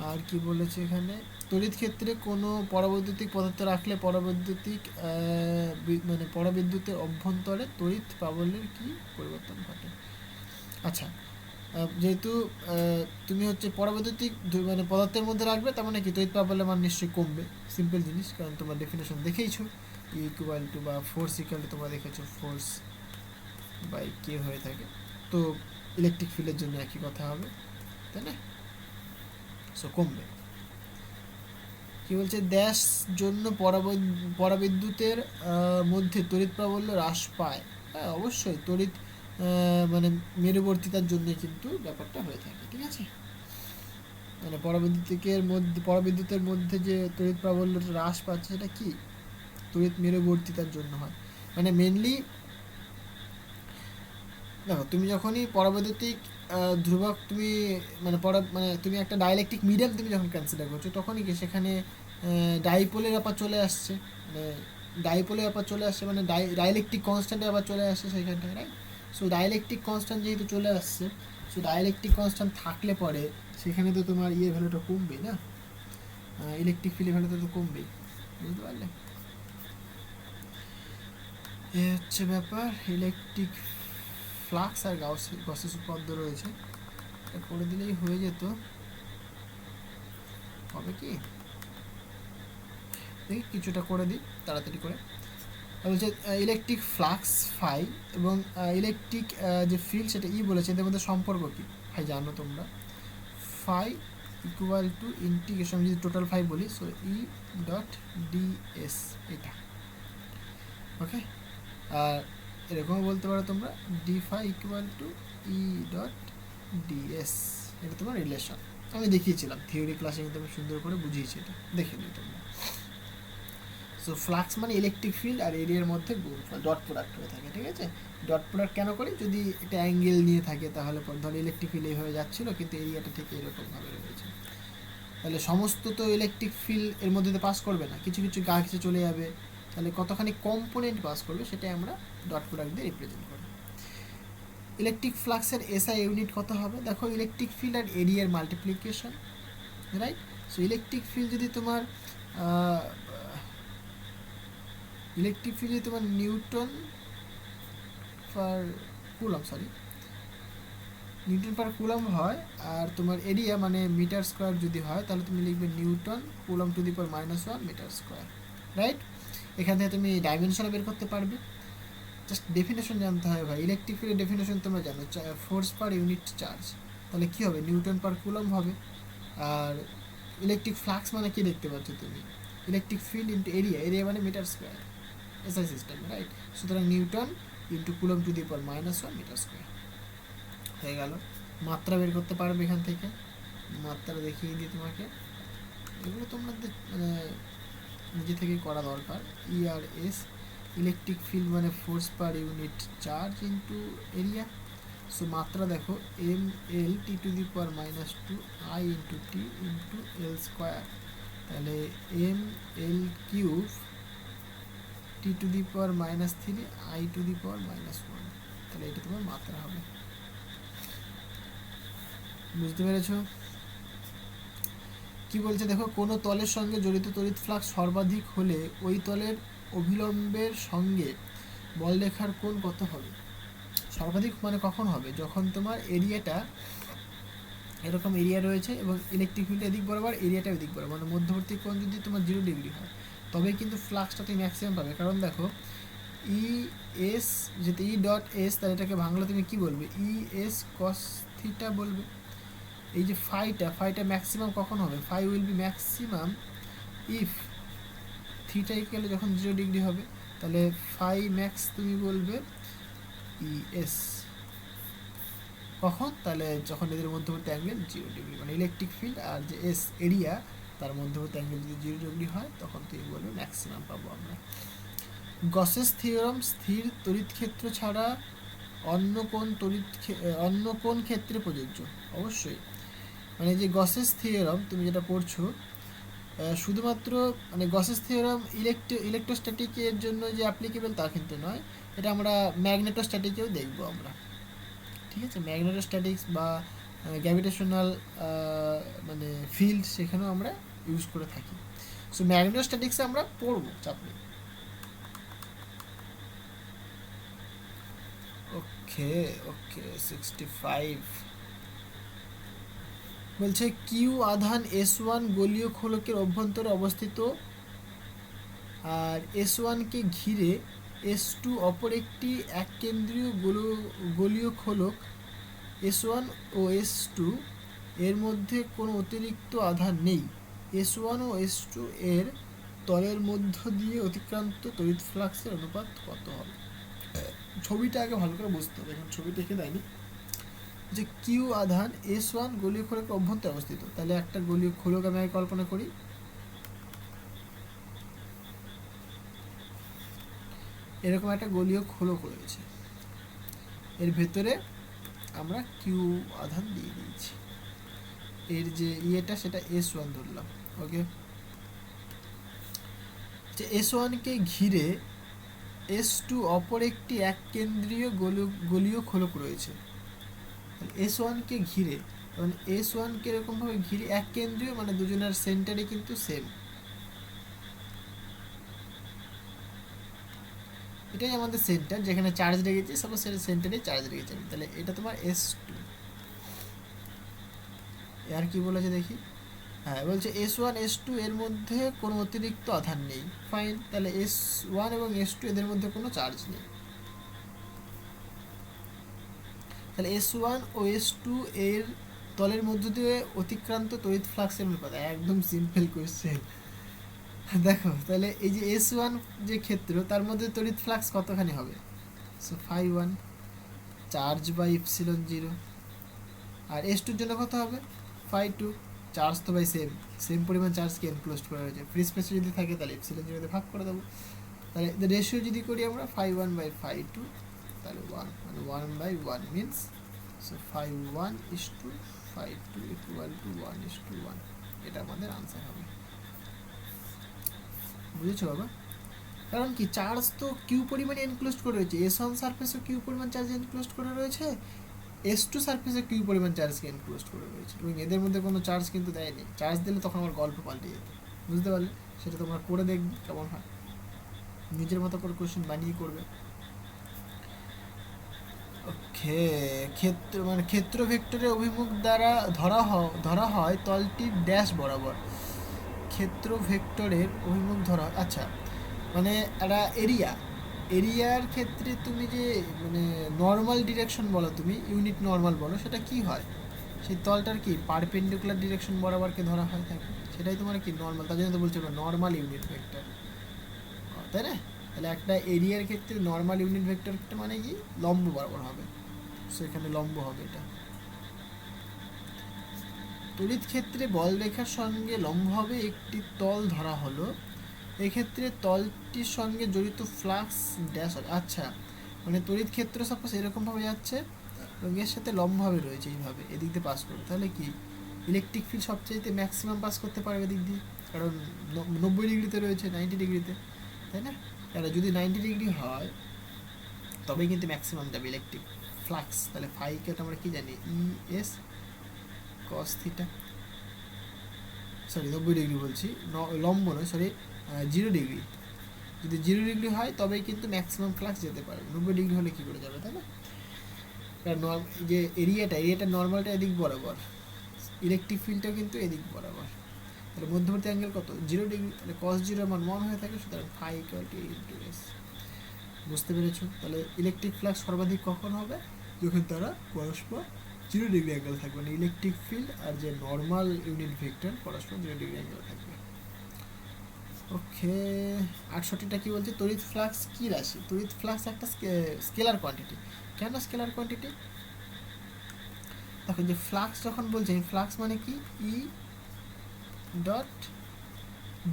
আর কি বলেছে এখানে, তড়িৎ ক্ষেত্রে কোনো পরাবৈদ্যুতিক পদার্থ রাখলে মানে পরাবিদ্যুতের অভ্যন্তরে তড়িৎ প্রাবল্যের কি পরিবর্তন ঘটে? আচ্ছা, যেহেতু তুমি হচ্ছে পরাবৈদ্যুতিক মানে পদার্থের মধ্যে রাখবে, তার মানে কি তড়িৎ প্রাবল্যের মান নিশ্চয়ই কমবে, সিম্পল জিনিস, কারণ তোমার ডেফিনেশন দেখেইছো, ইকুয়াল টু বা ফোর্স ইকুয়াল টু তোমরা দেখেছো ফোর্স বাই কে হয়ে থাকে, তো ইলেকট্রিক ফিল্ডের জন্য একই কথা হবে, তাই না? সো কমবে। কি বলছে, ড্যাশ জন্য পরাবিদ্যুতের মধ্যে তড়িৎ প্রাবল্য হ্রাস পায়? হ্যাঁ অবশ্যই, তড়িৎ মানে মেরুবর্তিতার জন্য কিন্তু ব্যাপারটা হয়ে থাকে, ঠিক আছে? মানে পরাবিদ্যুতের মধ্যে যে তড়িৎ প্রাবল্যটা হ্রাস পাচ্ছে, সেটা কি তড়িৎ মেরুবর্তিতার জন্য হয়। মানে মেনলি দেখো, তুমি যখনই পরাবৈদ্যুতিক ধ্রুবক তুমি মানে তুমি একটা ডাইলেকট্রিক মিডিয়াম তুমি যখন কনসিডার করছো, তখনই কি সেখানে ডাইপোলের ব্যাপার চলে আসছে, মানে ডাইলেকট্রিক কনস্ট্যান্টের ব্যাপার চলে আসছে সেইখানটায়, রাইট? সো ডাইলেকট্রিক কনস্ট্যান্ট যেহেতু চলে আসছে, সো ডাইলেকট্রিক কনস্ট্যান্ট থাকলে পরে সেখানে তো তোমার ভ্যালুটা কমবেই না, ইলেকট্রিক ফিল্ডের ভ্যালুটা তো কমবেই। বুঝতে পারলে? এ হচ্ছে ব্যাপার। ইলেকট্রিক ফ্লাক্স আর গসেস উপপাদ্য রয়েছে, এটা করে দিলেই হয়ে যেত। হবে কি দেখি কিছুটা করে দিই তাড়াতাড়ি করে। বলছে ইলেকট্রিক ফ্লাক্স ফাই এবং ইলেকট্রিক যে ফিল্ড সেটা ই বলেছে, এদের মধ্যে সম্পর্ক কী ভাই জানো তোমরা? ফাই ইকুয়াল টু ইন্টিগ্রেশন, যদি টোটাল ফাই বলি, সো ই ডট ডিএস এটা, ওকে। আর এরকমও বলতে পারো তোমরা D phi equal to E dot DS, এটা তোমার রিলেশন। আমি দেখিয়েছিলাম থিওরি ক্লাসে, কিন্তু আমি সুন্দর করে বুঝিয়েছি, এটা দেখে নিই তোমরা। সো ফ্লাক্স মানে ইলেকট্রিক ফিল্ড আর এরিয়ার মধ্যে গুণফল, ডট প্রোডাক্ট হয়ে থাকে, ঠিক আছে। ডট প্রোডাক্ট কেন করি? যদি একটা অ্যাঙ্গেল নিয়ে থাকে তাহলে ধরো ইলেকট্রিক ফিল্ড এইভাবে যাচ্ছিলো কিন্তু এরিয়াটা ঠিক এরকমভাবে রয়েছে, তাহলে সমস্ত তো ইলেকট্রিক ফিল্ড এর মধ্যে তো পাস করবে না, কিছু কিছু গা ঘেঁষে চলে যাবে, তাহলে কতখানি কম্পোনেন্ট পাস করবে সেটাই আমরা ডট প্রোডাক্ট দিয়ে রিপ্রেজেন্ট করি। ইলেকট্রিক ফ্লাক্সের এসআই ইউনিট কত হবে? দেখো ইলেকট্রিক ফিল্ড আর এরিয়ার multiplication, right. So electric field যদি তোমার নিউটন পার কুলম হয়, আর তোমার এরিয়া মানে মিটার স্কোয়ার যদি হয়, তাহলে তুমি লিখবে newton coulomb to the power -1 metre square, right. এখান থেকে তুমি ডাইমেনশন বের করতে পারবে, জাস্ট ডেফিনেশন জানতে হবে ভাই। ইলেকট্রিক ফিল্ডের ডেফিনেশন তোমরা জানো, ফোর্স পার ইউনিট চার্জ, তাহলে কী হবে? নিউটন পার কুলম হবে। আর ইলেকট্রিক ফ্লাক্স মানে কি দেখতে পাচ্ছ তুমি? ইলেকট্রিক ফিল্ড ইন্টু এরিয়া মানে metre square, SI system, right. সুতরাং newton into coulomb to the power -1 metre square হয়ে গেল। মাত্রা বের করতে পারবে এখান থেকে, মাত্রা দেখিয়ে দিই তোমাকে, এগুলো তোমরা মানে নিজে থেকেই করা দরকার। ইআরএস ইলেকট্রিক ফিল্ড মানে force per unit charge into area. So মাত্রা দেখো M L T to the power -2 I into T into L square, তাহলে M L cube T to the power -3 I to the power -1, তাহলে এটা তোমার মাত্রা হবে। বুঝতে পেরেছ? কি বলছে দেখো, কোনো তলের সঙ্গে জড়িত তড়িৎ ফ্লাক্স সর্বাধিক হলে ওই তলের অভিলম্বের সঙ্গে বলরেখার কোণ কত হবে? সর্বাধিক মানে কখন হবে? যখন তোমার এরিয়াটা এরকম এরিয়া রয়েছে এবং ইলেকট্রিক ফিল্ড এদিক বরাবর, এরিয়াটা এদিক বরাবর, মানে মধ্যবর্তী কোণ যদি তোমার 0 ডিগ্রি হয়, তবেই কিন্তু ফ্লাক্সটা তুমি ম্যাক্সিমাম পাবে। কারণ দেখো ই এস, যেটা ই ডট এস, তাহলে এটাকে ভাঙলে তুমি কি বলবে? ই এস কস থিটা বলবে। এই যে ফাইটা ম্যাক্সিমাম কখন হবে? Phi will be maximum if theta equal যখন 0 ডিগ্রি হবে, তাহলে ফাই ম্যাক্স তুমি বলবে ই এস কখন? তাহলে যখন এদের মধ্যবর্তী অ্যাঙ্গেল 0 ডিগ্রি, মানে ইলেকট্রিক ফিল্ড আর যে এস এরিয়া তার মধ্যবর্তী অ্যাঙ্গেল যদি 0 ডিগ্রি হয়, তখন তুমি বলবে ম্যাক্সিমাম পাবো আমরা। গসেস থিওরাম স্থির তড়িৎ ক্ষেত্র ছাড়া অন্য কোন ক্ষেত্রে প্রযোজ্য? অবশ্যই, মানে যে গসেস থিওরাম তুমি যেটা পড়ছো, শুধুমাত্র মানে গসেস থিওরাম ইলেকট্রোস্ট্যাটিকের জন্য যে অ্যাপ্লিকেবল তা কিন্তু নয়, এটা আমরা ম্যাগনেটোস্ট্যাটিকেও দেখবো আমরা, ঠিক আছে। ম্যাগনেটোস্ট্যাটিক্স বা গ্র্যাভিটেশনাল মানে ফিল্ড, সেখানেও আমরা ইউজ করে থাকি। সো ম্যাগনেটোস্ট্যাটিক্সে আমরা পড়বো, চাপ নেই। ওকে 65 বলছে কিউ আধান S1 গোলীয় খোলকের অভ্যন্তরে অবস্থিত, আর S1কে ঘিরে S2 অপর একটি এক কেন্দ্রীয় গোলীয় খোলক S1 ও S2 এর মধ্যে কোনো অতিরিক্ত আধান নেই। S1 ও S2 এর তলের মধ্য দিয়ে অতিক্রান্ত তড়িৎ ফ্লাক্সের অনুপাত কত হবে? ছবিটা আগে ভালো করে বুঝতে হবে, এখন ছবি দেখে দেয়নি। যে কিউ আধান S1 গোলীয় খোলকের অভ্যন্তরে অবস্থিত, তাহলে একটা গোলীয় খোলক আমি আগে কল্পনা করি। এরকম একটা গোলীয় খোলক রয়েছে, এর ভেতরে আমরা কিউ আধান দিয়ে দিয়েছি, এর যে ইয়েটা সেটা S1 ধরলাম, ওকে। যে S1কে ঘিরে S2 অপর একটি এক কেন্দ্রীয় গোলীয় খোলক রয়েছে। S1কে ঘিরে, কারণ S1কে এরকমভাবে ঘিরে এক কেন্দ্রীয়, মানে দুজনের সেন্টারে কিন্তু সেম। এটাই আমাদের সেন্টার, যেখানে চার্জ রেখেছি, সাপোজ সেটা সেন্টারে চার্জ রেখেছি আমি, তাহলে এটা তোমার S2। আর কি বলেছে দেখি, হ্যাঁ বলছে S1 S2 এর মধ্যে কোনো অতিরিক্ত আধান নেই, ফাইন, তাহলে S1 এবং S2 এদের মধ্যে কোনো চার্জ নেই, তাহলে S1 ও S2 এর তলের মধ্য দিয়ে অতিক্রান্ত তড়িৎ ফ্লাক্সের অনুপাত, একদম সিম্পল কোয়েশ্চেন। দেখো তাহলে এই যে S1 যে ক্ষেত্র, তার মধ্যে তড়িৎ ফ্লাক্স কতখানি হবে, so φ1 charge by ε0, R S2 এর জন্য কত হবে φ2 চার্জ, তো বাই সেম, সেম পরিমাণ চার্জকে এনক্লোজড করা হয়েছে, ফ্রি স্পেসে যদি থাকে তাহলে ε0 তে ভাগ করে দেবো, তাহলে রেশিও যদি করি আমরা φ1 বাই φ2, তাহলে 1 মানে 1/1 মিনস, সো φ1:φ2 ইকুয়াল টু 1:1, এটা আমাদের আনসার হবে। বুঝেছো বাবা? কারণ কি চার্জ তো কিউ পরিমাণে এনক্লোজড করা রয়েছে, S1 সারফেসও কিউ পরিমাণ চার্জ এনক্লোজড করা রয়েছে, S2 সারফেসে কিউ পরিমাণ চার্জকে এনক্লোজড করা রয়েছে, এবং এদের মধ্যে কোনো চার্জ কিন্তু দেয়নি, চার্জ দিলে তখন আমার গল্প পাল্টে যেত। বুঝতে পারলে? সেটা তোমরা করে দেখবে কেমন হয়, নিজের মতো করে কোশ্চেন বানিয়ে করবে। ওকে, ক্ষেত্র মানে ক্ষেত্র ভেক্টরের অভিমুখ দ্বারা ধরা হয় তলটির ড্যাশ বরাবর, ক্ষেত্র ভেক্টরের অভিমুখ ধরা, আচ্ছা মানে একটা এরিয়ার ক্ষেত্রে তুমি যে মানে নর্মাল ডিরেকশন বলো, তুমি ইউনিট নর্মাল বলো, সেটা কি হয়, সেই তলটার কি পারপেন্ডিকুলার ডিরেকশন বরাবরকে ধরা হয় থাকে, সেটাই তোমার কি নর্মাল, তার জন্য তো বলছো নর্মাল ইউনিট ভেক্টর, তাই না? তাহলে একটা এরিয়ার ক্ষেত্রে নর্মাল ইউনিট ভেক্টরটা মানে কি লম্ব বরাবর হবে, সো এখানে লম্ব হবে এটা। তড়িৎ ক্ষেত্রে বল রেখার সঙ্গে লম্বভাবে একটি তল ধরা হলো, এক্ষেত্রে তলটির সঙ্গে জড়িত ফ্লাক্স ড্যাশ, আচ্ছা মানে তড়িৎ ক্ষেত্র সাপোজ এরকমভাবে যাচ্ছে এবং এর সাথে লম্বভাবে রয়েছে এইভাবে, এদিক দিয়ে পাস করবে, তাহলে কি ইলেকট্রিক ফিল্ড সবচাইতে ম্যাক্সিমাম পাস করতে পারবে এদিক দিয়ে, কারণ 90 ডিগ্রিতে রয়েছে, 90 ডিগ্রিতে, তাই না? তাহলে যদি 90 ডিগ্রি হয় তবেই কিন্তু ম্যাক্সিমাম যাবে ইলেকট্রিক ফ্লাক্স, তাহলে ফাইকে আমরা কি জানি ES cos theta, sorry 90 degree বলছি, লম্ব নয় সরি, 0 ডিগ্রি, যদি 0 ডিগ্রি হয় তবেই কিন্তু ম্যাক্সিমাম ফ্লাক্স যেতে পারে, 90 ডিগ্রি হলে কী করে যাবে, তাই না? কারণ যে এরিয়াটা নর্মালটা এদিক বরাবর, ইলেকট্রিক ফিল্ডটাও কিন্তু এদিক বরাবর, তাহলে মধ্যবর্তী অ্যাঙ্গেল কত 0 ডিগ্রি, তাহলে cos 0 মান 1 হয়ে থাকে, সুতরাং ফাই ইকুয়াল টু A/S। বুঝতে পেরেছো? তাহলে ইলেকট্রিক ফ্লাক্স সর্বাধিক কখন হবে, যখন তারা পরস্পর 0 ডিগ্রি অ্যাঙ্গেল থাকবে, মানে ইলেকট্রিক ফিল্ড আর যে নর্মাল ইউনিট ভেক্টর পরস্পর 0 ডিগ্রি অ্যাঙ্গেল থাকবে। ওকে, 68টা কি বলছে, তড়িৎ ফ্লাক্স কি রাশি, তড়িৎ ফ্লাক্স একটা স্কেলার কোয়ান্টিটি, কেন স্কেলার কোয়ান্টিটি, দেখো যে ফ্লাক্স যখন বলছে, ফ্লাক্স মানে কি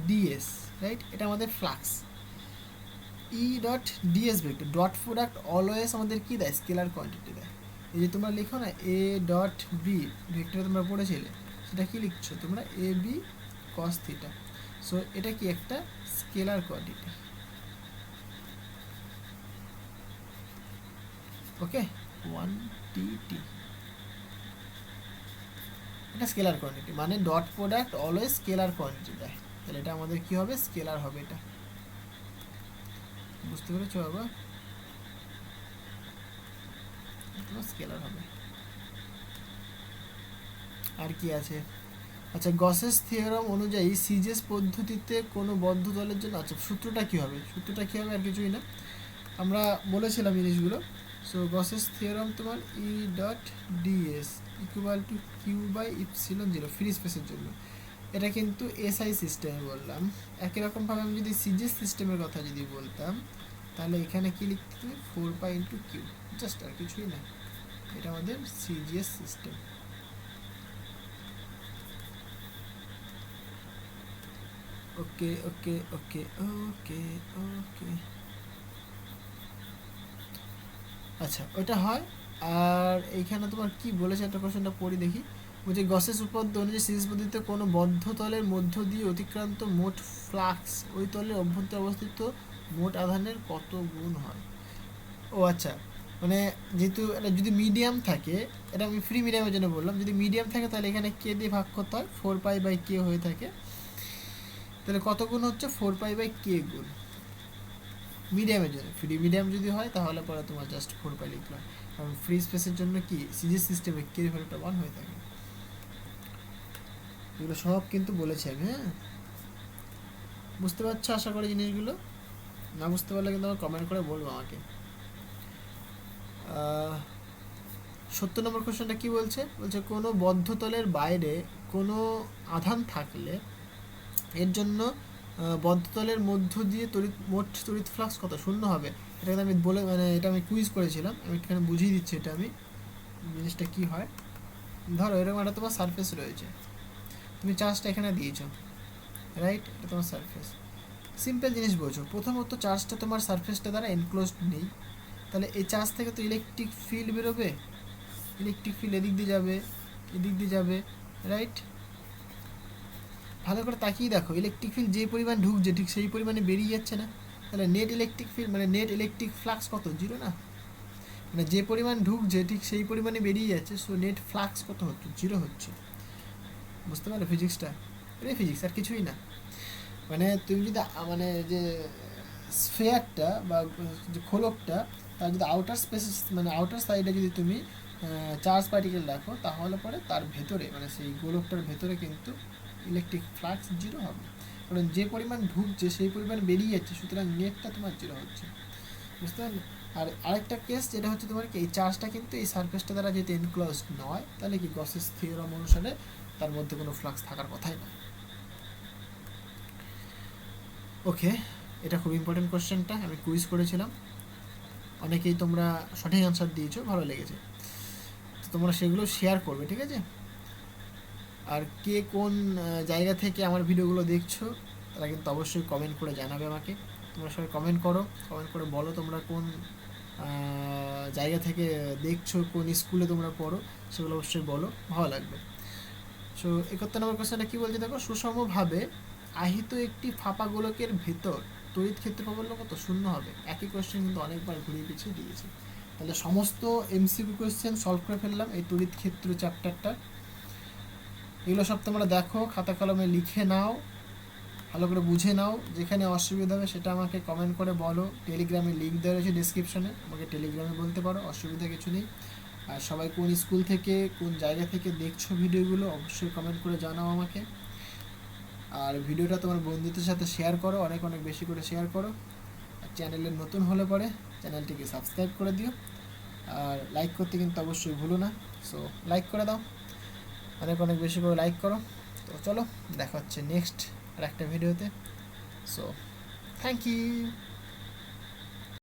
E.ds, রাইট, এটা আমাদের flux, E.ds vector, dot product always আমাদের কি দেয়, স্কেলার কোয়ান্টিটি দেয়। এই যে তোমরা লিখো না A.B ভেক্টর, তোমরা পড়েছিলে, সেটা কি লিখছো তোমরা AB cos থিটা, সো এটা কি একটা স্কেলার কোয়ান্টিটি, ওকে 1TT, এটা স্কেলার কোয়ান্টিটি, মানে dot product always scalar quantity দেয়, তাহলে এটা আমাদের কি হবে, স্কেলার হবে এটা। বুঝতে পেরেছো বাবা? স্কেলার হবে। আর কি আছে, আচ্ছা গসেস থিওরাম অনুযায়ী সিজেস পদ্ধতিতে কোনো বদ্ধ তলের জন্য, আচ্ছা সূত্রটা কী হবে, আর কিছুই না, আমরা বলেছিলাম জিনিসগুলো। সো গসেস থিওরাম তোমার E.ds equal to Q/ε0 free স্পেসের জন্য, এটা কিন্তু SI সিস্টেমে বললাম। একই রকমভাবে আমি যদি সিজেস সিস্টেমের কথা যদি বলতাম, তাহলে এখানে কি লিখতে হবে 4π/Q, জাস্ট, আর কিছুই না, এটা আমাদের সিজিএস সিস্টেম। ওকে ওকে ওকে ওকে ওকে, আচ্ছা ওইটা হয়। আর এইখানে তোমার কি বলেছে, একটা কোশ্চেনটা পড়ি দেখি, বলছে গসেস উপপাদ্য অনুযায়ী সিরিজ পদ্ধতিতে কোনো বদ্ধ তলের মধ্য দিয়ে অতিক্রান্ত মোট ফ্লাক্স ওই তলের অভ্যন্তরে অবস্থিত মোট আধানের কত গুণ হয়। ও আচ্ছা, মানে যেহেতু এটা যদি মিডিয়াম থাকে, এটা আমি ফ্রি মিডিয়ামের জন্য বললাম, যদি মিডিয়াম থাকে তাহলে এখানে কে দিয়ে ভাগ করতে হয়, 4π/K হয়ে থাকে, তাহলে কত গুণ হচ্ছে 4π/K গুণ, মিডিয়ামের জন্য। ফ্রি মিডিয়াম যদি হয় তাহলে পরে তোমার জাস্ট 4 পাই লিখলাম, কারণ ফ্রি স্পেসের জন্য কি সিজি সিস্টেমে ক্যারি ভ্যালুটা 1 হয়ে থাকে। এগুলো সব কিন্তু বলেছি আমি, হ্যাঁ বুঝতে পারছো আশা করি জিনিসগুলো। না বুঝতে পারলে কিন্তু আমার কমেন্ট করে বলবো আমাকে। 70 নম্বর কোশ্চেনটা কি বলছে, বলছে কোনো বদ্ধতলের বাইরে কোনো আধান থাকলে এর জন্য বদ্ধতলের মধ্য দিয়ে মোট তড়িৎ ফ্লাক্স কত, শূন্য হবে। এটা আমি বলে মানে এটা আমি কুইজ করেছিলাম, আমি এখানে বুঝিয়ে দিচ্ছি এটা আমি জিনিসটা কি হয়। ধরো এরকম একটা তোমার সারফেস রয়েছে, তুমি চার্জটা এখানে দিয়েছো, রাইট, এটা তোমার সারফেস। সিম্পল জিনিস বোঝো, প্রথমত চার্জটা তোমার সারফেসটা দ্বারা এনক্লোজড নেই, তাহলে এই চার্জ থেকে তো ইলেকট্রিক ফিল্ড বেরোবে, ইলেকট্রিক ফিল্ড এদিক দিয়ে যাবে, এদিক দিয়ে যাবে, রাইট। ভালো করে তাকিয়ে দেখো, ইলেকট্রিক ফিল্ড যে পরিমাণ ঢুকছে ঠিক সেই পরিমাণে বেরিয়ে যাচ্ছে না, তাহলে নেট ইলেকট্রিক ফিল্ড মানে নেট ইলেকট্রিক ফ্লাক্স কত, জিরো না? মানে যে পরিমাণ ঢুকছে ঠিক সেই পরিমাণে বেরিয়ে যাচ্ছে, সো নেট ফ্লাক্স কত হচ্ছে, জিরো হচ্ছে। বুঝতে পারো ফিজিক্সটা? এটাই ফিজিক্স, আর কিছুই না। মানে তুমি যদি মানে যে স্ফেয়ারটা বা যে খোলকটা তার যদি আউটার স্পেস মানে আউটার সাইডে যদি তুমি চার্জ পার্টিকেল রাখো, তাহলে পরে তার ভেতরে মানে সেই গোলকটার ভেতরে কিন্তু ইলেকট্রিক ফ্লাক্স জিরো হবে, কারণ যে পরিমাণ ঢুকছে সেই পরিমাণ বেরিয়ে যাচ্ছে, সুতরাং নেটটা তোমার জিরো হচ্ছে। বুঝতে পারলে? আর আরেকটা কেস যেটা হচ্ছে তোমার কি, এই চার্জটা কিন্তু এই সারফেসটা দ্বারা যেহেতু এনক্লোজড নয়, তাহলে কি গসেস থিওরাম অনুসারে তার মধ্যে কোনো ফ্লাক্স থাকার কথাই না। ওকে, এটা খুব ইম্পর্টেন্ট কোশ্চেনটা, আমি কুইজ করেছিলাম, অনেকেই তোমরা সঠিক অ্যান্সার দিয়েছো, ভালো লেগেছে। তো তোমরা সেগুলো শেয়ার করবে, ঠিক আছে? আর কে কোন জায়গা থেকে আমার ভিডিওগুলো দেখছো তারা কিন্তু অবশ্যই কমেন্ট করে জানাবে আমাকে। তোমরা সবাই কমেন্ট করো, কমেন্ট করে বলো তোমরা কোন জায়গা থেকে দেখছো, কোন স্কুলে তোমরা পড়ো, সেগুলো অবশ্যই বলো, ভালো লাগবে। সো 71 নম্বর কোশ্চেনটা কী বলছে দেখো, সুষমভাবে আহিত একটি ফাঁপা গোলকের ভেতর তড়িৎ ক্ষেত্র প্রাবল্য কত, শূন্য হবে। একই কোশ্চেন কিন্তু অনেকবার ঘুরিয়ে পিছিয়ে দিয়েছে। তাহলে সমস্ত এমসিকিউ কোশ্চেন সলভ করে ফেললাম এই তড়িৎ ক্ষেত্র চ্যাপ্টারটা। এগুলো সব তোমরা দেখো, খাতা কলমে লিখে নাও, ভালো করে বুঝে নাও, যেখানে অসুবিধা হবে সেটা আমাকে কমেন্ট করে বলো। টেলিগ্রামে লিঙ্ক দেওয়া রয়েছে ডিসক্রিপশনে, আমাকে টেলিগ্রামে বলতে পারো, অসুবিধা কিছু নেই। আর সবাই কোন স্কুল থেকে কোন জায়গা থেকে দেখছো ভিডিওগুলো অবশ্যই কমেন্ট করে জানাও আমাকে। আর ভিডিওটা তোমার বন্ধুদের সাথে শেয়ার করো, অনেক অনেক বেশি করে শেয়ার করো। আর চ্যানেলে নতুন হলে পরে চ্যানেলটিকে সাবস্ক্রাইব করে দিও, আর লাইক করতে কিন্তু অবশ্যই ভুলো না। সো লাইক করে দাও, অনেক অনেক বেশি করে লাইক করো। তো চলো দেখা হচ্ছে নেক্সট আর একটা ভিডিওতে। So thank you.